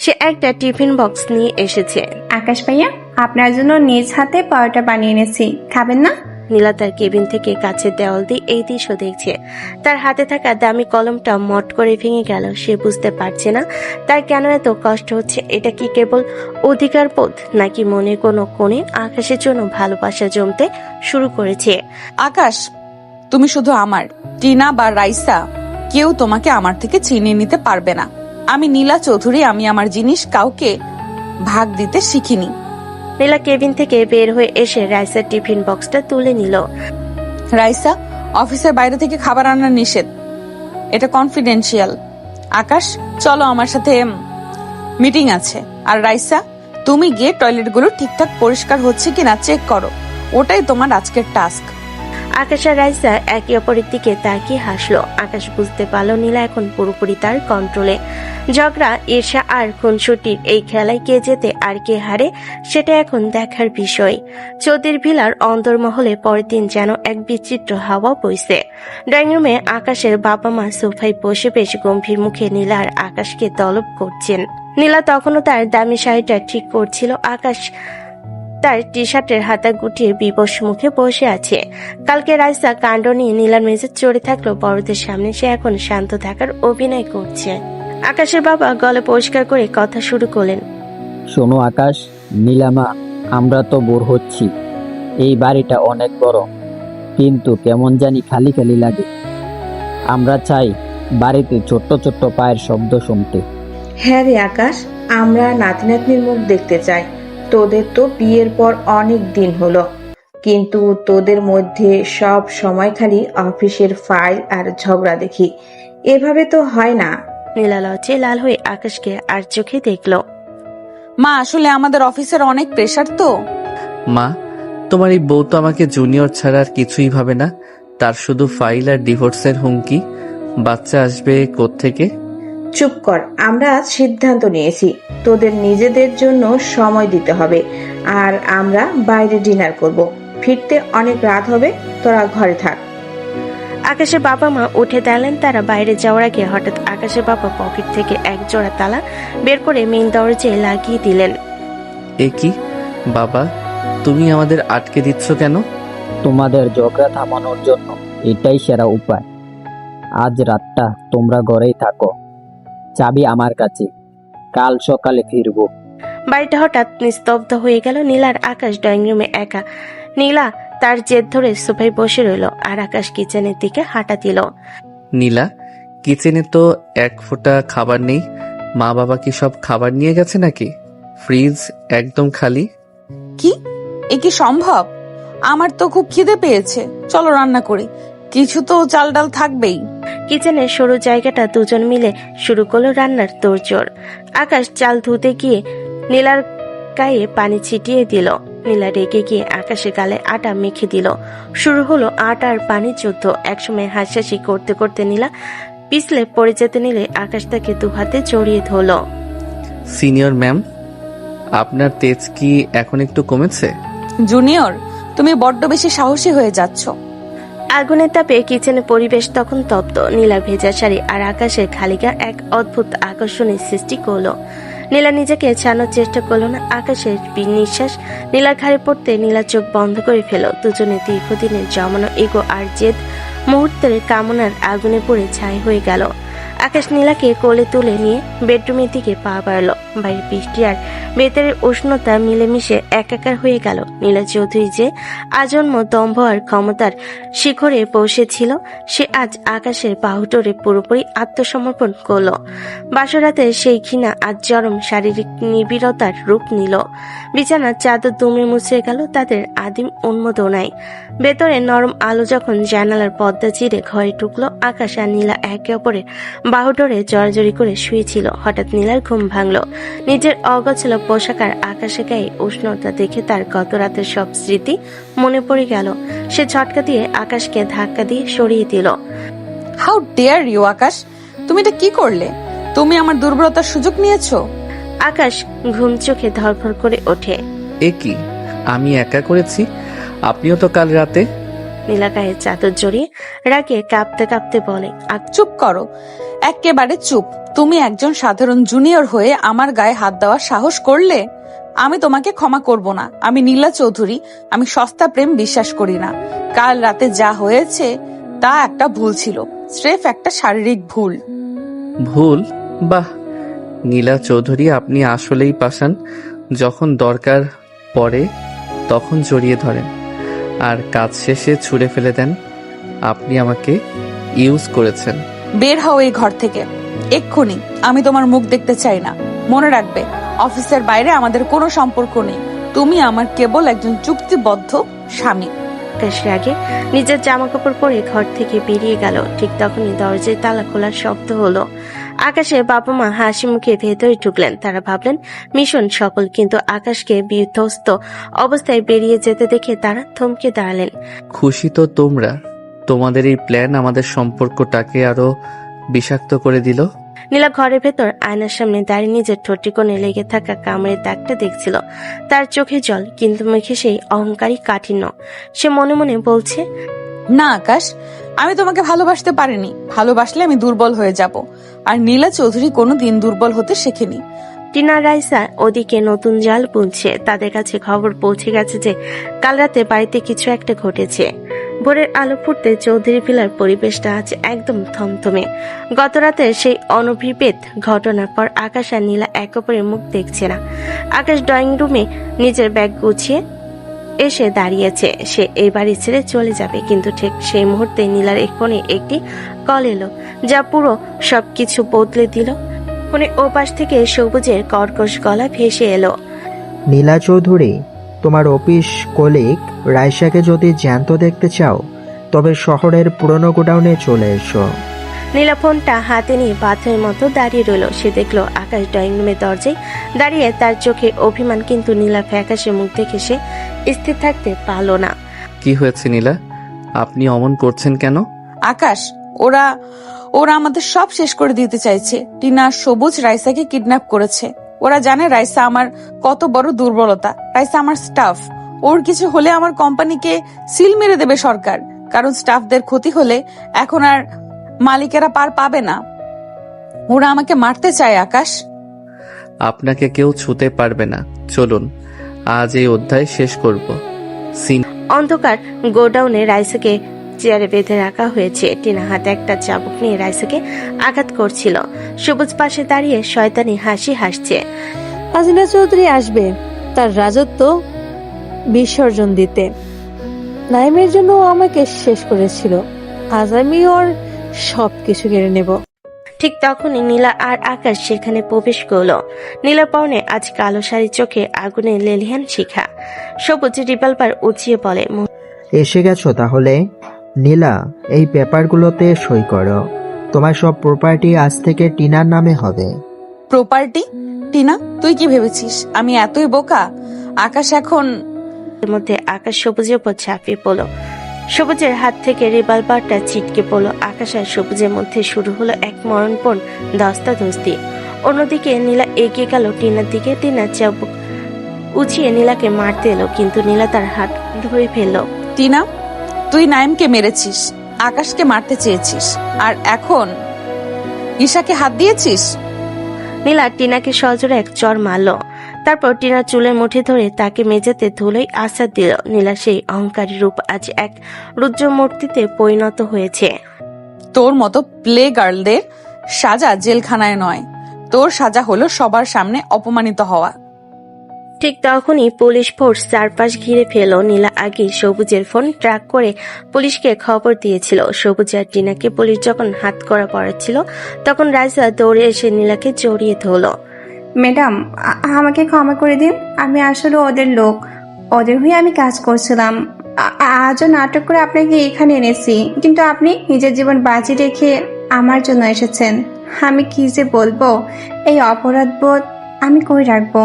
সে একটা টিফিন বক্স নিয়ে এসেছে। আকাশ ভাইয়া, আপনার জন্য নিজ হাতে পরোটা বানিয়ে এনেছি, খাবেন না? নীলা তার কেবিন থেকে কাছের দেওয়াল দিয়ে এই দৃশ্য দেখছে। তার হাতে থাকা দামি কলমটা মট করে ভেঙে গেল। সে বুঝতে পারছে না তার কেন এত কষ্ট হচ্ছে। এটা কি কেবল অধিকার বোধ, নাকি মনে কোনো কোণে আকাশের জন্য ভালোবাসা জমতে শুরু করেছে? আকাশ, তুমি শুধু আমার। টিনা বা রাইসা কেউ তোমাকে আমার থেকে চিনিয়ে নিতে পারবে না। আমি নীলা চৌধুরী, আমি আমার জিনিস কাউকে ভাগ দিতে শিখিনি। নীলা কেবিন থেকে বের হয়ে এসে রাইসার টিফিন বক্সটা তুলে নিল। রাইসা, অফিসের বাইরে থেকে খাবার আনার নিষেধ, এটা কনফিডেন্সিয়াল। আকাশ, চলো আমার সাথে মিটিং আছে। আর রাইসা, তুমি গিয়ে টয়লেটগুলো ঠিকঠাক পরিষ্কার হচ্ছে কিনা চেক করো, ওটাই তোমার আজকের টাস্ক। আকাশ আর রাইসা একে অপরের দিকে তাকিয়ে হাসলো। আকাশ বুঝতে পারলো নীলা এখন পুরোপুরি তার কন্ট্রোলে। ঝগড়া, ঈর্ষা আর খুনসুটির এই খেলায় কে জেতে আর কে হারে, সেটা এখন দেখার বিষয়। চৌধুরীর ভিলার অন্দরমহলে পরের দিন যেন এক বিচিত্র হাওয়া বইছে। ড্রয়িং রুমে আকাশের বাবা মা সোফায় বসে বেশ গম্ভীর মুখে নীলা আর আকাশকে তলব করছেন। নীলা তখনও তার দামি শাড়িটা ঠিক করছিল। আকাশ তার টি শার্টের হাতা গুটিয়ে বিবশ মুখে বসে আছে। কালকে রাইসা কাণ্ড নিয়ে নীলার মেজাজ চড়ে থাকলো বড়দের সামনে সে এখন শান্ত থাকার অভিনয় করছে। আকাশের বাবা গলা পরিষ্কার করে কথা শুরু করলেন। শোনো আকাশ, নীলামা, আমরা তো বোর হচ্ছি। এই বাড়িটা অনেক বড়, কিন্তু কেমন জানি খালি খালি লাগে। আমরা চাই বাড়িতে ছোট্ট ছোট্ট পায়ের শব্দ শুনতে। হ্যাঁ রে আকাশ, আমরা নাতি নাতনির মুখ দেখতে চাই। তোদের তো বিয়ের পর অনেক দিন হলো, কিন্তু তোদের মধ্যে সব সময় খালি অফিসের ফাইল আর ঝগড়া দেখি। এভাবে তো হয় না। নীলা লজ্জে লাল হয়ে আকাশকে আর চোখে দেখলো। মা, আসলে আমাদের অফিসের অনেক প্রেসার তো। মা, তোমার এই বউ তো আমাকে জুনিয়র ছাড়া আর কিছুই ভাবে না। তার শুধু ফাইল আর ডিভোর্সের হুমকি। বাচ্চা আসবে কোত্থেকে? চুপ কর, আমরা আজ সিদ্ধান্ত নিয়েছি তোদের নিজেদের জন্য সময় দিতে হবে, আর আমরা বাইরে ডিনার করব। ফিরতে অনেক রাত হবে, তোরা ঘরে থাক। আকাশের বাবা মা উঠে দাঁড়ালেন। তারা বাইরে যাওয়ার আগে হঠাৎ আকাশের বাবা পকেট থেকে এক জোড়া তালা বের করে মেইন দরজায় লাগিয়ে দিলেন। এ কি বাবা, তুমি আমাদের আটকে দিচ্ছ কেন? তোমাদের ঝগড়া থামানোর জন্য এটাই সেরা উপায়। আজ রাতটা তোমরা ঘরেই থাকো, চাবি আমার কাছে, কাল সকালে ফিরবো। বাড়িটা হঠাৎ নিস্তব্ধ হয়ে গেল। নীলার আকাশ ড্রয়িং রুমে একা। নীলা তার জেদ ধরে সোফায় বসে রইল, আর আকাশ কিচেনের দিকে হাঁটা দিল। নীলা, কিচেনে তো এক ফোঁটা খাবার নেই। মা বাবা কি সব খাবার নিয়ে গেছে নাকি? ফ্রিজ একদম খালি। কি, এ কি সম্ভব? আমার তো খুব খিদে পেয়েছে, চলো রান্না করি। কিছু তো চাল ডাল থাকবেই। কিচেনের সরু জায়গাটা দুজন মিলে শুরু করলো রান্নার তোড়জোড়। আকাশ চাল ধুতে গিয়ে নীলার গায়ে পানি ছিটিয়ে দিল। নীলা রেগে গিয়ে আকাশের গালে আটা মেখে দিল। শুরু হলো আটা আর পানির যুদ্ধ। একসময় হাসাহাসি করতে করতে নীলা পিছলে পড়ে যেতে নিলে আকাশ তাকে দুহাতে জড়িয়ে ধরল। সিনিয়র ম্যাম, আপনার তেজ কি এখন একটু কমেছে? জুনিয়র, তুমি বড্ড বেশি সাহসী হয়ে যাচ্ছ। আগুনের তাপে কিচেনের পরিবেশ তখন তপ্ত। নীলা ভেজা শাড়ি আর আকাশের খালিগা এক অদ্ভুত আকর্ষণের সৃষ্টি করলো। নীলা নিজেকে ছাড়ানোর চেষ্টা করলো না। আকাশের নিঃশ্বাস নীলার ঘাড়ে পড়তে নীলা চোখ বন্ধ করে ফেল। দুজনের দীর্ঘদিনের জমানো ইগো আর জেদ মুহূর্তের কামনার আগুনে পড়ে ছাই হয়ে গেল। আকাশ নীলাকে কোলে তুলে নিয়ে বেডরুমের দিকে পা বাড়ালো। বাইরে বৃষ্টি আর ভেতরের উষ্ণতা মিলেমিশে একাকার হয়ে গেল। নীলা চৌধুরী যে আজন্ম দম্ভ আর ক্ষমতার শিখরে পৌঁছেছিল, সে আজ আকাশের বাহুডোরে পুরোপুরি আত্মসমর্পণ করল। বাসরাতে সেই ঘৃণা আজ চরম শারীরিক নিবিড়তার রূপ নিল। বিছানার চাদর দুমড়ে মুচড়ে গেল তাদের আদিম উন্মোদনায়। ভেতরে নরম আলো যখন জানালার পর্দা চিরে ঘরে ঢুকলো, আকাশ আর নীলা একে অপরের বাহুডোরে জড়াজড়ি করে শুয়েছিল। হঠাৎ নীলার ঘুম ভাঙলো। নিজের অগোছালো পোশাক আর আকাশে গায়ে উষ্ণতা দেখে তার গত রাতের সব স্মৃতি মনে পড়ে গেল। সে ঝটকা দিয়ে আকাশকে ধাক্কা দিয়ে সরিয়ে দিল। হাউ ডেয়ার ইউ আকাশ, তুমি এটা কি করলে? তুমি আমার দুর্বলতার সুযোগ নিয়েছো। আকাশ ঘুম চোখে ধরফর করে ওঠে। এ কি, আমি একা করেছি? আপনিও তো কাল রাতে। নীলা গায়ে চাদর জড়িয়ে রাগে কাঁপতে কাঁপতে বলে। চুপ করো, একেবারে চুপ। তুমি একজন সাধারণ জুনিয়র হয়ে আমার গায়ে হাত দেওয়ার সাহস করলে? আমি তোমাকে ক্ষমা করব না। আমি নীলা চৌধুরী, আমি সস্তা প্রেম বিশ্বাস করি না। কাল রাতে যা হয়েছে তা একটা ভুল ছিল, স্রেফ একটা শারীরিক ভুল। ভুল? বাহ নীলা চৌধুরী, আপনি আসলেই পাষাণ। যখন দরকার পড়ে তখন জড়িয়ে ধরেন আর কাজ শেষে ছুঁড়ে ফেলে দেন। আপনি আমাকে ইউজ করেছেন। বের হও এই ঘর থেকে এক্ষুনি। আমি তোমার মুখ দেখতে চাই না। মনে রাখবে, অফিসের বাইরে আমাদের কোনো সম্পর্ক নেই। তুমি আমার কেবল একজন চুক্তিবদ্ধ স্বামী। আকাশ রাগে নিজের জামা কাপড় পরে ঘর থেকে বেরিয়ে গেল। ঠিক তখনই দরজায় তালা খোলার শব্দ হলো। আকাশের বাবা মা হাসি মুখে ভেতরে ঢুকলেন। তারা ভাবলেন মিশন সফল, কিন্তু আকাশকে বিধ্বস্ত অবস্থায় বেরিয়ে যেতে দেখে তারা থমকে দাঁড়ালেন। খুশি তো তোমরা? তোমাদের এই প্ল্যান আমাদের সম্পর্কটাকে আরো বিষাক্ত করে দিল। নীলা ঘরের ভেতর আয়নার সামনে দাঁড়িয়ে নিজের ঠোঁটি কোণে লেগে থাকা কামড়ের দাগটা দেখছিল। তার চোখে জল, কিন্তু মুখে সেই অহংকারী কাঠিন্য। সে মনে মনে বলছে, না আকাশ, আমি তোমাকে ভালোবাসতে পারিনি। ভালোবাসলে আমি দুর্বল হয়ে যাব। আর নীলা চৌধুরী কোনোদিন দুর্বল হতে শেখেনি। টিনা রাইসা ওদিকে নতুন জাল বুনছে। তাদের কাছে খবর পৌঁছে গেছে যে কাল রাতে বাড়িতে কিছু একটা ঘটেছে। ভোরের আলো ফুটতে চৌধুরী ভিলার পরিবেশটা আজ একদম থমথমে। গত রাতে সেই অনভিপ্রেত ঘটনার পর আকাশ আর নীলা এক অপরের মুখ দেখছে না। আকাশ ড্রয়িং রুমে নিজের ব্যাগ গুছিয়ে এসে দাঁড়িয়েছে। সে এই বাড়ি ছেড়ে চলে যাবে, কিন্তু ঠিক সেই মুহূর্তে নীলার ফোনে একটি কল এলো, যা পুরো সবকিছু বদলে দিল। ফোনে ওপাশ থেকে সবুজের কর্কশ গলা ভেসে এলো। নীলা চৌধুরী, তোমার অফিস কলিগ রাইসাকে যদি জ্যান্ত দেখতে চাও তবে শহরের পুরনো গোডাউনে চলে এসো। নীলা ফোনটা হাতে নিয়ে পাথরের মতো দাঁড়িয়ে রইল। সে দেখলো আকাশ ড্রয়িং রুমের দরজায় দাঁড়িয়ে। তার চোখে অভিমান, কিন্তু নীলা ফ্যাকাশে মুখ দেখে সে স্থির থাকতে পারল না। কি হয়েছে নীলা, আপনি অমন করছেন কেন? আকাশ, ওরা আমাদের সব শেষ করে দিতে চাইছে। টিনা সবুজ রাইসাকে কিডন্যাপ করেছে। ওরা জানে রাইসা আমার কত বড় দুর্বলতা। রাইসা আমার স্টাফ। ওর কিছু হলে আমার কোম্পানিকে সিল মেরে দেবে সরকার। কারণ স্টাফদের ক্ষতি হলে এখন আর মালিকেরা পার পাবে না। ওরা আমাকে মারতে চায় আকাশ। আপনাকে কেউ ছুতে পারবে না। চলুন আজ এই অধ্যায় শেষ করব। অন্ধকার গোডাউনে রাইসাকে চেয়ারে বেঁধে রাখা হয়েছে। টিনা হাতে একটা চাবুক নিয়ে রাইসাকে আঘাত করছিল। সবুজ পাশে দাঁড়িয়ে শয়তানি হাসি হাসছে। হাসিনা চৌধুরী আসবে তার রাজত্ব বিসর্জন দিতে। নাইমের জন্য ও আমাকে শেষ করেছিল, আজ আমি ওর সবকিছু কেড়ে নেব। ঠিক তখনই নীলা আর আকাশ সেখানে প্রবেশ করলো। নীলা পরনে আজ কালো শাড়ি, চোখে আগুনে লেলিহান শিখা। সবুজ রিভলভার উঁচিয়ে বলে, এসে গেছো তাহলে? নীলা, এই পেপারগুলোতে সই করো। তোমার সব প্রপার্টি আজ থেকে টিনার নামে হবে। প্রপার্টি? টিনা, তুই কি ভেবেছিস আমি এতই বোকা? আকাশ এখন মধ্যে আকাশ সবুজের উপর ঝাঁপিয়ে পড়লো। সবুজের হাত থেকে রিভলভারটা ছিটকে পড়লো। আকাশ আর সবুজের মধ্যে শুরু হলো এক মরণপণ ধস্তাধস্তি। অন্যদিকে নীলা এগিয়ে গেল টিনার দিকে। টিনা চাবুক উঁচিয়ে নীলাকে মারতে এলো, কিন্তু নীলা তার হাত ধরে ফেললো। টিনা, তুই নাইমকে মেরেছিস, আকাশকে মারতে চেয়েছিস, আর এখন ঈশাকে হাত দিয়েছিস। নীলা টিনাকে সজোরে এক চর মারল। তারপর টিনার চুলের মুঠি ধরে তাকে মেঝেতে ধুলোই আশ্বাস দিল। নীলা সেই অহংকারী রূপ আজ এক রুদ্র মূর্তিতে পরিণত হয়েছে। তোর মতো প্লে গার্লদের সাজা জেলখানায় নয়, তোর সাজা হলো সবার সামনে অপমানিত হওয়া। ঠিক তখনই পুলিশ ফোর্স চারপাশ ঘিরে ফেল। নীলা আগে সবুজের ফোন ট্র্যাক করে পুলিশকে খবর দিয়েছিল। সবুজ আর টিনাকে পুলিশ যখন হাত করা পড়াচ্ছিল তখন রাইসা দৌড়ে এসে নীলাকে জড়িয়ে ধরল। ম্যাডাম, আমাকে ক্ষমা করে দিন। আমি আসলে ওদের লোক, ওদের হয়ে আমি কাজ করছিলাম। আজও নাটক করে আপনাকে এখানে এনেছি, কিন্তু আপনি নিজের জীবন বাজি রেখে আমার জন্য এসেছেন। আমি কি যে বলবো, এই অপরাধ বোধ আমি কই রাখবো।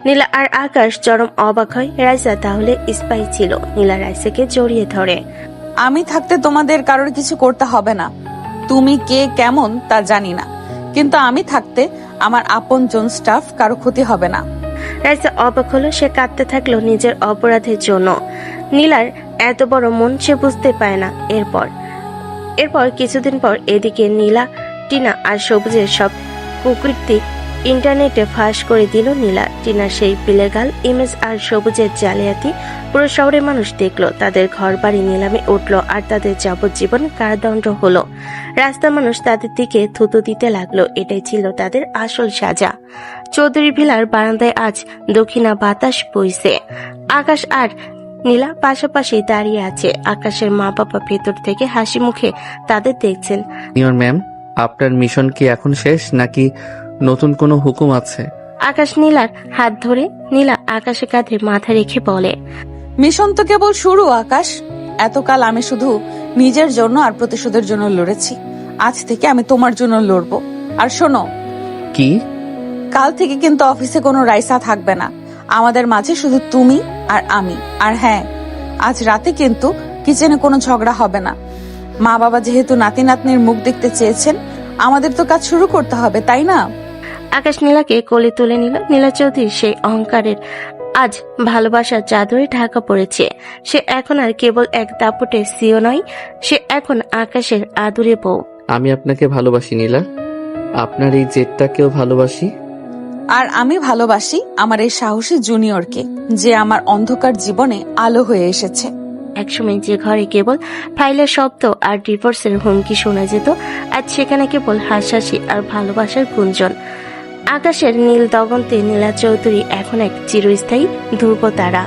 নীলা আর আকাশ চরম অবাক হয়। রাইসা তাহলে স্পাই ছিল। নীলা রাইসাকে জড়িয়ে ধরে। আমি থাকতে তোমাদের কারোর কিছু করতে হবে না। তুমি কে কেমন তা জানি না, কিন্তু আমি থাকতে আমার আপনজন স্টাফ কারো ক্ষতি হবে না। রাইসা অবাক হলো। সে কাঁদতে থাকলো নিজের অপরাধের জন্য। নীলার এত বড় মন সে বুঝতে পায় না। এরপর কিছুদিন পর এদিকে নীলা, টিনা আর সবুজের সব কুকীর্তি ইন্টারনেটে ফাঁস করে দিল নীলা। টিনার সেই ইলিগাল ইমেজ আর সবুজের জালিয়াতি পুরো শহরের মানুষ দেখলো। তাদের ঘর বাড়ি নিলামে উঠলো আর তাদের যাবজ্জীবন কারাদণ্ড হলো। রাস্তার মানুষ তাদের দিকে থুতু দিতে লাগলো। এটাই ছিল তাদের আসল সাজা। চৌধুরী ভিলার বারান্দায় আজ দক্ষিণা বাতাস বইছে। আকাশ আর নীলা পাশাপাশি দাঁড়িয়ে আছে। আকাশের মা বাবা ভেতর থেকে হাসি মুখে তাদের দেখছেন। সিনিয়র ম্যাম, আপনার মিশন কি এখন শেষ নাকি নতুন কোনো হুকুম আছে? আকাশ নীলার হাত ধরে। নীলা আকাশের কাঁধে মাথা রেখে বলে, মিশন তো কেবল শুরু আকাশ। এতকাল আমি শুধু নিজের জন্য আর প্রতিশোধের জন্য লড়েছি। আজ থেকে আমি তোমার জন্য লড়বো। আর শোনো, কি? কাল থেকে কিন্তু অফিসে কোনো রাইসা থাকবে না। আমাদের মাঝে শুধু তুমি আর আমি। আর হ্যাঁ, আজ রাতে কিন্তু কিচেনে কোনো ঝগড়া হবে না। মা বাবা যেহেতু নাতি নাতনির মুখ দেখতে চেয়েছেন, আমাদের তো কাজ শুরু করতে হবে, তাই না? আকাশ নীলাকে কোলে তুলে নিল। নীলা চৌধুরী সেই অহংকারের আজ ভালোবাসার চাদরে ঢাকা পড়েছে। সে এখন আর কেবল এক দাপটে সিও নয়, সে এখন আকাশের আদুরে বউ। আমি আপনাকে ভালোবাসি নীলা, আপনার এই জেটটাকেও ভালোবাসি। আর আমি ভালোবাসি আমার এই সাহসী জুনিয়রকে, যে আমার অন্ধকার জীবনে আলো হয়ে এসেছে। একসময় যে ঘরে কেবল ফাইলের শব্দ আর ডিভোর্সের হুমকি শোনা যেত, আজ সেখানে কেবল হাসাহাসি আর ভালোবাসার গুঞ্জন। আকাশের নীল দগন্তে নীলা চৌধুরী এখন এক চিরস্থায়ী ধ্রুবতারা।